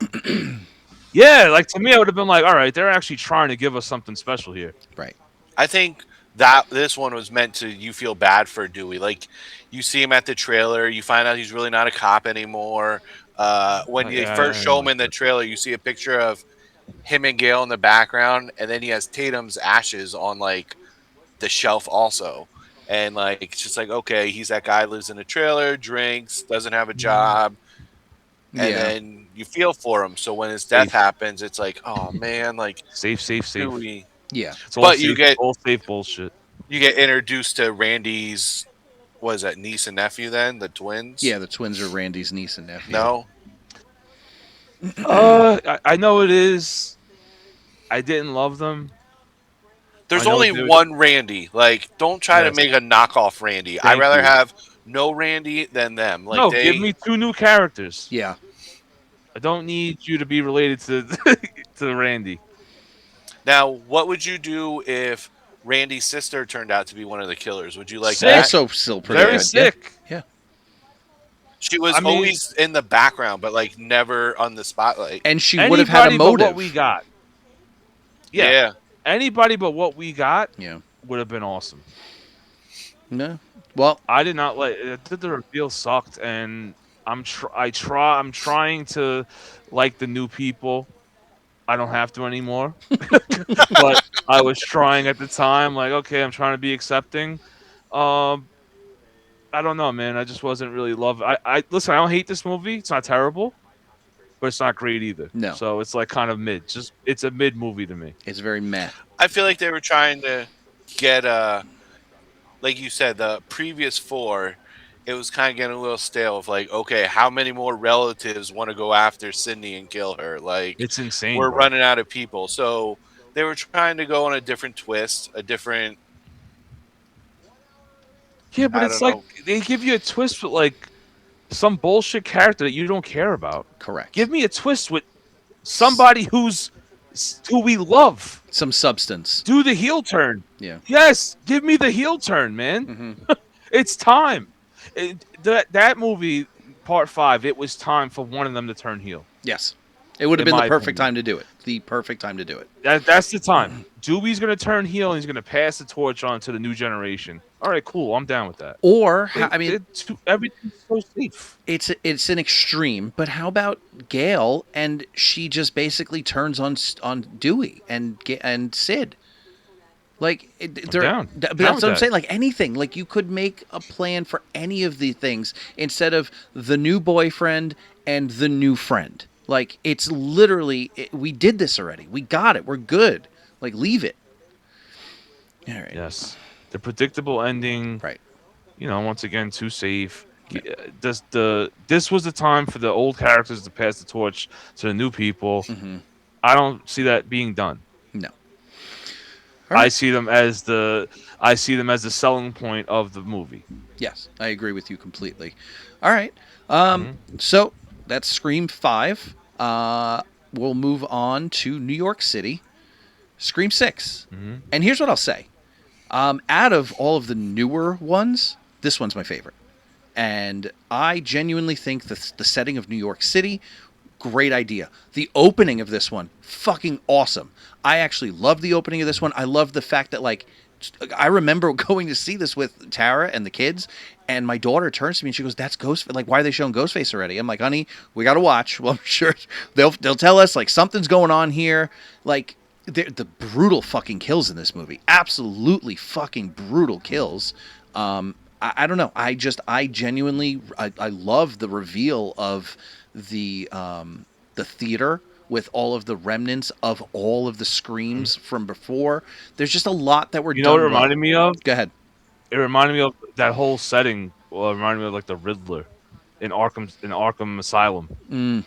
Speaker 4: balls.
Speaker 6: do.
Speaker 5: Yeah, like to me, I would have been like, "All right, they're actually trying to give us something special here."
Speaker 4: Right.
Speaker 6: I think that this one was meant to you feel bad for Dewey. Like you see him at the trailer, you find out he's really not a cop anymore. When you
Speaker 5: Yeah,
Speaker 6: first
Speaker 5: I
Speaker 6: show
Speaker 5: didn't
Speaker 6: him in
Speaker 5: like
Speaker 6: the
Speaker 5: that.
Speaker 6: trailer, you see a picture of him and Gail in the background, and then he has Tatum's ashes on like the shelf also. And like it's just like, okay, he's that guy who lives in a trailer, drinks, doesn't have a job, and
Speaker 4: Yeah.
Speaker 6: then you feel for him. So when his death
Speaker 5: Safe,
Speaker 6: happens, it's like, oh man, like
Speaker 5: safe.
Speaker 6: Dewey.
Speaker 4: Yeah.
Speaker 5: It's all
Speaker 6: But
Speaker 5: safe. It's all safe bullshit.
Speaker 6: you get introduced to Randy's, was that niece and nephew then, the twins?
Speaker 4: Yeah. The twins are Randy's niece and nephew.
Speaker 6: No,
Speaker 5: I know it is. I didn't love them.
Speaker 6: there's
Speaker 5: I know
Speaker 6: only
Speaker 5: they
Speaker 6: one Randy. Like, don't try to
Speaker 5: Yes.
Speaker 6: make a knockoff Randy. I'd
Speaker 5: Thank
Speaker 6: rather
Speaker 5: you.
Speaker 6: have no Randy than them. Like
Speaker 5: No, give
Speaker 6: they.
Speaker 5: me 2 new characters.
Speaker 4: Yeah.
Speaker 5: I don't need you to be related to to Randy.
Speaker 6: Now, what would you do if Randy's sister turned out to be one of the killers? Would you like
Speaker 5: Sick.
Speaker 6: that?
Speaker 4: Also, still pretty
Speaker 5: Very
Speaker 4: good.
Speaker 5: sick.
Speaker 4: Yeah.
Speaker 6: She was
Speaker 5: I mean-
Speaker 6: always in the background, but like never on the spotlight.
Speaker 4: And she would have had a
Speaker 5: Anybody but
Speaker 4: motive.
Speaker 5: what we got. Yeah.
Speaker 6: Yeah.
Speaker 5: Anybody but what we got
Speaker 4: Yeah.
Speaker 5: would have been awesome.
Speaker 4: No. Well,
Speaker 5: I did not like the reveal sucked, and I'm trying to like the new people. I don't have to anymore, but I was trying at the time. Like, okay, I'm trying to be accepting. Um, I don't know, man. I just wasn't really love. I listen. I don't hate this movie. It's not terrible. but it's not great either.
Speaker 4: No.
Speaker 5: So it's like kind of mid. Just it's a mid movie to me.
Speaker 4: It's very meh.
Speaker 6: I feel like they were trying to get like you said, the previous four, it was kind of getting a little stale of like, okay, how many more relatives want to go after Sydney and kill her? Like,
Speaker 5: It's insane,
Speaker 6: we're
Speaker 5: bro.
Speaker 6: running out of people. So they were trying to go on a different twist, a different,
Speaker 5: Yeah, but
Speaker 6: I
Speaker 5: it's
Speaker 6: don't
Speaker 5: like
Speaker 6: know.
Speaker 5: they give you a twist with like some bullshit character that you don't care about.
Speaker 4: Correct.
Speaker 5: Give me a twist with somebody who we love.
Speaker 4: Some substance.
Speaker 5: Do the heel turn.
Speaker 4: Yeah.
Speaker 5: Yes, give me the heel turn, man.
Speaker 4: Hmm.
Speaker 5: It's time. That movie, part 5, it was time for one of them to turn heel.
Speaker 4: Yes. It would have
Speaker 5: In
Speaker 4: been the
Speaker 5: my
Speaker 4: perfect
Speaker 5: opinion.
Speaker 4: time to do it. The perfect time to do it.
Speaker 5: That's the time. Dewey's gonna turn heel and he's gonna pass the torch on to the new generation. All right, cool. I'm down with that.
Speaker 4: Or, I mean,
Speaker 5: Everything's so safe.
Speaker 4: it's an extreme, but how about Gail and she just basically turns on Dewey and Sid? Like, they're,
Speaker 5: down.
Speaker 4: but
Speaker 5: Down
Speaker 4: that's
Speaker 5: with
Speaker 4: what I'm
Speaker 5: that.
Speaker 4: saying. Like anything, like you could make a plan for any of the things instead of the new boyfriend and the new friend. Like it's literally, we did this already. We got it. We're good. Like leave it. All right.
Speaker 5: Yes. The predictable ending.
Speaker 4: Right.
Speaker 5: Once again, too safe. This was the time for the old characters to pass the torch to the new people.
Speaker 4: Mm-hmm.
Speaker 5: I don't see that being done.
Speaker 4: No.
Speaker 5: I see them as the selling point of the movie.
Speaker 4: Yes, I agree with you completely. All right.
Speaker 5: Mm-hmm.
Speaker 4: So that's Scream 5. We'll move on to New York City. Scream 6.
Speaker 5: Mm-hmm.
Speaker 4: And here's what I'll say. Out of all of the newer ones, this one's my favorite. And I genuinely think the setting of New York City, great idea. The opening of this one, fucking awesome. I actually love the opening of this one. I love the fact that, like, I remember going to see this with Tara and the kids, and my daughter turns to me and she goes, "That's Ghostface. Like, why are they showing Ghostface already?" I'm like, "Honey, we got to watch." Well, I'm sure they'll tell us, like, something's going on here. Like, the brutal fucking kills in this movie. Absolutely fucking brutal kills. I don't know. I genuinely, I love the reveal of the theater with all of the remnants of all of the screams from before. There's just a lot that were
Speaker 5: You
Speaker 4: done.
Speaker 5: know what it reminded me of?
Speaker 4: Go ahead.
Speaker 5: It reminded me of that whole setting. Well, it reminded me of like the Riddler in Arkham Asylum,
Speaker 4: Mm.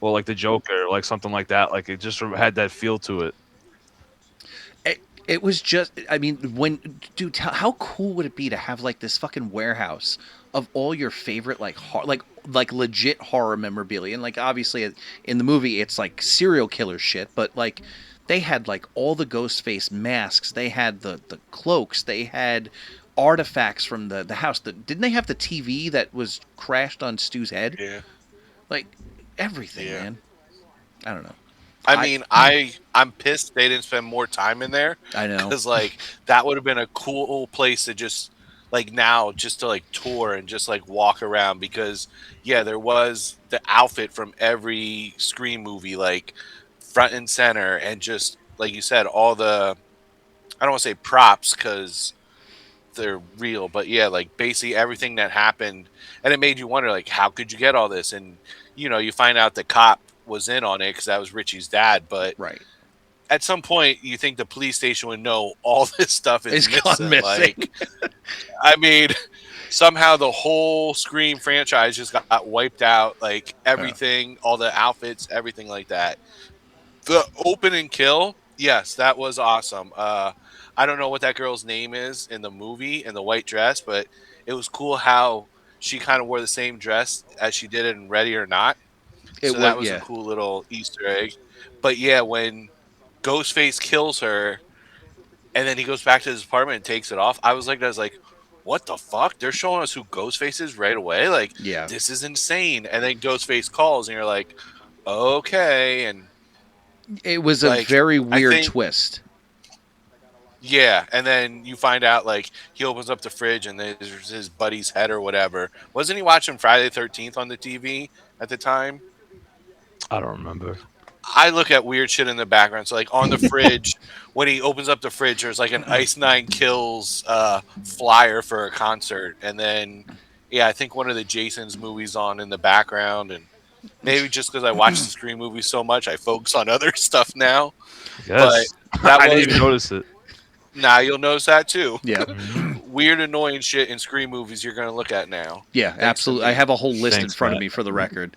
Speaker 5: or like the Joker, like something like that. Like it just had that feel to it.
Speaker 4: It was just, I mean, dude, how cool would it be to have like this fucking warehouse of all your favorite like legit horror memorabilia? And like obviously in the movie it's like serial killer shit, but like they had like all the Ghostface masks, they had the cloaks, they had artifacts from the house. Didn't they have the TV that was crashed on Stu's head?
Speaker 6: Yeah.
Speaker 4: Like everything,
Speaker 6: Yeah.
Speaker 4: man. I don't know.
Speaker 6: I mean, I'm pissed they didn't spend more time in there.
Speaker 4: I know.
Speaker 6: Because, like, that would have been a cool place to just, like, now, just to, like, tour and just, like, walk around. Because, yeah, there was the outfit from every Scream movie, like, front and center. And just, like you said, all the, I don't want to say props because they're real. But, yeah, like, basically everything that happened. And it made you wonder, like, how could you get all this? And, you find out the cop was in on it because that was Richie's dad, but
Speaker 4: Right.
Speaker 6: at some point you think the police station would know all this stuff is
Speaker 4: It's gone missing.
Speaker 6: Like, I mean, somehow the whole Scream franchise just got wiped out. Like everything, all the outfits, everything like that. The open and kill, yes, that was awesome. I don't know what that girl's name is in the movie in the white dress, but it was cool how she kind of wore the same dress as she did in Ready or Not. So that was a cool little Easter egg. But yeah, when Ghostface kills her and then he goes back to his apartment and takes it off, I was like, what the fuck? They're showing us who Ghostface is right away? Like,
Speaker 4: Yeah.
Speaker 6: this is insane. And then Ghostface calls and you're like, okay. And
Speaker 4: It was a
Speaker 6: like,
Speaker 4: very weird twist.
Speaker 6: Yeah, and then you find out, like, he opens up the fridge and there's his buddy's head or whatever. Wasn't he watching Friday the 13th on the TV at the time?
Speaker 5: I don't remember.
Speaker 6: I look at weird shit in the background. So, like, on the fridge, when he opens up the fridge, there's, like, an Ice Nine Kills flyer for a concert. And then, yeah, I think one of the Jason's movies on in the background. And Maybe just because I watch the Scream movies so much, I focus on other stuff now. But
Speaker 5: Yes.
Speaker 6: that
Speaker 5: I
Speaker 6: was
Speaker 5: didn't even notice it.
Speaker 6: now you'll notice that too.
Speaker 4: Yeah.
Speaker 5: Mhm.
Speaker 6: Weird, annoying shit in Scream movies you're gonna look at now.
Speaker 4: Yeah,
Speaker 6: Thanks to
Speaker 4: absolutely. I
Speaker 6: me.
Speaker 4: have a whole list in
Speaker 5: Thanks,
Speaker 4: front of
Speaker 5: Matt.
Speaker 4: me for the record.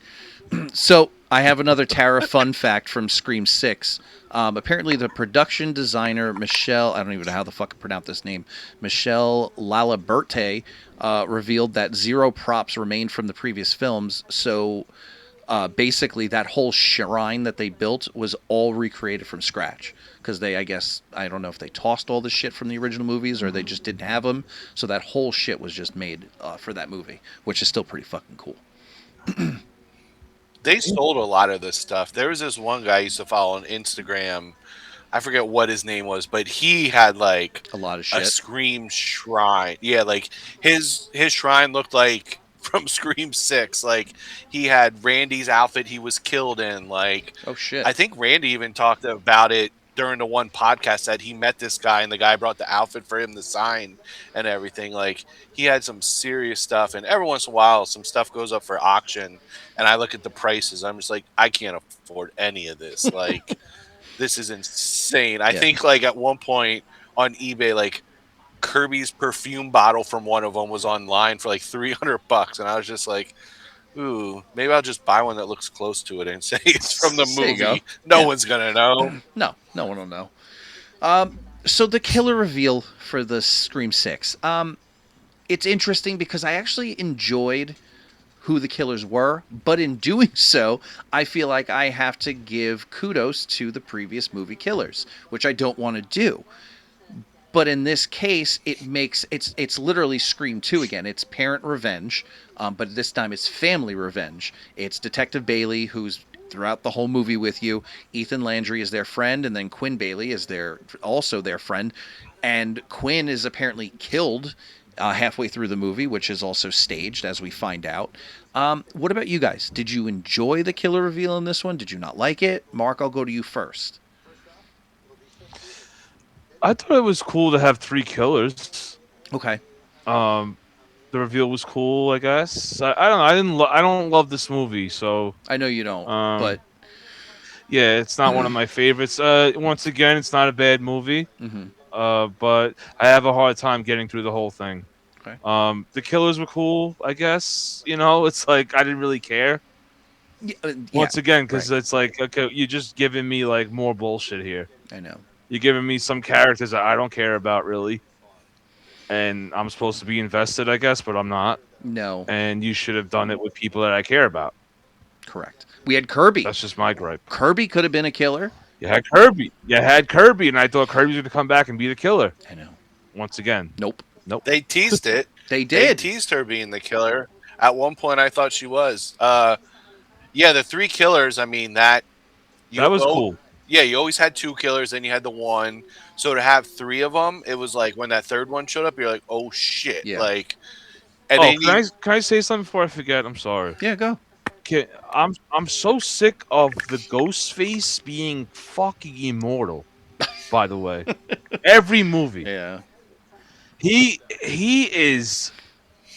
Speaker 4: So I have another Tara fun fact from Scream 6. Apparently, the production designer Michelle, I don't even know how the fuck to pronounce this name, Michelle Laliberte, revealed that zero props remained from the previous films. So basically, that whole shrine that they built was all recreated from scratch. Because they, I guess, I don't know if they tossed all the shit from the original movies or they just didn't have them. So that whole shit was just made for that movie, which is still pretty fucking cool.
Speaker 6: They sold a lot of this stuff. There was this one guy I used to follow on Instagram. I forget what his name was, but he had like
Speaker 4: A lot of
Speaker 6: a
Speaker 4: shit.
Speaker 6: Scream shrine. Yeah, like his shrine looked like from Scream 6. Like he had Randy's outfit he was killed in. Like
Speaker 4: Oh shit.
Speaker 6: I think Randy even talked about it during the one podcast that he met this guy and the guy brought the outfit for him to sign and everything. Like he had some serious stuff, and every once in a while some stuff goes up for auction and I look at the prices. I'm just like, I can't afford any of this. Like this is insane. I
Speaker 4: Yeah.
Speaker 6: think like at one point on eBay, like Kirby's perfume bottle from one of them was online for like $300, and I was just like, ooh, maybe I'll just buy one that looks close to it and say it's from the
Speaker 4: There you go.
Speaker 6: movie. No
Speaker 4: Yeah.
Speaker 6: one's gonna know.
Speaker 4: No, no one will know. So the killer reveal for the Scream 6. It's interesting because I actually enjoyed who the killers were, but in doing so, I feel like I have to give kudos to the previous movie killers, which I don't want to do. But in this case, it's literally Scream 2 again. It's parent revenge, but this time it's family revenge. It's Detective Bailey, who's throughout the whole movie with you. Ethan Landry is their friend, and then Quinn Bailey is also their friend. And Quinn is apparently killed halfway through the movie, which is also staged, as we find out. What about you guys? Did you enjoy the killer reveal in this one? Did you not like it? Mark, I'll go to you first.
Speaker 5: I thought it was cool to have three killers.
Speaker 4: Okay.
Speaker 5: Um, the reveal was cool, I guess. I don't know. I don't love this movie, so
Speaker 4: I know you don't, but
Speaker 5: um, yeah, it's not one of my favorites. Once again, it's not a bad movie.
Speaker 4: mhm.
Speaker 5: But I have a hard time getting through the whole thing.
Speaker 4: Okay.
Speaker 5: The killers were cool, I guess. You know, it's like I didn't really care.
Speaker 4: Yeah,
Speaker 5: Once again,
Speaker 4: right.
Speaker 5: because it's like, okay, you're just giving me like more bullshit here.
Speaker 4: I know.
Speaker 5: You're giving me some characters that I don't care about really, and I'm supposed to be invested, I guess, but I'm not.
Speaker 4: No,
Speaker 5: And you should have done it with people that I care about.
Speaker 4: correct. We had Kirby.
Speaker 5: That's just my gripe.
Speaker 4: Kirby could have been a killer.
Speaker 5: You had Kirby. You had Kirby, and I thought Kirby was going to come back and be the killer
Speaker 4: I know.
Speaker 5: once again.
Speaker 4: Nope.
Speaker 5: Nope.
Speaker 6: They teased it.
Speaker 4: They
Speaker 6: They
Speaker 4: did.
Speaker 6: teased her being the killer. At one point, I thought she was. Yeah, the three killers. I mean that you
Speaker 5: That was
Speaker 6: oh,
Speaker 5: cool.
Speaker 6: yeah, you always had two killers, then you had the one. So to have three of them, it was like when that third one showed up, you're like, oh shit,
Speaker 4: Yeah.
Speaker 6: like, and
Speaker 5: Oh,
Speaker 6: then you
Speaker 5: can I say something before I forget? I'm sorry.
Speaker 4: Yeah, go.
Speaker 5: Okay, I'm so sick of the Ghostface being fucking immortal. By the way, every movie
Speaker 4: Yeah.
Speaker 5: he is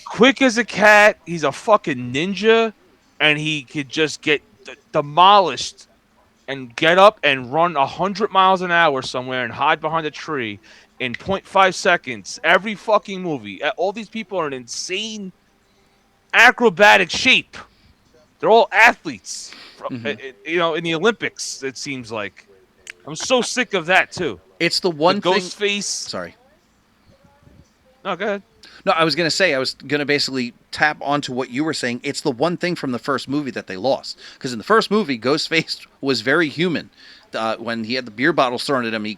Speaker 5: quick as a cat. He's a fucking ninja, and he could just get demolished and get up and run 100 miles an hour somewhere and hide behind a tree in point 0.5 seconds. Every fucking movie. All these people are in insane acrobatic shape. They're all athletes, in the Olympics. It seems like I'm so sick of that too.
Speaker 4: It's the
Speaker 5: The
Speaker 4: one thing.
Speaker 5: Ghostface.
Speaker 4: Sorry.
Speaker 5: No, go ahead.
Speaker 4: No, I was going to basically tap onto what you were saying. It's the one thing from the first movie that they lost. Because in the first movie, Ghostface was very human. When he had the beer bottles thrown at him, he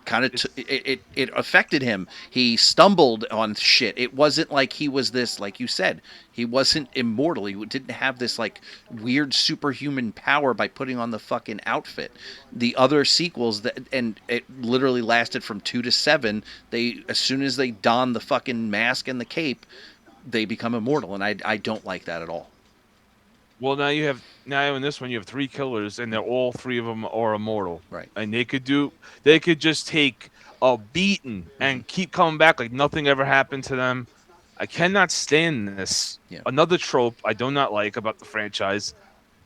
Speaker 4: kind of it affected him. He stumbled on shit. It wasn't like he was this, like you said, he wasn't immortal. He didn't have this like weird superhuman power by putting on the fucking outfit. The other sequels and it literally lasted from 2 to 7. They as soon as they don the fucking mask and the cape, they become immortal, and I don't like that at all.
Speaker 5: Well, now in this one you have three killers, and they're all three of them are immortal,
Speaker 4: Right.
Speaker 5: and they could just take a beating and keep coming back like nothing ever happened to them. I cannot stand this.
Speaker 4: Yeah.
Speaker 5: Another trope I do not like about the franchise.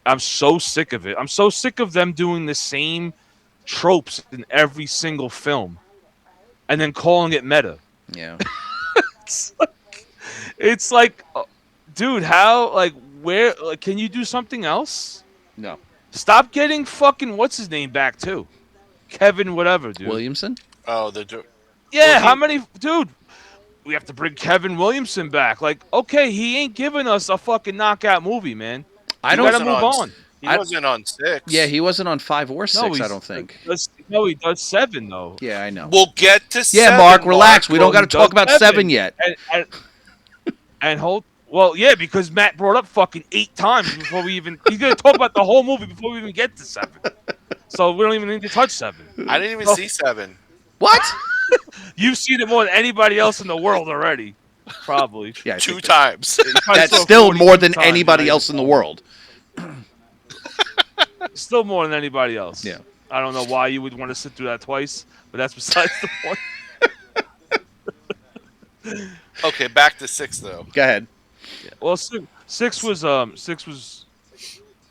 Speaker 5: I'm so sick of it. I'm so sick of them doing the same tropes in every single film and then calling it meta.
Speaker 4: Yeah.
Speaker 5: It's like, it's like dude, how, like, where, like, can you do something else?
Speaker 4: No.
Speaker 5: Stop getting fucking what's his name back too. Kevin whatever, dude.
Speaker 4: Williamson?
Speaker 6: Oh,
Speaker 5: Yeah,
Speaker 6: well,
Speaker 5: how many, dude? We have to bring Kevin Williamson back. Like, okay, he ain't giving us a fucking knockout movie, man.
Speaker 4: I
Speaker 5: You
Speaker 4: don't.
Speaker 5: gotta
Speaker 6: wasn't
Speaker 5: move
Speaker 6: on.
Speaker 5: on.
Speaker 6: He
Speaker 4: I-
Speaker 6: wasn't on 6.
Speaker 4: Yeah, he wasn't on 5 or 6.
Speaker 5: No,
Speaker 4: I
Speaker 5: he's,
Speaker 4: don't think.
Speaker 5: he does 7 though.
Speaker 4: Yeah, I know.
Speaker 6: We'll get to
Speaker 4: Yeah,
Speaker 6: 7.
Speaker 4: Mark, relax. We
Speaker 5: Well,
Speaker 4: don't got to
Speaker 5: he does
Speaker 4: talk about 7 yet.
Speaker 5: And hold. Well, yeah, because Matt brought up fucking 8 times before we even. He's gonna talk about the whole movie before we even get to 7. So we don't even need to touch 7.
Speaker 6: I didn't even see 7.
Speaker 4: What?
Speaker 5: You've seen it more than anybody else in the world already, probably.
Speaker 4: Yeah, I
Speaker 6: 2
Speaker 4: think
Speaker 6: times.
Speaker 5: You probably
Speaker 4: that's
Speaker 5: saw it
Speaker 4: still
Speaker 5: 42
Speaker 4: more than
Speaker 5: times,
Speaker 4: anybody
Speaker 5: right?
Speaker 4: else in the world.
Speaker 5: Still more than anybody else.
Speaker 4: Yeah.
Speaker 5: I don't know why you would want to sit through that twice, but that's besides the point.
Speaker 6: Okay, back to 6 though.
Speaker 4: Go ahead.
Speaker 5: Well, 6 was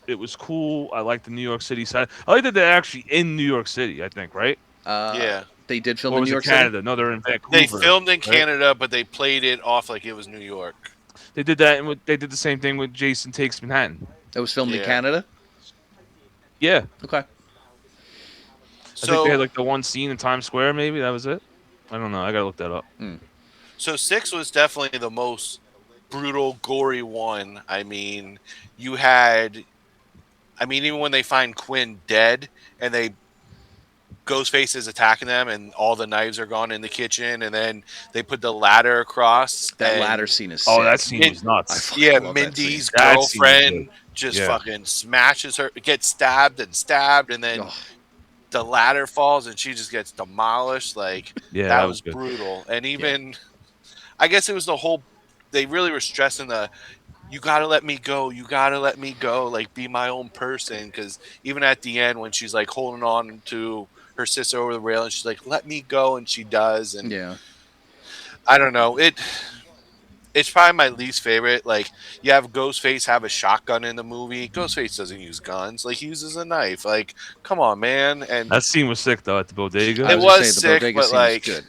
Speaker 5: it was cool. I like the New York City side. I like that they're actually in New York City. I think, right?
Speaker 6: Yeah.
Speaker 4: They did film
Speaker 5: Or
Speaker 4: in
Speaker 5: was
Speaker 4: New
Speaker 5: it
Speaker 4: York
Speaker 5: Canada?
Speaker 4: City.
Speaker 5: No, they're in Vancouver.
Speaker 6: They filmed in
Speaker 5: right?
Speaker 6: Canada, but they played it off like it was New York.
Speaker 5: They did that, and they did the same thing with Jason Takes Manhattan.
Speaker 4: It was filmed in
Speaker 6: Yeah.
Speaker 4: Canada.
Speaker 5: Yeah,
Speaker 4: Okay.
Speaker 5: I think
Speaker 6: So,
Speaker 5: they had like the one scene in Times Square. Maybe that was it. I don't know. I gotta look that up.
Speaker 6: so 6 was definitely the most brutal, gory one. I mean, you had, even when they find Quinn dead and Ghostface is attacking them and all the knives are gone in the kitchen and then they put the ladder across.
Speaker 4: That
Speaker 6: and,
Speaker 4: ladder scene is.
Speaker 5: Oh,
Speaker 4: sick.
Speaker 5: that scene was
Speaker 4: I
Speaker 5: nuts.
Speaker 4: fucking
Speaker 6: Yeah,
Speaker 4: love that scene.
Speaker 6: Mindy's
Speaker 5: That scene was
Speaker 6: girlfriend just
Speaker 5: Yeah.
Speaker 6: fucking smashes her, gets stabbed, and then
Speaker 4: Oh,
Speaker 6: the ladder falls and she just gets demolished. Like,
Speaker 5: Yeah,
Speaker 6: that
Speaker 5: that
Speaker 6: was
Speaker 5: was good.
Speaker 6: brutal. And even, I guess it was the whole, they really were stressing you gotta let me go, like, be my own person. Because even at the end, when she's like holding on to her sister over the rail and she's like, let me go, and she does. And
Speaker 4: yeah.
Speaker 6: I don't know, it's probably my least favorite. Like, you have Ghostface have a shotgun in the movie. Ghostface doesn't use guns. Like, he uses a knife. Like, come on, man. And
Speaker 5: That scene was sick though at the bodega.
Speaker 6: It
Speaker 4: I
Speaker 6: was
Speaker 4: gonna say,
Speaker 6: sick,
Speaker 4: bodega
Speaker 6: but,
Speaker 4: scene was
Speaker 6: like,
Speaker 4: good.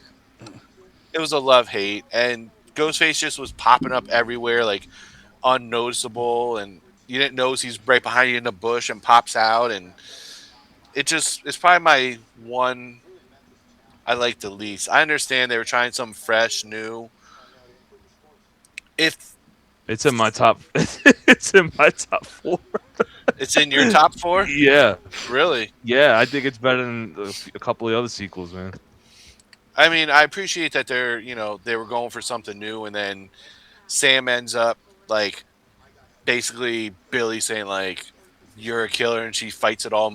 Speaker 6: it was a love-hate. And Ghostface just was popping up everywhere, like, unnoticeable. And you didn't notice he's right behind you in the bush and pops out. And it's probably my one I like the least. I understand they were trying something fresh, new. If
Speaker 5: It's in my top. It's in my top 4.
Speaker 6: it's in your top 4,
Speaker 5: Yeah,
Speaker 6: really?
Speaker 5: yeah. I think it's better than a couple of the other sequels, man.
Speaker 6: I mean, I appreciate that they were going for something new, and then Sam ends up, like, basically Billy saying, like, you're a killer, and she fights it all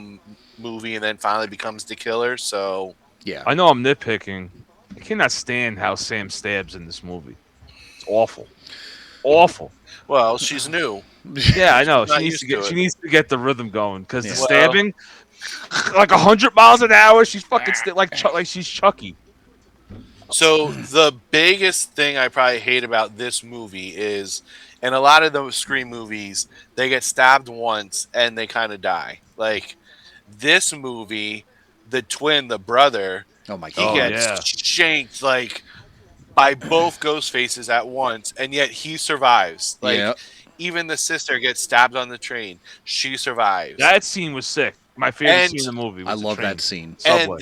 Speaker 6: movie, and then finally becomes the killer. So
Speaker 4: Yeah.
Speaker 5: I know I'm nitpicking. I cannot stand how Sam stabs in this movie. It's awful, awful.
Speaker 6: well, she's new.
Speaker 5: Yeah, I know.
Speaker 6: She's not
Speaker 5: She needs
Speaker 6: used
Speaker 5: to
Speaker 6: to
Speaker 5: get.
Speaker 6: it.
Speaker 5: She needs to get the rhythm going because
Speaker 4: Yeah.
Speaker 5: the
Speaker 6: Well-
Speaker 5: stabbing, like 100 miles an hour. She's fucking like she's Chucky.
Speaker 6: So the biggest thing I probably hate about this movie is, in a lot of those Scream movies, they get stabbed once and they kind of die. Like, this movie, the twin, the brother,
Speaker 4: Oh my
Speaker 6: he
Speaker 5: Oh,
Speaker 4: god.
Speaker 6: gets
Speaker 5: yeah.
Speaker 6: shanked, like, by both ghost faces at once, and yet he survives. Like,
Speaker 4: Yeah.
Speaker 6: even the sister gets stabbed on the train. She survives.
Speaker 5: That scene was sick. My favorite
Speaker 6: And-
Speaker 5: scene in the movie. Was
Speaker 4: I
Speaker 5: the
Speaker 4: love
Speaker 5: train.
Speaker 4: that scene.
Speaker 5: Subway.
Speaker 6: And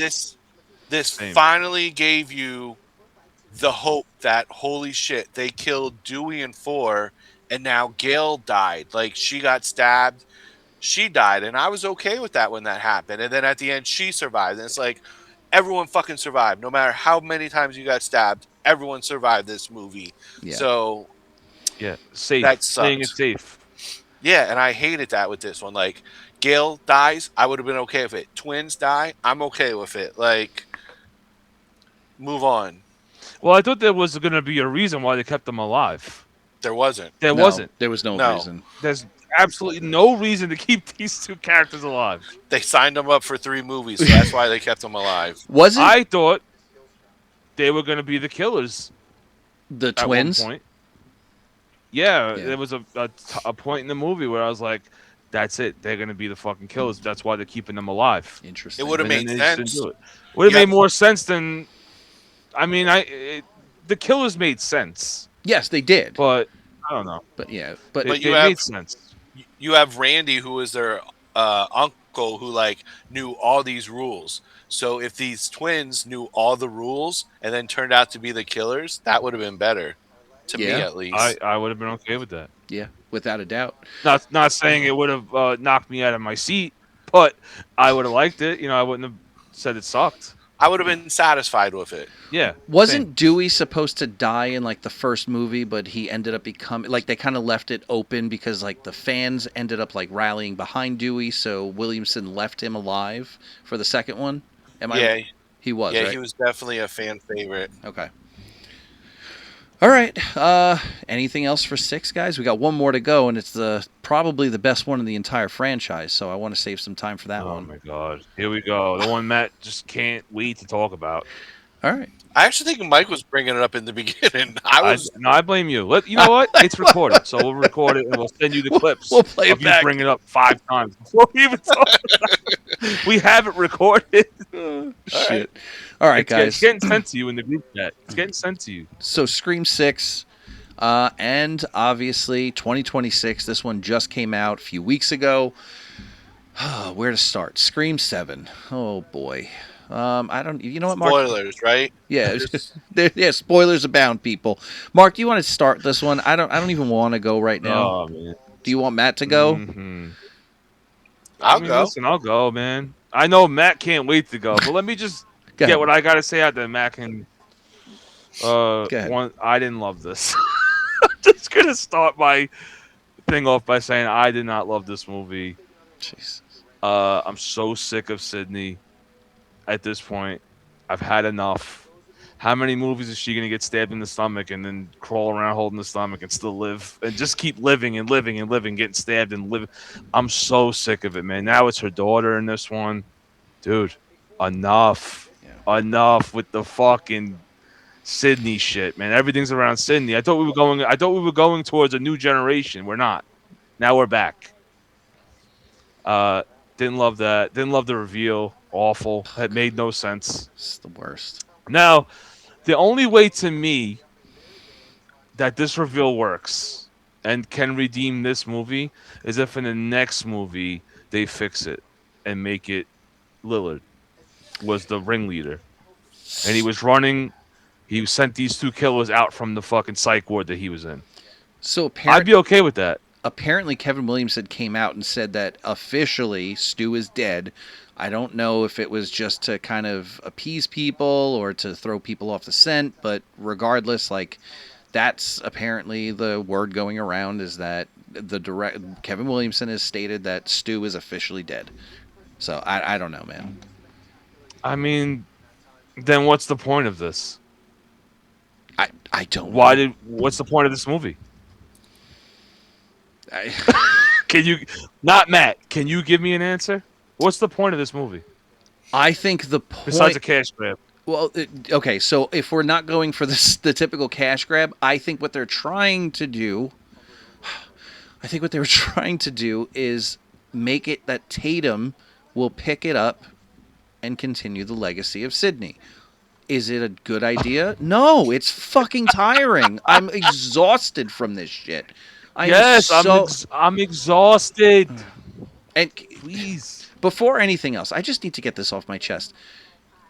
Speaker 6: this
Speaker 5: Same.
Speaker 6: finally gave you the hope that, holy shit, they killed Dewey and 4, and now Gail died. Like, she got stabbed, she died, and I was okay with that when that happened. And then at the end, she survived. And it's like, everyone fucking survived. No matter how many times you got stabbed, everyone survived this movie.
Speaker 4: Yeah.
Speaker 6: So,
Speaker 5: Yeah, safe.
Speaker 6: That
Speaker 5: Saying
Speaker 6: sucked.
Speaker 5: it's safe.
Speaker 6: yeah, and I hated that with this one. Like, Gail dies, I would have been okay with it. Twins die, I'm okay with it. Like, move on.
Speaker 5: Well, I thought there was going to be a reason why they kept them alive.
Speaker 6: There wasn't.
Speaker 5: There
Speaker 4: No,
Speaker 5: wasn't.
Speaker 4: There was no,
Speaker 6: No.
Speaker 4: reason.
Speaker 5: There's absolutely no reason to keep these two characters alive.
Speaker 6: They signed them up for 3 movies, so that's why they kept them alive.
Speaker 4: Was it
Speaker 5: I thought they were going to be the killers
Speaker 4: the
Speaker 5: at
Speaker 4: twins?
Speaker 5: one point. Yeah,
Speaker 4: Yeah.
Speaker 5: there was a point in the movie where I was like, that's it. They're gonna be the fucking killers. That's why they're keeping them alive.
Speaker 6: It
Speaker 4: Interesting.
Speaker 6: would have
Speaker 5: And then
Speaker 6: made
Speaker 5: they just didn't
Speaker 6: sense.
Speaker 5: do it. Would have
Speaker 6: You
Speaker 5: made
Speaker 6: got-
Speaker 5: more sense than. I mean, the killers made sense,
Speaker 4: Yes, they did.
Speaker 5: but I don't know.
Speaker 4: But yeah, but
Speaker 6: But you
Speaker 5: They
Speaker 6: have
Speaker 5: made sense.
Speaker 6: you have Randy, who is their uncle, who like knew all these rules. So if these twins knew all the rules and then turned out to be the killers, that would have been better, to me
Speaker 4: Yeah.
Speaker 6: at least.
Speaker 5: I would have been okay with that.
Speaker 4: yeah, without a doubt.
Speaker 5: Not saying it would have knocked me out of my seat, but I would have liked it. You know, I wouldn't have said it sucked.
Speaker 6: I would have been satisfied with it.
Speaker 5: Yeah.
Speaker 4: Wasn't
Speaker 5: same.
Speaker 4: Dewey supposed to die in like the first movie, but he ended up becoming like they kind of left it open because like the fans ended up like rallying behind Dewey, so Williamson left him alive for the second one.
Speaker 6: Yeah,
Speaker 4: He was,
Speaker 6: yeah,
Speaker 4: right?
Speaker 6: he was definitely a fan favorite.
Speaker 4: Okay. All right. Anything else for 6, guys? We got one more to go, and it's probably the best one in the entire franchise. So I want to save some time for that
Speaker 5: Oh
Speaker 4: one.
Speaker 5: my god. Here we go. The one Matt just can't wait to talk about.
Speaker 4: All right.
Speaker 6: I actually think Mike was bringing it up in the beginning.
Speaker 5: I blame you. You know what? It's recorded, so we'll record it and we'll send you the clips.
Speaker 4: We'll play
Speaker 5: of
Speaker 4: it back.
Speaker 5: You bring it up 5 times before we even talk about it. We have it recorded.
Speaker 4: Shit. All right,
Speaker 5: It's
Speaker 4: guys.
Speaker 5: getting sent to you in the group chat. It's getting sent to you.
Speaker 4: So Scream 6, and obviously 2026. This one just came out a few weeks ago. Where to start? Scream 7. Oh boy. I don't. You know what, Mark?
Speaker 6: Spoilers, right?
Speaker 4: Yeah, yeah. Spoilers abound, people. Mark, do you want to start this one? I don't even want to go right now.
Speaker 5: Oh man.
Speaker 4: Do you want Matt to go?
Speaker 5: Mhm.
Speaker 6: I'll go.
Speaker 5: Listen, I'll go, man. I know Matt can't wait to go, but let me just
Speaker 4: Go
Speaker 5: get
Speaker 4: ahead.
Speaker 5: what I gotta say out there. Matt can.
Speaker 4: ahead.
Speaker 5: I didn't love this. I'm just gonna start my thing off by saying I did not love this movie.
Speaker 4: Jeez.
Speaker 5: I'm so sick of Sydney. At this point, I've had enough. How many movies is she gonna get stabbed in the stomach and then crawl around holding the stomach and still live and just keep living and living and living, getting stabbed and living? I'm so sick of it, man. Now it's her daughter in this one, dude. Enough, enough with the fucking Sydney shit, man. Everything's around Sydney. I thought we were going towards a new generation. We're not. Now we're back. Didn't love that. Didn't love the reveal. Awful. It made no sense.
Speaker 4: It's the worst.
Speaker 5: Now, the only way to me that this reveal works and can redeem this movie is if in the next movie they fix it and make it Lillard was the ringleader. And he was running. He sent these 2 killers out from the fucking psych ward that he was in.
Speaker 4: So
Speaker 5: I'd be okay with that.
Speaker 4: apparently Kevin Williamson came out and said that officially Stu is dead. I don't know if it was just to kind of appease people or to throw people off the scent, but regardless, like that's apparently the word going around is that Kevin Williamson has stated that Stu is officially dead. So I don't know, man.
Speaker 5: I mean, then what's the point of this?
Speaker 4: I don't know.
Speaker 5: What's the point of this movie?
Speaker 4: I,
Speaker 5: Can you, not Matt, can you give me an answer? What's the point of this movie?
Speaker 4: I think the point...
Speaker 5: Besides a cash grab.
Speaker 4: Well, okay, so if we're not going for the typical cash grab, I think what they're trying to do... I think what they were trying to do is make it that Tatum will pick it up and continue the legacy of Sydney. Is it a good idea? No, it's fucking tiring. I'm exhausted from this shit. I'm
Speaker 5: exhausted.
Speaker 4: And
Speaker 5: Please.
Speaker 4: before anything else, I just need to get this off my chest.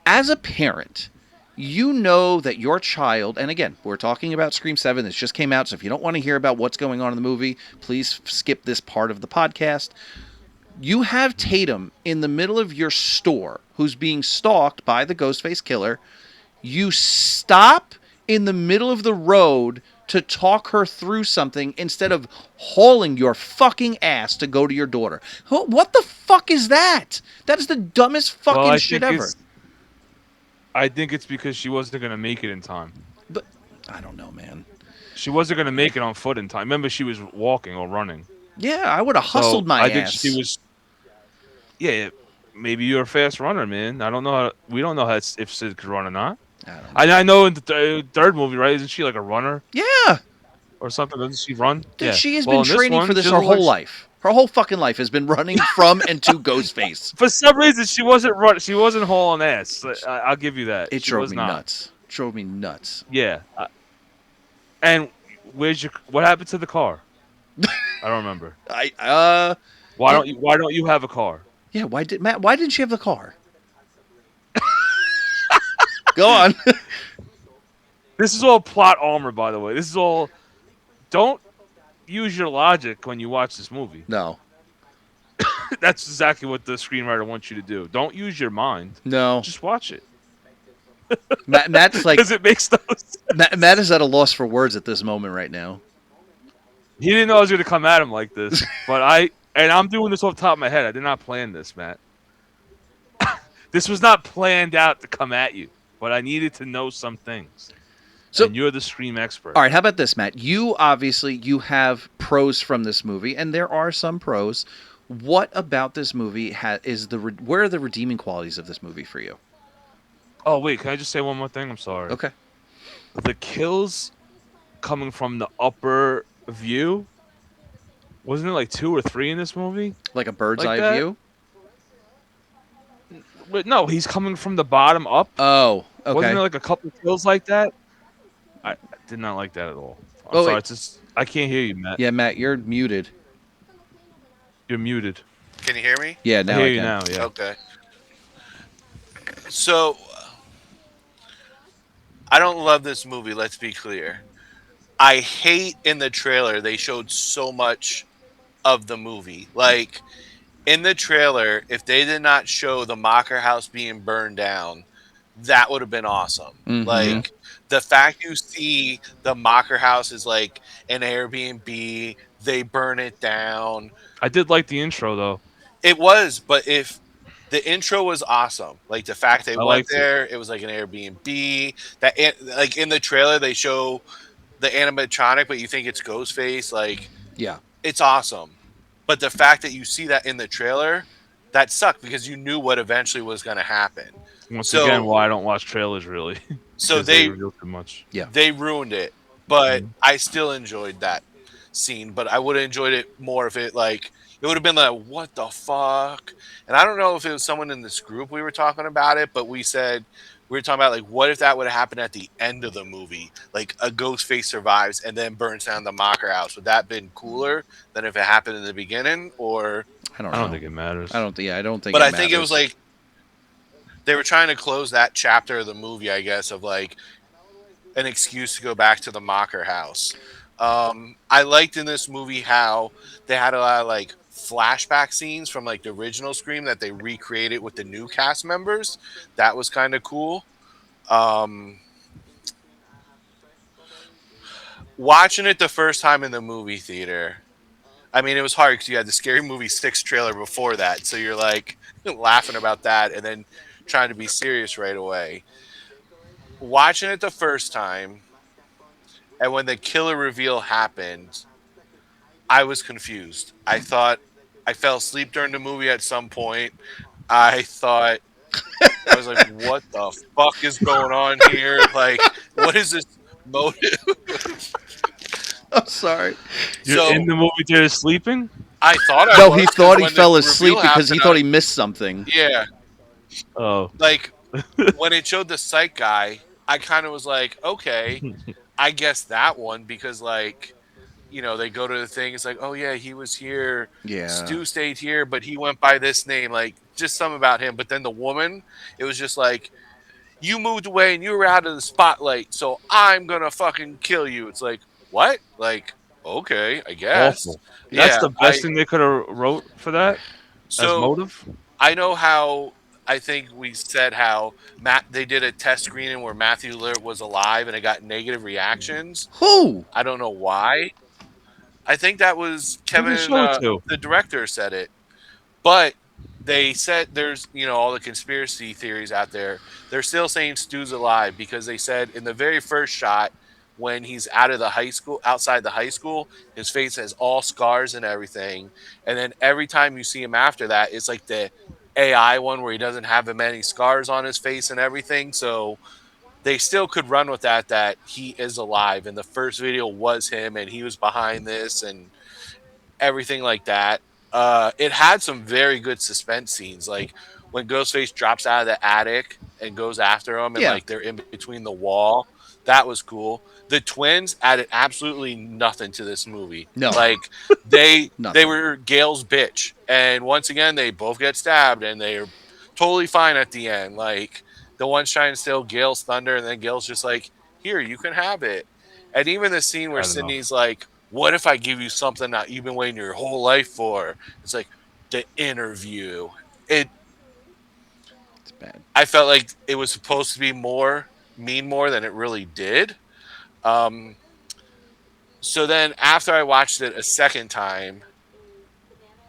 Speaker 4: As a parent, you know that your child, and again, we're talking about Scream 7, this just came out, so if you don't want to hear about what's going on in the movie, please skip this part of the podcast. You have Tatum in the middle of your store who's being stalked by the Ghostface killer. You stop in the middle of the road to talk her through something instead of hauling your fucking ass to go to your daughter. What the fuck is that? That is the dumbest fucking shit ever.
Speaker 5: I think it's because she wasn't going to make it in time.
Speaker 4: But I don't know, man.
Speaker 5: She wasn't going to make it on foot in time. Remember, she was walking or running.
Speaker 4: Yeah, I would have hustled my ass.
Speaker 5: I think she was... Yeah, maybe you're a fast runner, man. I don't know. We don't know if Sid could run or not. I know in the third movie, right? Isn't she like a runner?
Speaker 4: Yeah.
Speaker 5: or something. Doesn't she run?
Speaker 4: Dude,
Speaker 5: Yeah.
Speaker 4: she has
Speaker 5: Well,
Speaker 4: been
Speaker 5: in this
Speaker 4: training for
Speaker 5: one,
Speaker 4: this
Speaker 5: she
Speaker 4: her
Speaker 5: doesn't look
Speaker 4: whole life. Her whole fucking life has been running from and to Ghostface.
Speaker 5: For some reason, she wasn't run. She wasn't hauling ass. I'll give you that.
Speaker 4: It
Speaker 5: She
Speaker 4: drove
Speaker 5: was
Speaker 4: me
Speaker 5: not.
Speaker 4: nuts. Drove me nuts.
Speaker 5: Yeah. And where's your? What happened to the car? I don't remember. Why
Speaker 4: Did,
Speaker 5: don't you? Why don't you have a car?
Speaker 4: yeah, why didn't she have the car? Go on.
Speaker 5: This is all plot armor, by the way. This is all. Don't use your logic when you watch this movie.
Speaker 4: No.
Speaker 5: That's exactly what the screenwriter wants you to do. Don't use your mind.
Speaker 4: No.
Speaker 5: Just watch it.
Speaker 4: Matt's like
Speaker 5: Because it makes no sense.
Speaker 4: Matt is at a loss for words at this moment right now.
Speaker 5: He didn't know I was going to come at him like this, but I'm doing this off the top of my head. I did not plan this, Matt. This was not planned out to come at you, but I needed to know some things.
Speaker 4: So,
Speaker 5: and you're the Scream expert.
Speaker 4: All right, how about this, Matt? You have pros from this movie, and there are some pros. What about this movie where are the redeeming qualities of this movie for you?
Speaker 5: Oh wait, can I just say one more thing? I'm sorry.
Speaker 4: Okay.
Speaker 5: The kills coming from the upper view, wasn't it like 2 or 3 in this movie?
Speaker 4: Like a bird's
Speaker 5: Like
Speaker 4: eye
Speaker 5: that?
Speaker 4: view?
Speaker 5: But no, he's coming from the bottom up.
Speaker 4: Oh, okay.
Speaker 5: Wasn't there like a couple kills like that? I did not like that at all. I'm
Speaker 4: Oh,
Speaker 5: sorry.
Speaker 4: wait.
Speaker 5: It's just I can't hear you, Matt.
Speaker 4: Yeah, Matt, you're muted.
Speaker 5: You're muted.
Speaker 6: Can you hear me?
Speaker 4: Yeah, now
Speaker 5: I hear
Speaker 4: I
Speaker 5: you
Speaker 4: can.
Speaker 5: now. Yeah.
Speaker 6: Okay. So, I don't love this movie, let's be clear. I hate in the trailer they showed so much of the movie. Like, in the trailer, if they did not show the Macher house being burned down, that would have been awesome.
Speaker 4: Mhm.
Speaker 6: Like, the fact you see the Macher house is like an Airbnb, they burn it down.
Speaker 5: I did like the intro though.
Speaker 6: It was, but if the intro was awesome, like the fact they
Speaker 5: I
Speaker 6: went
Speaker 5: liked it.
Speaker 6: there, it was like an Airbnb. Like in the trailer, they show the animatronic, but you think it's Ghostface. Like,
Speaker 4: Yeah.
Speaker 6: it's awesome. But the fact that you see that in the trailer, that sucked because you knew what eventually was going to happen.
Speaker 5: Once
Speaker 6: So-
Speaker 5: again, why I don't watch trailers really.
Speaker 6: So
Speaker 5: Because they reveal too much.
Speaker 6: they ruined it, but I still enjoyed that scene. But I would have enjoyed it more if it would have been like, what the fuck? And I don't know if it was someone in this group we were talking about it, but we were talking about like, what if that would have happened at the end of the movie? Like a ghost face survives and then burns down the Macher house. Would that have been cooler than if it happened in the beginning? Or
Speaker 4: I don't know.
Speaker 5: I don't think it matters.
Speaker 4: I don't think
Speaker 6: but
Speaker 4: it
Speaker 6: I think it was
Speaker 4: matters.
Speaker 6: like they were trying to close that chapter of the movie, I guess, of like an excuse to go back to the Macher house. I liked in this movie how they had a lot of like flashback scenes from like the original Scream that they recreated with the new cast members. That was kind of cool. Watching it the first time in the movie theater, I mean, it was hard because you had the Scary Movie 6 trailer before that. So you're like laughing about that and then trying to be serious right away. Watching it the first time, and when the killer reveal happened, I was confused. I thought I fell asleep during the movie at some point. I was like, what the fuck is going on here? Like, what is this motive?
Speaker 4: I'm sorry.
Speaker 5: You're in the movie theater sleeping?
Speaker 6: I thought I
Speaker 4: No,
Speaker 6: was,
Speaker 4: he
Speaker 6: 'cause
Speaker 4: thought he
Speaker 6: when the
Speaker 4: fell asleep
Speaker 6: reveal
Speaker 4: because he
Speaker 6: happened,
Speaker 4: thought he missed something.
Speaker 6: Yeah.
Speaker 5: Oh.
Speaker 6: Like, when it showed the psych guy, I kind of was like, okay, I guess that one, because, like, you know, they go to the thing, it's like, oh, yeah, he was here.
Speaker 4: Yeah.
Speaker 6: Stu stayed here, but he went by this name. Like, just something about him. But then the woman, it was just like, you moved away and you were out of the spotlight, so I'm going to fucking kill you. It's like, what? Like, okay, I guess.
Speaker 5: Awful. That's
Speaker 6: Yeah,
Speaker 5: the best thing they could have wrote for that as motive.
Speaker 6: I know how. I think we said how they did a test screening where Matthew Lillard was alive and it got negative reactions.
Speaker 4: Who?
Speaker 6: I don't know why. I think that was Kevin, the director, said it. But they said there's, all the conspiracy theories out there. They're still saying Stu's alive because they said in the very first shot when he's outside the high school, his face has all scars and everything. And then every time you see him after that, it's like the AI one where he doesn't have many scars on his face and everything. So they still could run with that he is alive and the first video was him and he was behind this and everything like that. It had some very good suspense scenes, like when Ghostface drops out of the attic and goes after him, and
Speaker 4: Yeah.
Speaker 6: like they're in between the wall. That was cool. The twins added absolutely nothing to this movie.
Speaker 4: No.
Speaker 6: Like they
Speaker 4: Nothing.
Speaker 6: were Gail's bitch, and once again they both get stabbed, and they're totally fine at the end. Like the one's trying to steal Gail's thunder, and then Gail's just like, "Here, you can have it." And even the scene where
Speaker 5: I don't know.
Speaker 6: Sydney's like, what if I give you something that you've been waiting your whole life for? It's like the interview. It.
Speaker 4: It's bad.
Speaker 6: I felt like it was supposed to be mean more than it really did. Um, so then after I watched it a second time,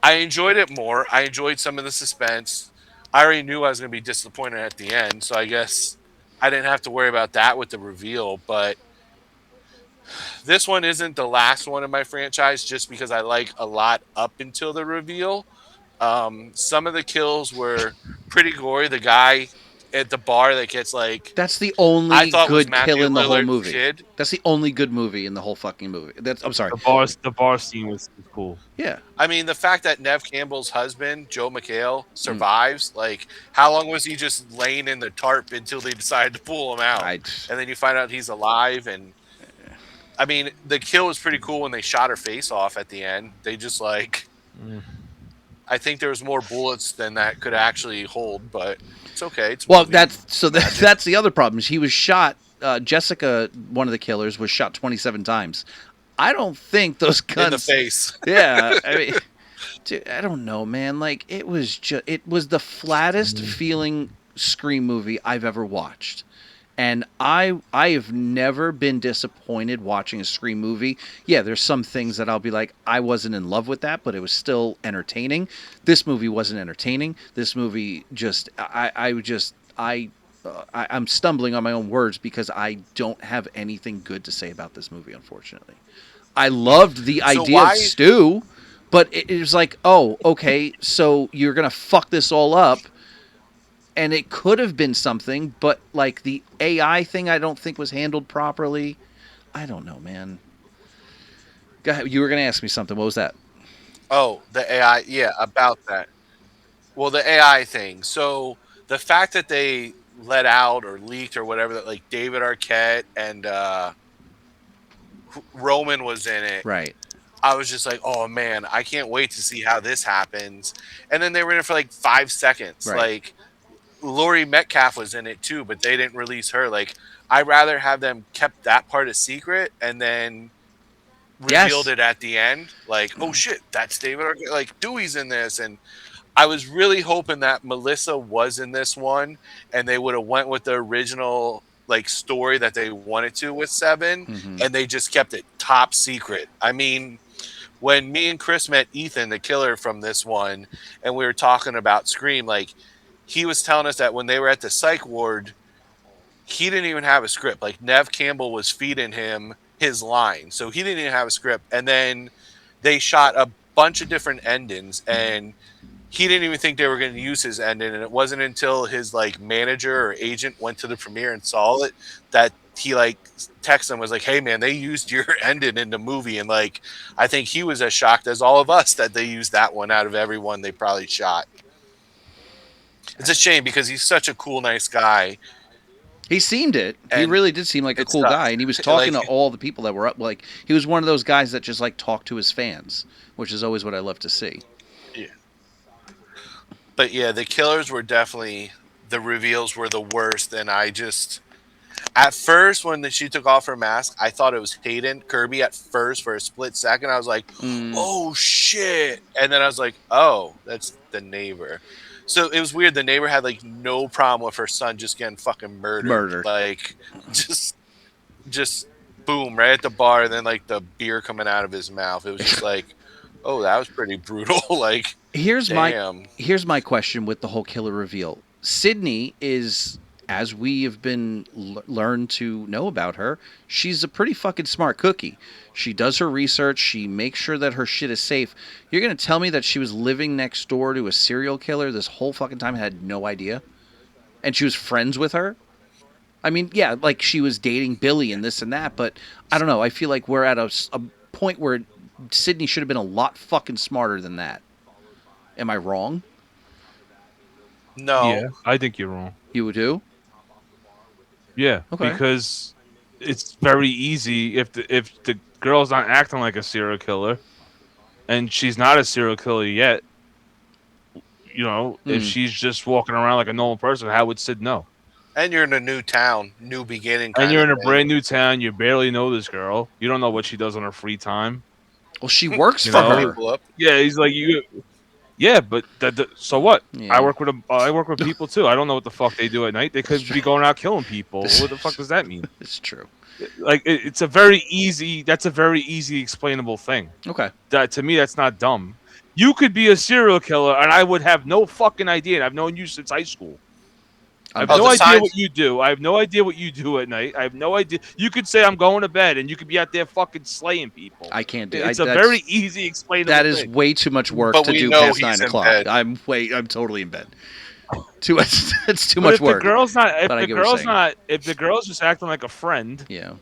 Speaker 6: I enjoyed it more. I enjoyed some of the suspense. I already knew I was going to be disappointed at the end, so I guess I didn't have to worry about that with the reveal. But this one isn't the last one in my franchise just because I like a lot up until the reveal. Some of the kills were pretty gory. The guy at the bar that gets like
Speaker 4: That's the
Speaker 6: I
Speaker 4: only
Speaker 6: thought was
Speaker 4: good kill
Speaker 6: Matthew
Speaker 4: in the whole
Speaker 6: Lillard's
Speaker 4: movie.
Speaker 6: kid.
Speaker 4: That's the only good movie in the whole fucking movie. I'm sorry.
Speaker 5: The bar scene was cool.
Speaker 4: Yeah.
Speaker 6: I mean, the fact that Nev Campbell's husband, Joe McHale,
Speaker 4: Mm.
Speaker 6: survives, like, how long was he just laying in the tarp until they decided to pull him out?
Speaker 4: I.
Speaker 6: And then you find out he's alive. And I mean, the kill was pretty cool when they shot her face off at the end. They just, like, I think there was more bullets than that could actually hold, but it's okay. It's
Speaker 4: Well,
Speaker 6: movie.
Speaker 4: that's the other problem. He was shot. Jessica, one of the killers, was shot 27 times. I don't think those guns
Speaker 6: in the face.
Speaker 4: Yeah, I mean, dude, I don't know, man. Like it was the flattest feeling Scream movie I've ever watched. And I have never been disappointed watching a Scream movie. Yeah, there's some things that I'll be like, I wasn't in love with that, but it was still entertaining. This movie wasn't entertaining. This movie just, I'm stumbling on my own words because I don't have anything good to say about this movie, unfortunately. I loved the
Speaker 6: So
Speaker 4: idea
Speaker 6: why-
Speaker 4: of Stu, but it was like, oh, okay, so you're gonna fuck this all up, and it could have been something, but like the AI thing, I don't think was handled properly. I don't know, man. Go ahead. You were gonna ask me something. What was that?
Speaker 6: Oh, the AI. Yeah, about that. Well, the AI thing. So the fact that they let out or leaked or whatever that like David Arquette and Roman was in it.
Speaker 4: Right.
Speaker 6: I was just like, oh man, I can't wait to see how this happens. And then they were in it for like 5 seconds.
Speaker 4: Right.
Speaker 6: Like Laurie Metcalf was in it too, but they didn't release her. Like I'd rather have them kept that part a secret and then revealed it at the end. Like, oh shit, that's David Arquette. Like Dewey's in this, and I was really hoping that Melissa was in this one, and they would have went with the original like story that they wanted to with Seven,
Speaker 4: Mhm.
Speaker 6: and they just kept it top secret. I mean, when me and Chris met Ethan, the killer from this one, and we were talking about Scream, like he was telling us that when they were at the psych ward, he didn't even have a script. Like Nev Campbell was feeding him his line, so he didn't even have a script. And then they shot a bunch of different endings, and he didn't even think they were going to use his ending. And it wasn't until his like manager or agent went to the premiere and saw it that he like texted him, was like, "Hey man, they used your ending in the movie." And like, I think he was as shocked as all of us that they used that one out of everyone they probably shot. It's a shame because he's such a cool, nice guy.
Speaker 4: He seemed it. He
Speaker 6: And
Speaker 4: really did seem like a
Speaker 6: it
Speaker 4: cool
Speaker 6: sucks.
Speaker 4: guy, and he was talking
Speaker 6: Like-
Speaker 4: to all the people that were up. Like he was one of those guys that just like talked to his fans, which is always what I love to see.
Speaker 6: But yeah, the killers were definitely, the reveals were the worst. And I just, at first, when she took off her mask, I thought it was Hayden Kirby at first for a split second. I was like, oh shit. And then I was like, oh, that's the neighbor. So it was weird. The neighbor had like no problem with her son just getting fucking murdered. Like, just boom, right at the bar. And then like the beer coming out of his mouth. It was just like, oh, that was pretty brutal. Like,
Speaker 4: Here's
Speaker 6: damn.
Speaker 4: my question with the whole killer reveal. Sydney is, as we have been learned to know about her, she's a pretty fucking smart cookie. She does her research. She makes sure that her shit is safe. You're gonna tell me that she was living next door to a serial killer this whole fucking time and had no idea, and she was friends with her? I mean, yeah, like she was dating Billy and this and that, but I don't know. I feel like we're at a point where Sydney should have been a lot fucking smarter than that. Am I wrong?
Speaker 6: No.
Speaker 5: Yeah, I think you're wrong.
Speaker 4: You do?
Speaker 5: Yeah,
Speaker 4: Okay.
Speaker 5: because it's very easy if the girl's not acting like a serial killer, and she's not a serial killer yet. If she's just walking around like a normal person, how would Sid know?
Speaker 6: And you're in a new town, new beginning
Speaker 5: And
Speaker 6: kind
Speaker 5: you're
Speaker 6: of
Speaker 5: in a
Speaker 6: thing.
Speaker 5: brand new town. You barely know this girl. You don't know what she does on her free time.
Speaker 4: Well, she works
Speaker 5: You
Speaker 4: for
Speaker 5: know?
Speaker 4: her.
Speaker 6: People up.
Speaker 5: Yeah, he's like you. Yeah, but so what?
Speaker 4: Yeah.
Speaker 5: I work with people too. I don't know what the fuck they do at night. They could be going out killing people. What the fuck does that mean?
Speaker 4: It's true.
Speaker 5: Like it's a very easy. That's a very easy explainable thing.
Speaker 4: Okay.
Speaker 5: That to me, that's not dumb. You could be a serial killer, and I would have no fucking idea. And I've known you since high school. I have
Speaker 6: Oh,
Speaker 5: no
Speaker 6: the
Speaker 5: idea
Speaker 6: signs-
Speaker 5: what you do. I have no idea what you do at night. I have no idea. You could say I'm going to bed, and you could be out there fucking slaying people.
Speaker 4: I can't do.
Speaker 5: It's
Speaker 4: I,
Speaker 5: a
Speaker 4: that's-
Speaker 5: very easy explainable.
Speaker 4: That is
Speaker 5: thing.
Speaker 4: way too much work
Speaker 6: But
Speaker 4: to
Speaker 6: we
Speaker 4: do
Speaker 6: know
Speaker 4: past
Speaker 6: he's
Speaker 4: 9
Speaker 6: in
Speaker 4: o'clock.
Speaker 6: bed.
Speaker 4: I'm totally in bed. It's too
Speaker 5: But
Speaker 4: much
Speaker 5: if
Speaker 4: work.
Speaker 5: the girl's not, if
Speaker 4: But I
Speaker 5: the
Speaker 4: get what you're
Speaker 5: girl's
Speaker 4: saying.
Speaker 5: not, if the girl's just acting like a friend,
Speaker 4: Yeah.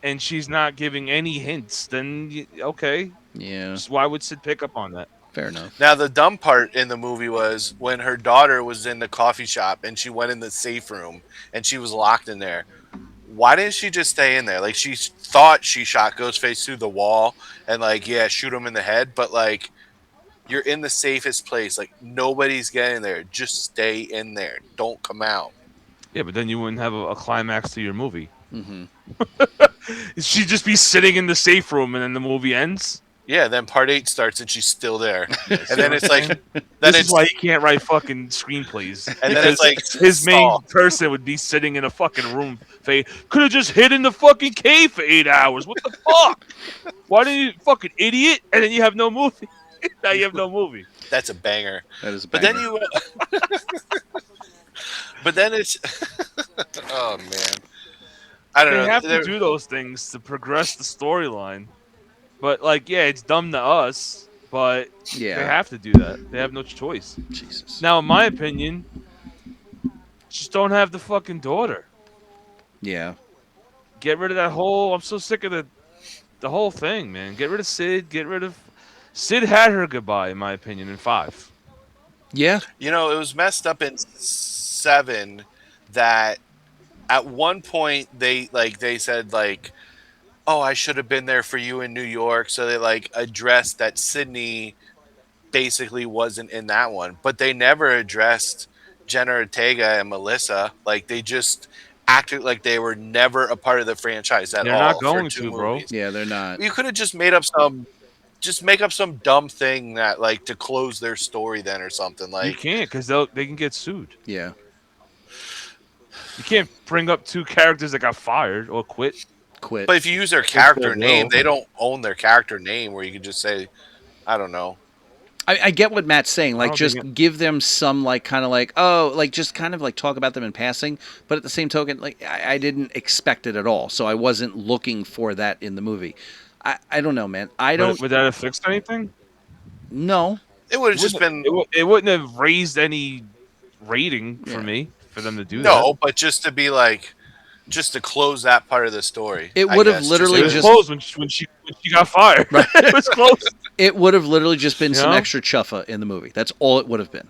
Speaker 5: and she's not giving any hints, then okay.
Speaker 4: Yeah.
Speaker 5: Just why would Sid pick up on that?
Speaker 4: Fair enough.
Speaker 6: Now, the dumb part in the movie was when her daughter was in the coffee shop and she went in the safe room and she was locked in there. Why didn't she just stay in there? Like, she thought she shot Ghostface through the wall and, like, yeah, shoot him in the head. But, like, you're in the safest place. Like, nobody's getting there. Just stay in there. Don't come out.
Speaker 5: Yeah, but then you wouldn't have a climax to your movie.
Speaker 4: Mm-hmm.
Speaker 5: She'd just be sitting in the safe room, and then the movie ends.
Speaker 6: Yeah, then part 8 starts and she's still there. And then it's like, then
Speaker 5: This
Speaker 6: it's
Speaker 5: is why he can't write fucking screenplays.
Speaker 6: And then it's like,
Speaker 5: his main
Speaker 6: Saw.
Speaker 5: person would be sitting in a fucking room. Could have just hid in the fucking cave for 8 hours. What the fuck? Why didn't you fucking idiot? And then you have no movie. Now you have no movie.
Speaker 6: that's a banger.
Speaker 4: That is a
Speaker 6: But
Speaker 4: banger.
Speaker 6: then you, but then it's, oh man, I don't
Speaker 5: They
Speaker 6: know.
Speaker 5: have to do those things to progress the storyline. But like, yeah, it's dumb to us, but
Speaker 4: Yeah.
Speaker 5: they have to do that. They have no choice.
Speaker 4: Jesus.
Speaker 5: Now, in my opinion, just don't have the fucking daughter.
Speaker 4: Yeah.
Speaker 5: Get rid of that whole. I'm so sick of the whole thing, man. Get rid of Sid. Get rid of. Sid had her goodbye, in my opinion, in 5.
Speaker 4: Yeah.
Speaker 6: You know, it was messed up in 7 that at one point they said like, oh, I should have been there for you in New York. So they like addressed that Sydney basically wasn't in that one, but they never addressed Jenna Ortega and Melissa. Like they just acted like they were never a part of the franchise at
Speaker 5: They're
Speaker 6: all.
Speaker 5: not
Speaker 6: for
Speaker 5: going
Speaker 6: 2
Speaker 5: to, bro.
Speaker 6: movies.
Speaker 4: Yeah, they're not.
Speaker 6: You could have just made up some. Just make up some dumb thing that like to close their story then or something
Speaker 5: You
Speaker 6: like.
Speaker 5: can't, because they can get sued.
Speaker 4: Yeah.
Speaker 5: You can't bring up 2 characters that got fired or quit.
Speaker 4: Quit.
Speaker 6: But if you use their character
Speaker 5: their
Speaker 6: name,
Speaker 5: will.
Speaker 6: they don't own their character name. Where you can just say, I don't know.
Speaker 4: I get what Matt's saying. Like,
Speaker 5: don't
Speaker 4: just
Speaker 5: think
Speaker 4: give them some, like, kind of like, oh, like, just kind of like talk about them in passing. But at the same token, like, I didn't expect it at all. So I wasn't looking for that in the movie. I don't know, man. I don't
Speaker 5: Would that have fixed anything?
Speaker 4: know.
Speaker 6: It would have just been
Speaker 5: It wouldn't have raised any rating for
Speaker 4: Yeah.
Speaker 5: me for them to do that.
Speaker 6: no, but just to be like, just to close that part of the story.
Speaker 4: It
Speaker 6: I
Speaker 4: would have
Speaker 6: guess.
Speaker 4: literally
Speaker 5: It was
Speaker 4: just-
Speaker 5: closed when she got fired.
Speaker 4: Right.
Speaker 5: It was closed.
Speaker 4: It would have literally just been some
Speaker 5: Yeah.
Speaker 4: extra chuffa in the movie. That's all it would have been.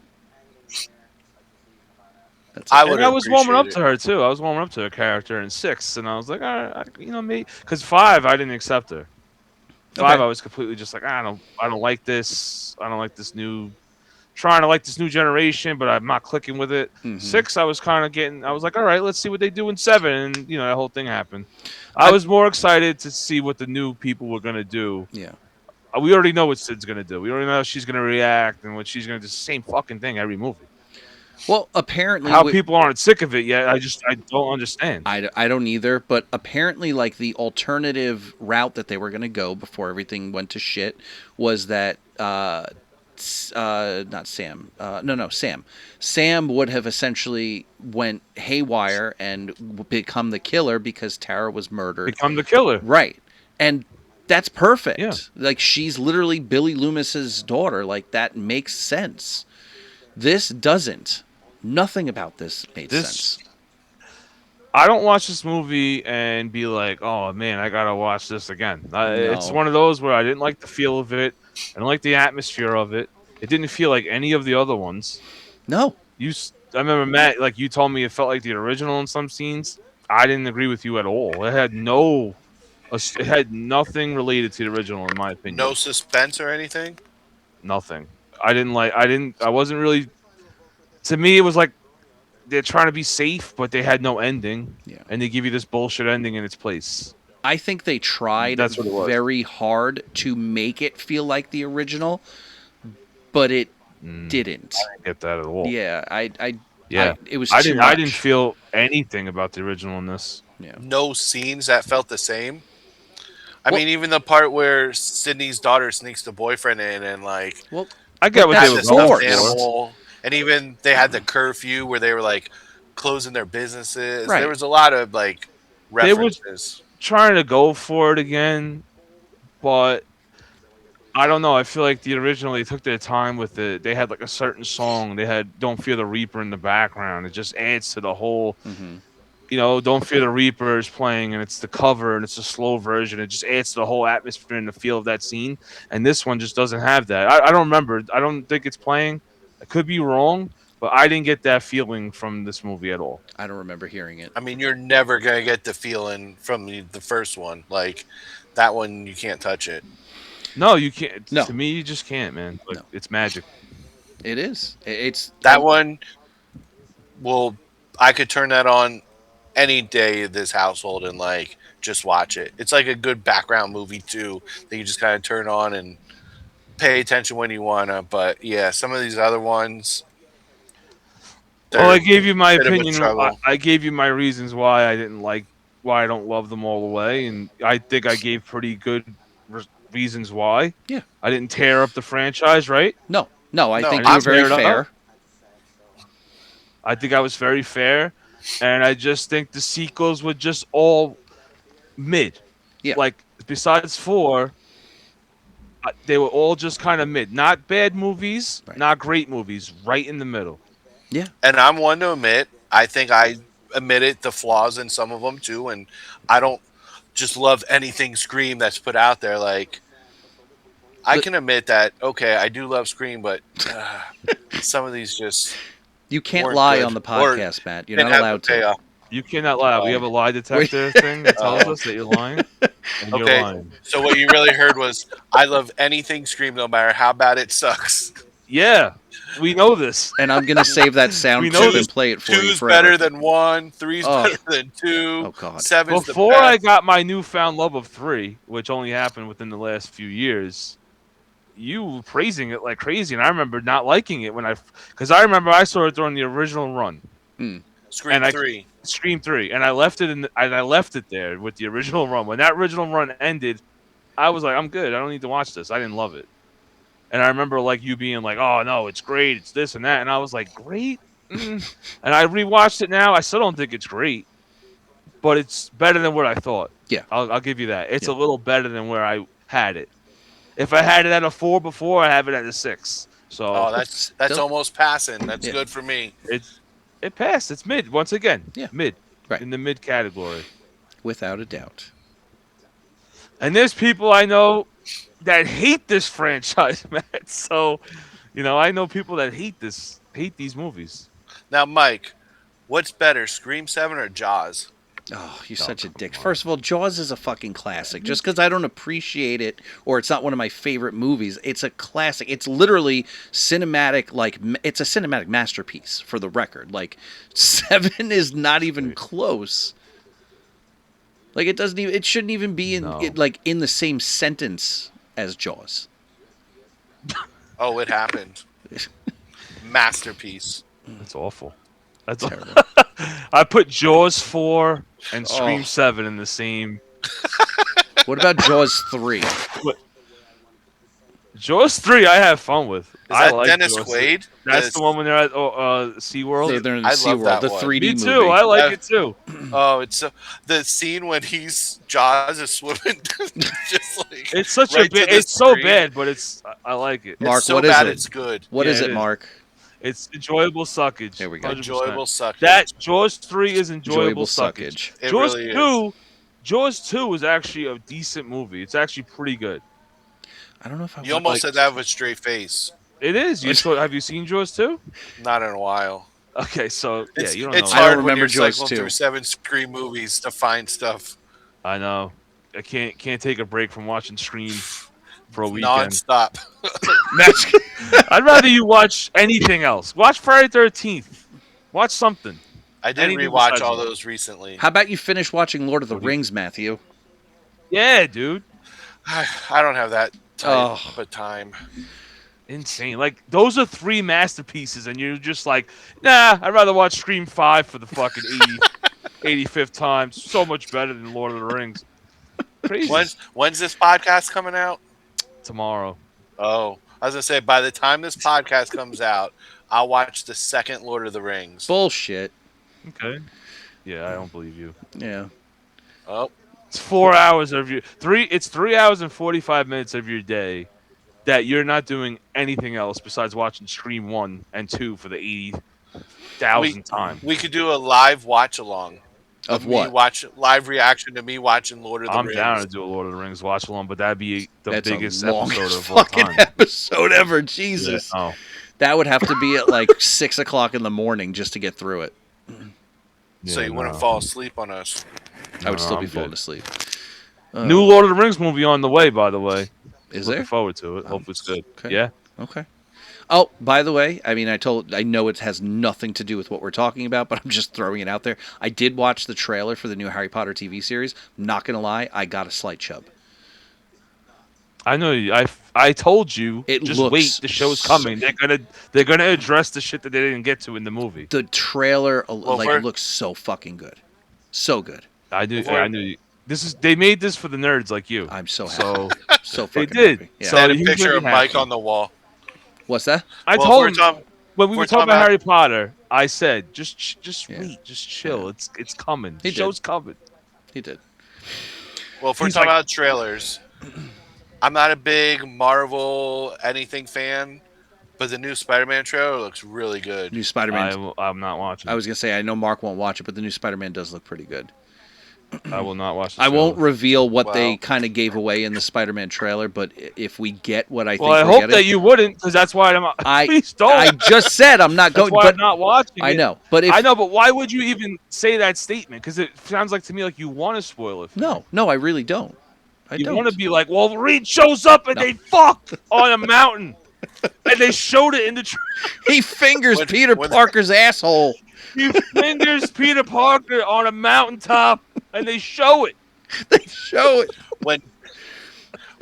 Speaker 4: That's
Speaker 6: I
Speaker 4: it.
Speaker 6: would
Speaker 5: And I was warming up
Speaker 6: appreciate
Speaker 5: to her too. I was warming up to her character in 6, and I was like, all right, me, because 5 I didn't accept her. 5
Speaker 4: Okay.
Speaker 5: I was completely just like, I don't like this. I don't like this new. Trying to like this new generation, but I'm not clicking with it.
Speaker 4: Mhm.
Speaker 5: 6, I was kind of getting. I was like, all right, let's see what they do in 7, and that whole thing happened. I was more excited to see what the new people were gonna do.
Speaker 4: Yeah.
Speaker 5: We already know what Sid's gonna do. We already know how she's gonna react and what she's gonna do. Same fucking thing every movie.
Speaker 4: Well, apparently,
Speaker 5: How people aren't sick of it yet, I don't understand.
Speaker 4: I don't either, but apparently, like, the alternative route that they were going to go before everything went to shit was that, not Sam. No, Sam. Sam would have essentially went haywire and become the killer because Tara was murdered.
Speaker 5: Become the killer.
Speaker 4: Right. And that's perfect.
Speaker 5: Yeah.
Speaker 4: Like, she's literally Billy Loomis's daughter. Like, that makes sense. This doesn't. Nothing about this made sense.
Speaker 5: I don't watch this movie and be like, oh man, I gotta watch this again. It's
Speaker 4: No.
Speaker 5: one of those where I didn't like the feel of it. I don't like the atmosphere of it. It didn't feel like any of the other ones.
Speaker 4: No.
Speaker 5: I remember Matt, like you told me, it felt like the original in some scenes. I didn't agree with you at all. It had nothing related to the original, in my opinion.
Speaker 6: No suspense or anything.
Speaker 5: Nothing. I wasn't really. To me, it was like they're trying to be safe, but they had no ending,
Speaker 4: Yeah.
Speaker 5: and they give you this bullshit ending in its place.
Speaker 4: I think they tried
Speaker 5: That's what it was.
Speaker 4: very hard to make it feel like the original, but it didn't.
Speaker 5: I didn't get that at all.
Speaker 4: Yeah,
Speaker 5: Yeah,
Speaker 4: it was
Speaker 5: I
Speaker 4: too
Speaker 5: didn't.
Speaker 4: much.
Speaker 5: I didn't feel anything about the original in this.
Speaker 4: Yeah.
Speaker 6: No scenes that felt the same. I
Speaker 4: Well-
Speaker 6: mean, even the part where Sydney's daughter sneaks the boyfriend in and like
Speaker 4: Well,
Speaker 5: I get what
Speaker 4: that's
Speaker 5: they were
Speaker 6: the
Speaker 5: going
Speaker 6: stuffed
Speaker 5: for.
Speaker 6: animal, and even they had the curfew where they were like closing their businesses.
Speaker 4: Right.
Speaker 6: There was a lot of like
Speaker 5: They was-
Speaker 6: references.
Speaker 5: Trying to go for it again, but I don't know. I feel like the original they took their time with it. They had like a certain song. They had "Don't Fear the Reaper" in the background. It just adds to the whole. "Don't Fear the Reaper" is playing, and it's the cover, and it's a slow version. It just adds to the whole atmosphere and the feel of that scene. And this one just doesn't have that. I don't remember. I don't think it's playing. I could be wrong, but I didn't get that feeling from this movie at all.
Speaker 4: I don't remember hearing it.
Speaker 6: I mean, you're never gonna get the feeling from the first one. Like that one, you can't touch it.
Speaker 5: No, you can't.
Speaker 4: No.
Speaker 5: To me, you just can't, man. Like,
Speaker 4: No.
Speaker 5: It's magic.
Speaker 4: It is. It's
Speaker 6: That one will. I could turn that on any day of this household and like just watch it. It's like a good background movie too that you just kind of turn on and pay attention when you wanna. But yeah, some of these other ones.
Speaker 5: Well, I gave you my
Speaker 6: bit of a
Speaker 5: opinion.
Speaker 6: struggle.
Speaker 5: I gave you my reasons why I didn't like, why I don't love them all the way, and I think I gave pretty good reasons why.
Speaker 4: Yeah.
Speaker 5: I didn't tear up the franchise, right?
Speaker 4: No. I
Speaker 6: No,
Speaker 4: think
Speaker 5: I
Speaker 4: you're
Speaker 5: didn't
Speaker 4: very
Speaker 5: tear it up.
Speaker 4: fair.
Speaker 5: I think I was very fair, and I just think the sequels were just all mid.
Speaker 4: Yeah.
Speaker 5: Like besides 4, they were all just kind of mid. Not bad movies,
Speaker 4: Right.
Speaker 5: not great movies, right in the middle.
Speaker 4: Yeah.
Speaker 6: And I'm one to admit, I think I admitted the flaws in some of them too. And I don't just love anything Scream that's put out there. Like, I can admit that, okay, I do love Scream, but some of these just
Speaker 4: You can't
Speaker 6: weren't
Speaker 4: lie
Speaker 6: good.
Speaker 4: on the
Speaker 6: Or
Speaker 4: podcast, Matt. You're
Speaker 6: didn't
Speaker 4: not
Speaker 6: have
Speaker 4: allowed
Speaker 6: the
Speaker 4: to.
Speaker 6: payoff.
Speaker 5: You cannot lie. We have a lie detector thing that tells us that you're lying, and you're
Speaker 6: Okay.
Speaker 5: lying.
Speaker 6: So what you really heard was, I love anything Scream, no matter how bad it sucks.
Speaker 5: Yeah, we know this.
Speaker 4: And I'm gonna save that sound
Speaker 5: We know
Speaker 4: clip
Speaker 5: this.
Speaker 4: and play it for you
Speaker 6: Two's
Speaker 4: forever.
Speaker 6: better than 1, three's
Speaker 4: Oh.
Speaker 6: better than 2,
Speaker 4: Oh, God.
Speaker 6: 7's
Speaker 5: Before
Speaker 6: the
Speaker 5: I
Speaker 6: best.
Speaker 5: got my newfound love of 3, which only happened within the last few years, you were praising it like crazy, and I remember not liking it because I remember I saw it during the original run,
Speaker 6: Scream
Speaker 5: and
Speaker 6: 3.
Speaker 5: Scream 3, and I left it and I left it there with the original run. When that original run ended, I was like, I'm good. I don't need to watch this. I didn't love it. And I remember like you being like, oh no, it's great, it's this and that, and I was like, great. And I rewatched it now. I still don't think it's great, but it's better than what I thought.
Speaker 4: Yeah.
Speaker 5: I'll give you that. It's
Speaker 4: Yeah.
Speaker 5: a little better than where I had it. If I had it at a 4 before, I have it at a 6. So
Speaker 6: Oh, that's
Speaker 4: Still-
Speaker 6: almost passing. That's
Speaker 4: Yeah.
Speaker 6: good for me.
Speaker 5: it passed. It's mid once again.
Speaker 4: Yeah.
Speaker 5: Mid.
Speaker 4: Right.
Speaker 5: In the mid category.
Speaker 4: Without a doubt.
Speaker 5: And there's people I know that hate this franchise, Matt. So, I know people that hate these movies.
Speaker 6: Now, Mike, what's better, Scream 7 or Jaws?
Speaker 4: Oh, you're such a dick. First of all, Jaws is a fucking classic. Just because I don't appreciate it or it's not one of my favorite movies, it's a classic. It's literally cinematic, it's a cinematic masterpiece for the record. Like, 7 is not even close. Like, it shouldn't even be in the same sentence as Jaws.
Speaker 6: Oh, it happened. Masterpiece.
Speaker 5: That's awful. That's
Speaker 4: Terrible.
Speaker 5: I put Jaws 4 and Scream
Speaker 4: Oh.
Speaker 5: 7 in the same.
Speaker 4: What about Jaws 3?
Speaker 5: Jaws 3 I have fun with.
Speaker 6: Is
Speaker 5: I
Speaker 6: that
Speaker 5: like
Speaker 6: Dennis
Speaker 5: Jaws 3.
Speaker 6: Quaid?
Speaker 5: That's the one when they're at SeaWorld.
Speaker 4: They're in the
Speaker 6: I love
Speaker 4: SeaWorld,
Speaker 6: that
Speaker 4: the
Speaker 6: one.
Speaker 4: 3D
Speaker 5: Me
Speaker 4: movie.
Speaker 5: too. I like it too.
Speaker 6: Oh, it's the scene when Jaws is swimming, just like
Speaker 5: It's such
Speaker 6: right
Speaker 5: a
Speaker 6: to
Speaker 5: bad.
Speaker 6: the
Speaker 5: It's so
Speaker 6: screen.
Speaker 5: bad, but I like it.
Speaker 4: Mark,
Speaker 6: It's so
Speaker 4: what is
Speaker 6: bad
Speaker 4: it?
Speaker 6: it's good.
Speaker 4: What
Speaker 5: Yeah,
Speaker 4: is
Speaker 5: it
Speaker 4: it,
Speaker 5: is.
Speaker 4: Mark?
Speaker 5: It's enjoyable suckage.
Speaker 4: There we go.
Speaker 5: 100%.
Speaker 6: Enjoyable suckage.
Speaker 5: That Jaws 3 is enjoyable,
Speaker 4: Enjoyable
Speaker 5: suckage.
Speaker 4: suckage.
Speaker 6: It
Speaker 5: Jaws
Speaker 6: really is.
Speaker 5: 2, Jaws 2 is actually a decent movie. It's actually pretty good.
Speaker 4: I don't know if I
Speaker 6: You
Speaker 4: want,
Speaker 6: almost said that with a straight face.
Speaker 5: It is. Have you seen Jaws 2?
Speaker 6: Not in a while.
Speaker 5: Okay, so yeah, you don't
Speaker 6: It's
Speaker 5: know.
Speaker 4: I don't
Speaker 6: hard when
Speaker 4: remember
Speaker 6: you're
Speaker 4: Jaws
Speaker 6: cycling
Speaker 4: 2.
Speaker 6: through 7 Scream movies to find stuff
Speaker 5: I know. I can't take a break from watching Scream for a weekend.
Speaker 6: non-stop.
Speaker 4: That's
Speaker 5: I'd rather you watch anything else. Watch Friday 13th. Watch something.
Speaker 6: I did
Speaker 5: Anything
Speaker 6: rewatch
Speaker 5: besides
Speaker 6: all
Speaker 5: that.
Speaker 6: those recently.
Speaker 4: How about you finish watching Lord of the
Speaker 5: What do you-
Speaker 4: Rings, Matthew?
Speaker 5: Yeah, dude.
Speaker 6: I don't have that type
Speaker 4: Oh.
Speaker 6: of time.
Speaker 5: Insane. Like, those are 3 masterpieces, and you're just like, nah, I'd rather watch Scream 5 for the fucking 85th time. So much better than Lord of the Rings. Crazy.
Speaker 6: When's this podcast coming out?
Speaker 5: Tomorrow.
Speaker 6: Oh, I was gonna say by the time this podcast comes out, I'll watch the second Lord of the Rings.
Speaker 4: Bullshit.
Speaker 5: Okay. Yeah, I don't believe you.
Speaker 4: Yeah.
Speaker 6: Oh,
Speaker 5: It's 4 hours of your It's 3 hours and 45 minutes of your day that you're not doing anything else besides watching Scream 1 and 2 for the 80,000th time.
Speaker 6: we could do a live watch along
Speaker 4: Of
Speaker 6: me
Speaker 4: what?
Speaker 6: live reaction to me watching Lord of the
Speaker 5: I'm
Speaker 6: Rings.
Speaker 5: down to do a Lord of the Rings watch along, but that'd be the
Speaker 4: That's
Speaker 5: biggest
Speaker 4: a long
Speaker 5: episode of all
Speaker 4: fucking
Speaker 5: time.
Speaker 4: episode ever. Jesus.
Speaker 5: Yeah,
Speaker 4: That would have to be at like 6 o'clock in the morning just to get through it.
Speaker 6: So you wouldn't
Speaker 5: no.
Speaker 6: fall asleep on us.
Speaker 4: I would
Speaker 5: No,
Speaker 4: still be
Speaker 5: I'm
Speaker 4: falling
Speaker 5: good.
Speaker 4: asleep.
Speaker 5: New Lord of the Rings movie on the way, by the way.
Speaker 4: Is
Speaker 5: Looking
Speaker 4: there?
Speaker 5: forward to it. Hope it's good.
Speaker 4: Okay.
Speaker 5: Yeah.
Speaker 4: Okay. Oh, by the way, I mean, I know it has nothing to do with what we're talking about, but I'm just throwing it out there. I did watch the trailer for the new Harry Potter TV series. I'm not gonna lie, I got a slight chub.
Speaker 5: I know you. I told you.
Speaker 4: It
Speaker 5: just
Speaker 4: looks
Speaker 5: wait. The show's
Speaker 4: so-
Speaker 5: coming. They're gonna address the shit that they didn't get to in the movie.
Speaker 4: The trailer,
Speaker 6: we're-
Speaker 4: looks so fucking good, so good.
Speaker 5: I knew.
Speaker 6: Before-
Speaker 5: I knew. They made this for the nerds like you.
Speaker 4: I'm so happy.
Speaker 5: So
Speaker 4: So
Speaker 5: they
Speaker 4: fucking
Speaker 5: did.
Speaker 4: happy. Yeah.
Speaker 5: So
Speaker 6: And a
Speaker 5: you
Speaker 6: picture
Speaker 5: really
Speaker 6: of Mike
Speaker 5: happy.
Speaker 6: on the wall.
Speaker 4: What's that?
Speaker 5: I
Speaker 6: Well,
Speaker 5: told
Speaker 6: if
Speaker 5: him
Speaker 6: we're talking-
Speaker 5: when we
Speaker 6: we're
Speaker 5: were talking
Speaker 6: talking
Speaker 5: about
Speaker 6: about-
Speaker 5: Harry Potter. I said, just
Speaker 4: Yeah.
Speaker 5: wait, just chill.
Speaker 4: Yeah.
Speaker 5: It's coming.
Speaker 4: He
Speaker 5: The
Speaker 4: did.
Speaker 5: show's coming.
Speaker 4: He did.
Speaker 6: Well, if we're
Speaker 5: He's
Speaker 6: talking
Speaker 5: like-
Speaker 6: about trailers, I'm not a big Marvel anything fan, but the new Spider-Man trailer looks really good.
Speaker 4: New Spider-Man.
Speaker 5: I'm not watching.
Speaker 4: I was gonna say I know Mark won't watch it, but the new Spider-Man does look pretty good.
Speaker 5: I will not watch. The
Speaker 4: I won't
Speaker 5: trailer.
Speaker 4: reveal what they
Speaker 6: Wow.
Speaker 4: kind of gave away in the Spider-Man trailer, but if we get what I think
Speaker 5: Well, I
Speaker 4: we're
Speaker 5: hope
Speaker 4: getting,
Speaker 5: that you wouldn't, because that's why I'm. Please don't.
Speaker 4: I just said I'm not
Speaker 5: That's
Speaker 4: going,
Speaker 5: why
Speaker 4: but
Speaker 5: I'm not watching.
Speaker 4: I
Speaker 5: it.
Speaker 4: know. But if
Speaker 5: I know, but why would you even say that statement? Because it sounds like to me like you want to spoil it.
Speaker 4: no, I really don't. I
Speaker 5: You
Speaker 4: don't.
Speaker 5: want to be like, well, Reed shows up and they fuck on a mountain, and they showed it in the.
Speaker 4: He fingers
Speaker 6: When-
Speaker 4: Peter
Speaker 6: when-
Speaker 4: Parker's asshole.
Speaker 5: He fingers Peter Parker on a mountaintop, and they show it.
Speaker 4: They show it.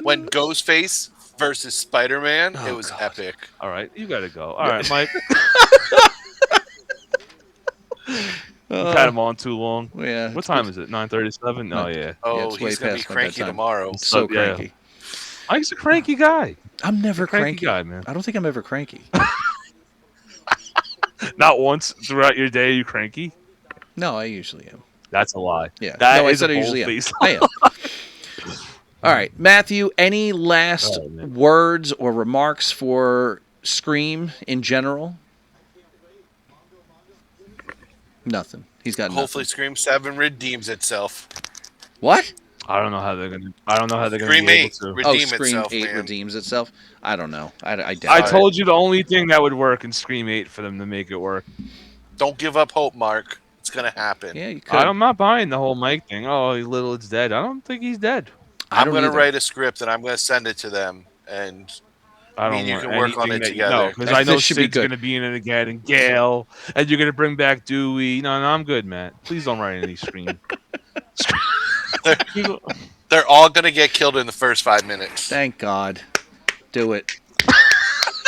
Speaker 6: When Ghostface versus Spider-Man,
Speaker 4: Oh,
Speaker 6: it was
Speaker 4: God.
Speaker 6: epic.
Speaker 5: All right, you gotta go. All right, Mike. You had him on too long.
Speaker 4: Yeah.
Speaker 5: What time is it? 9:37. Oh yeah.
Speaker 6: Oh,
Speaker 4: it's way
Speaker 6: he's gonna be
Speaker 4: past my
Speaker 6: cranky
Speaker 4: bedtime.
Speaker 6: tomorrow.
Speaker 4: So
Speaker 5: Yeah.
Speaker 4: cranky.
Speaker 5: Mike's a cranky guy.
Speaker 4: I'm never
Speaker 5: Cranky
Speaker 4: cranky.
Speaker 5: guy, man.
Speaker 4: I don't think I'm ever cranky.
Speaker 5: Not once throughout your day are you cranky.
Speaker 4: No, I usually am.
Speaker 5: That's a lie.
Speaker 4: Yeah.
Speaker 5: That
Speaker 4: no, I
Speaker 5: is
Speaker 4: said
Speaker 5: a
Speaker 4: I usually am.
Speaker 5: bold-faced
Speaker 4: I am. All right, Matthew. Any last
Speaker 5: Oh, man.
Speaker 4: words or remarks for Scream in general? Nothing. He's got
Speaker 6: Hopefully,
Speaker 4: nothing.
Speaker 6: Scream 7 redeems itself.
Speaker 4: What?
Speaker 5: I don't know how they're gonna. I don't know how they're gonna
Speaker 6: Scream
Speaker 5: be
Speaker 6: 8
Speaker 5: able to.
Speaker 6: redeem
Speaker 4: Scream
Speaker 6: itself,
Speaker 4: 8
Speaker 6: man.
Speaker 4: redeems itself. I don't know. I doubt
Speaker 5: I
Speaker 4: it.
Speaker 5: told you the only thing that would work in Scream 8 for them to make it work.
Speaker 6: Don't give up hope, Mark. It's gonna happen.
Speaker 4: Yeah, you could.
Speaker 5: I'm not buying the whole Mike thing. Oh, little it's dead. I don't think he's dead.
Speaker 4: I
Speaker 6: I'm
Speaker 4: don't
Speaker 6: gonna
Speaker 4: either.
Speaker 6: write a script and I'm gonna send it to them. And
Speaker 5: I
Speaker 6: Me
Speaker 5: don't
Speaker 6: and you
Speaker 5: want
Speaker 6: can work on
Speaker 5: anything
Speaker 6: it
Speaker 5: that-
Speaker 6: together.
Speaker 5: No, because
Speaker 4: This
Speaker 5: I know
Speaker 4: should be
Speaker 5: Sid's
Speaker 4: good.
Speaker 5: gonna be in it again, and Gail, and you're gonna bring back Dewey. No, I'm good, Matt. Please don't write any Scream. People-
Speaker 6: they're all gonna get killed in the first 5 minutes.
Speaker 4: Thank God. Do it.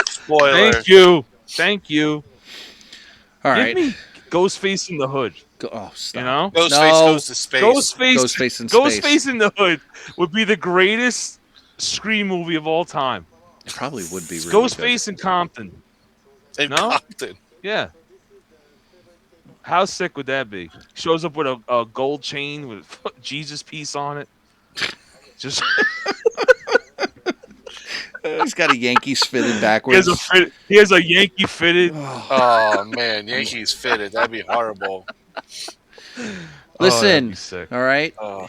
Speaker 6: Spoiler.
Speaker 5: Thank you.
Speaker 4: All right.
Speaker 5: Give me Ghostface in the Hood.
Speaker 4: Oh, stop.
Speaker 5: You know,
Speaker 6: Ghostface
Speaker 4: No.
Speaker 6: goes to space.
Speaker 4: Ghostface in space.
Speaker 5: Ghostface in the Hood would be the greatest Scream movie of all time.
Speaker 4: It probably would be really
Speaker 5: Ghostface in Compton.
Speaker 6: in
Speaker 5: No?
Speaker 6: Compton.
Speaker 5: Yeah. How sick would that be? Shows up with a gold chain with Jesus piece on it. Just
Speaker 4: good. He's got a Yankees fitted
Speaker 5: He has
Speaker 4: backwards.
Speaker 5: he has a Yankee fitted.
Speaker 6: Oh man, Yankees fitted. That'd be horrible.
Speaker 4: Listen,
Speaker 5: that'd be sick.
Speaker 4: all right.
Speaker 6: Oh,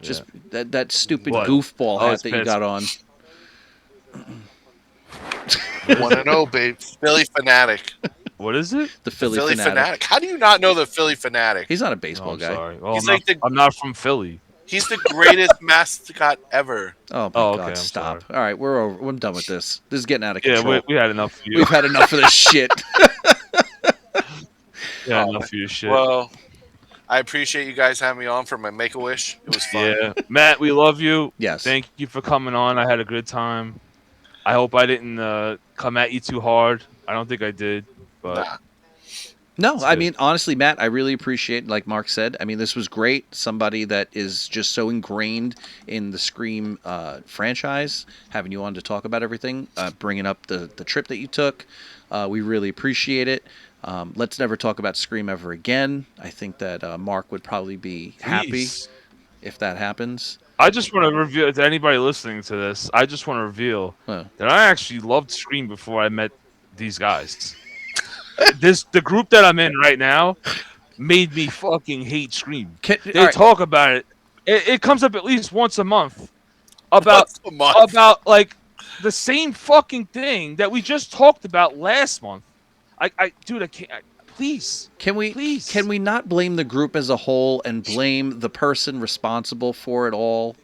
Speaker 4: Just that stupid
Speaker 5: What?
Speaker 4: goofball
Speaker 5: Oh,
Speaker 4: hat
Speaker 5: it's
Speaker 4: that you
Speaker 5: fancy.
Speaker 4: got on.
Speaker 6: 1-0, babe. Philly fanatic.
Speaker 5: What is it?
Speaker 4: The
Speaker 6: The
Speaker 4: Philly,
Speaker 6: Philly
Speaker 4: fanatic.
Speaker 6: fanatic. How do you not know the Philly fanatic?
Speaker 4: He's not a
Speaker 5: Oh,
Speaker 4: baseball
Speaker 5: I'm
Speaker 4: guy.
Speaker 5: sorry. Well,
Speaker 6: He's
Speaker 5: I'm not from Philly.
Speaker 6: He's the greatest mascot ever.
Speaker 4: Oh my
Speaker 5: Oh,
Speaker 4: God!
Speaker 5: okay, I'm
Speaker 4: Stop.
Speaker 5: sorry.
Speaker 4: All right, we're over. I'm done with this. This is getting out of
Speaker 5: Yeah,
Speaker 4: control.
Speaker 5: we had enough of you.
Speaker 4: We've had enough of this shit.
Speaker 5: We had enough of your shit.
Speaker 6: Well, I appreciate you guys having me on for my Make-A-Wish. It was fun.
Speaker 5: Yeah, Matt, we love you.
Speaker 4: Yes.
Speaker 5: Thank you for coming on. I had a good time. I hope I didn't come at you too hard. I don't think I did, but
Speaker 6: Nah.
Speaker 4: No,
Speaker 5: That's
Speaker 4: I
Speaker 5: good.
Speaker 4: mean, honestly, Matt, I really appreciate, like Mark said, I mean, this was great. Somebody that is just so ingrained in the Scream franchise, having you on to talk about everything, bringing up the trip that you took. We really appreciate it. Let's never talk about Scream ever again. I think that Mark would probably be happy
Speaker 5: Please.
Speaker 4: if that happens.
Speaker 5: I just want to reveal to anybody listening to this. I just want to reveal that I actually loved Scream before I met these guys. The group that I'm in right now made me fucking hate Scream.
Speaker 4: All
Speaker 5: They
Speaker 4: right.
Speaker 5: talk about it. It comes up at least once a month about
Speaker 6: Once a month.
Speaker 5: like the same fucking thing that we just talked about last month. Dude, I can't. Please.
Speaker 4: Can we
Speaker 5: Please.
Speaker 4: can we not blame the group as a whole and blame the person responsible for it all?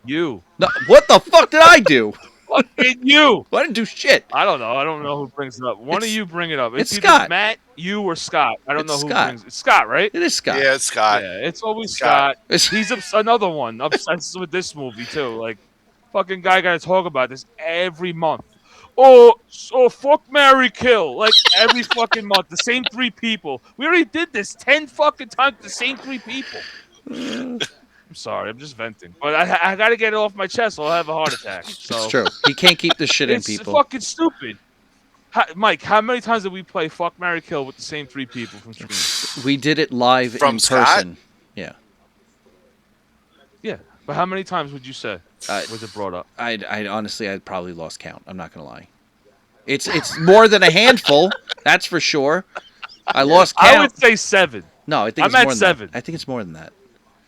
Speaker 5: You.
Speaker 4: No, what the fuck did I do?
Speaker 5: Fucking you.
Speaker 4: I didn't do shit.
Speaker 5: I don't know. I don't know who brings it up. One of
Speaker 4: It's-
Speaker 5: you bring it up.
Speaker 4: it's
Speaker 5: either
Speaker 4: Scott.
Speaker 5: Matt, you, or Scott. I don't
Speaker 4: It's
Speaker 5: know who
Speaker 4: Scott.
Speaker 5: brings it. It's Scott, right?
Speaker 4: It is Scott.
Speaker 6: Yeah, it's Scott.
Speaker 5: Yeah, it's always
Speaker 6: Scott.
Speaker 5: Scott.
Speaker 4: It's-
Speaker 5: He's another one obsessed with this movie too. Like, fucking guy got to talk about this every month. Oh, fuck, marry, kill. Like every fucking month, the same 3 people. We already did this 10 fucking times. The same 3 people. I'm sorry, I'm just venting, but I got to get it off my chest, or I'll have a heart attack. So
Speaker 4: It's true. He can't keep this shit in,
Speaker 5: it's
Speaker 4: people.
Speaker 5: fucking stupid. Mike, how many times did we play Fuck, Marry, Kill with the same 3 people from Scream?
Speaker 4: We did it live
Speaker 6: From
Speaker 4: in
Speaker 6: Scott?
Speaker 4: person. Yeah.
Speaker 5: Yeah, but how many times would you say
Speaker 4: Uh,
Speaker 5: was it brought up?
Speaker 4: I honestly, I probably lost count. I'm not gonna lie. It's more than a handful. That's for sure. I lost count.
Speaker 5: I would say 7.
Speaker 4: No, I think
Speaker 5: I'm
Speaker 4: it's
Speaker 5: at
Speaker 4: more than
Speaker 5: 7.
Speaker 4: that. I think it's more than that.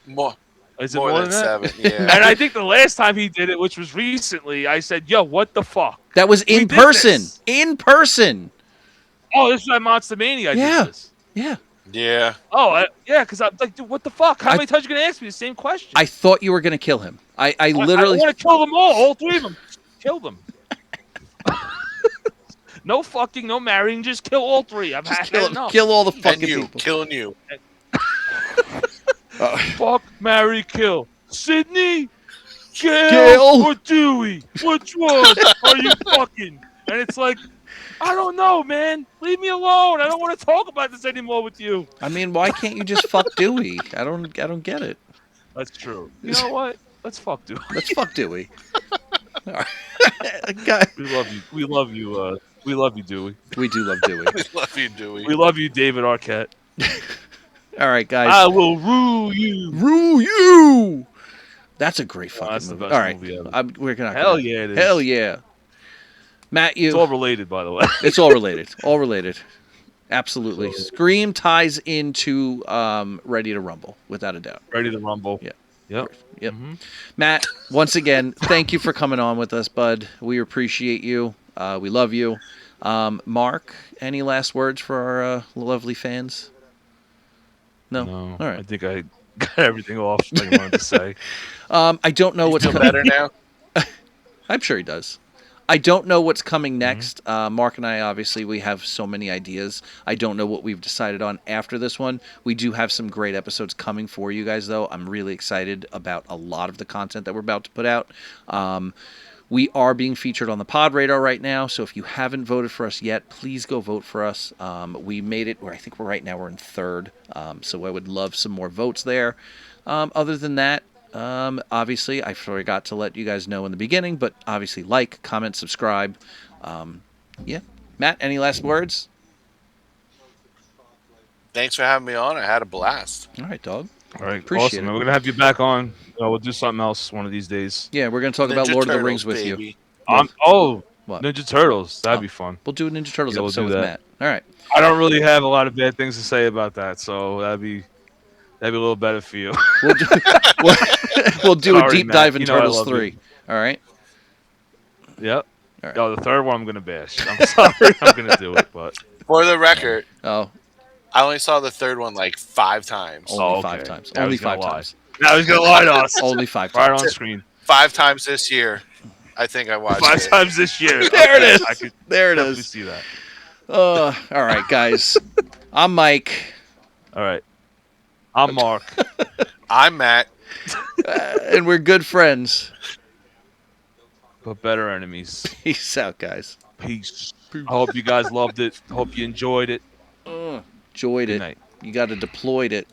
Speaker 6: More,
Speaker 5: Is it
Speaker 6: more than
Speaker 5: that?
Speaker 6: 7. Yeah.
Speaker 5: And I think the last time he did it, which was recently, I said, "Yo, what the fuck?"
Speaker 4: That was in
Speaker 5: We did
Speaker 4: person.
Speaker 5: this.
Speaker 4: In person.
Speaker 5: Oh, this is at Monster Mania. I
Speaker 4: Yeah.
Speaker 5: did this.
Speaker 4: Yeah.
Speaker 6: Yeah.
Speaker 5: Oh, yeah, because I'm like, dude, what the fuck? How many times you gonna ask me the same question?
Speaker 4: I thought you were gonna kill him. I
Speaker 5: I
Speaker 4: literally.
Speaker 5: want to kill them all 3 of them. Kill them. No fucking, no marrying, just kill all 3. I've had enough.
Speaker 4: kill all the
Speaker 6: And
Speaker 4: fucking
Speaker 6: you.
Speaker 4: people.
Speaker 6: Killing you.
Speaker 5: Fuck, marry, kill. Sydney, Gail,
Speaker 4: Gail.
Speaker 5: or Dewey? Which one are you fucking? And it's like, I don't know, man. Leave me alone. I don't want to talk about this anymore with you.
Speaker 4: I mean, why can't you just fuck Dewey? I don't get it.
Speaker 5: That's true. You know what? Let's fuck Dewey.
Speaker 4: Let's fuck Dewey. All right. Guy-
Speaker 5: We love you. We love you. We love you, Dewey.
Speaker 4: We do love Dewey.
Speaker 6: We love you, Dewey.
Speaker 5: We love you, David Arquette.
Speaker 4: All right, guys.
Speaker 5: I will rule you.
Speaker 4: Rule you. That's a great fucking
Speaker 5: that's the
Speaker 4: movie.
Speaker 5: best
Speaker 4: All right,
Speaker 5: movie ever.
Speaker 4: we're gonna.
Speaker 5: Hell yeah, it is.
Speaker 4: Hell yeah. Matt, you.
Speaker 5: It's all related, by the way.
Speaker 4: It's all related. All related. Absolutely. Scream ties into Ready to Rumble, without a doubt.
Speaker 5: Ready to rumble.
Speaker 4: Yeah.
Speaker 5: Yep.
Speaker 4: Yep.
Speaker 5: Mhm.
Speaker 4: Matt, once again, thank you for coming on with us, bud. We appreciate you. We love you. Mark, any last words for our lovely fans? No.
Speaker 5: No.
Speaker 4: All right.
Speaker 5: I think I got everything off I wanted to say.
Speaker 4: I don't know
Speaker 6: You
Speaker 4: what's
Speaker 6: feel
Speaker 4: coming.
Speaker 6: better now?
Speaker 4: I'm sure he does. I don't know what's coming next. Mark and I, obviously, we have so many ideas. I don't know what we've decided on after this one. We do have some great episodes coming for you guys, though. I'm really excited about a lot of the content that we're about to put out. We are being featured on the Pod Radar right now, so if you haven't voted for us yet, please go vote for us. We made it where I think right now we're in 3rd, so I would love some more votes there. Other than that, obviously, I forgot to let you guys know in the beginning, but obviously like, comment, subscribe. Yeah. Matt, any last words?
Speaker 6: Thanks for having me on. I had a blast.
Speaker 4: All right, dog.
Speaker 5: All right,
Speaker 4: Appreciate
Speaker 5: awesome.
Speaker 4: it.
Speaker 5: And we're gonna have you back on. We'll do something else one of these days.
Speaker 4: Yeah, we're gonna talk about
Speaker 6: Ninja
Speaker 4: Lord of the
Speaker 6: Turtles,
Speaker 4: Rings with you.
Speaker 6: baby.
Speaker 4: What?
Speaker 5: Ninja Turtles. That'd
Speaker 4: Oh.
Speaker 5: be fun.
Speaker 4: We'll do a Ninja Turtles
Speaker 5: Yeah, we'll
Speaker 4: episode
Speaker 5: do
Speaker 4: with
Speaker 5: that.
Speaker 4: Matt. All right.
Speaker 5: I don't really have a lot of bad things to say about that, so that'd be a little better for you.
Speaker 4: We'll do, we'll, we'll do a
Speaker 5: Sorry,
Speaker 4: deep
Speaker 5: Matt.
Speaker 4: dive in
Speaker 5: You know I
Speaker 4: Turtles
Speaker 5: love you.
Speaker 4: 3. All right.
Speaker 5: Yep.
Speaker 4: All right.
Speaker 5: Oh, the third one I'm gonna bash. I'm sorry, I'm gonna do it, but
Speaker 6: For the record,
Speaker 4: Oh,
Speaker 6: I only saw the third one like 5 times.
Speaker 4: only
Speaker 5: okay.
Speaker 4: 5 times.
Speaker 5: Now
Speaker 4: Only
Speaker 5: he's gonna
Speaker 4: 5
Speaker 5: lie.
Speaker 4: times.
Speaker 5: Now he's gonna lie to us.
Speaker 4: Only 5
Speaker 5: Right
Speaker 4: times.
Speaker 5: on screen.
Speaker 6: 5 times this year. I think I watched
Speaker 5: 5
Speaker 6: it.
Speaker 5: times this year.
Speaker 4: There it
Speaker 5: Okay,
Speaker 4: is.
Speaker 5: I could
Speaker 4: There it
Speaker 5: definitely
Speaker 4: is.
Speaker 5: see that.
Speaker 4: All right, guys. I'm Mike.
Speaker 5: All right. I'm Mark.
Speaker 6: I'm Matt.
Speaker 4: And we're good friends.
Speaker 5: But better enemies.
Speaker 4: Peace out, guys.
Speaker 5: Peace. I hope you guys loved it. Hope you enjoyed it.
Speaker 4: Enjoyed
Speaker 5: Good
Speaker 4: it.
Speaker 5: night.
Speaker 4: You got to deployed it.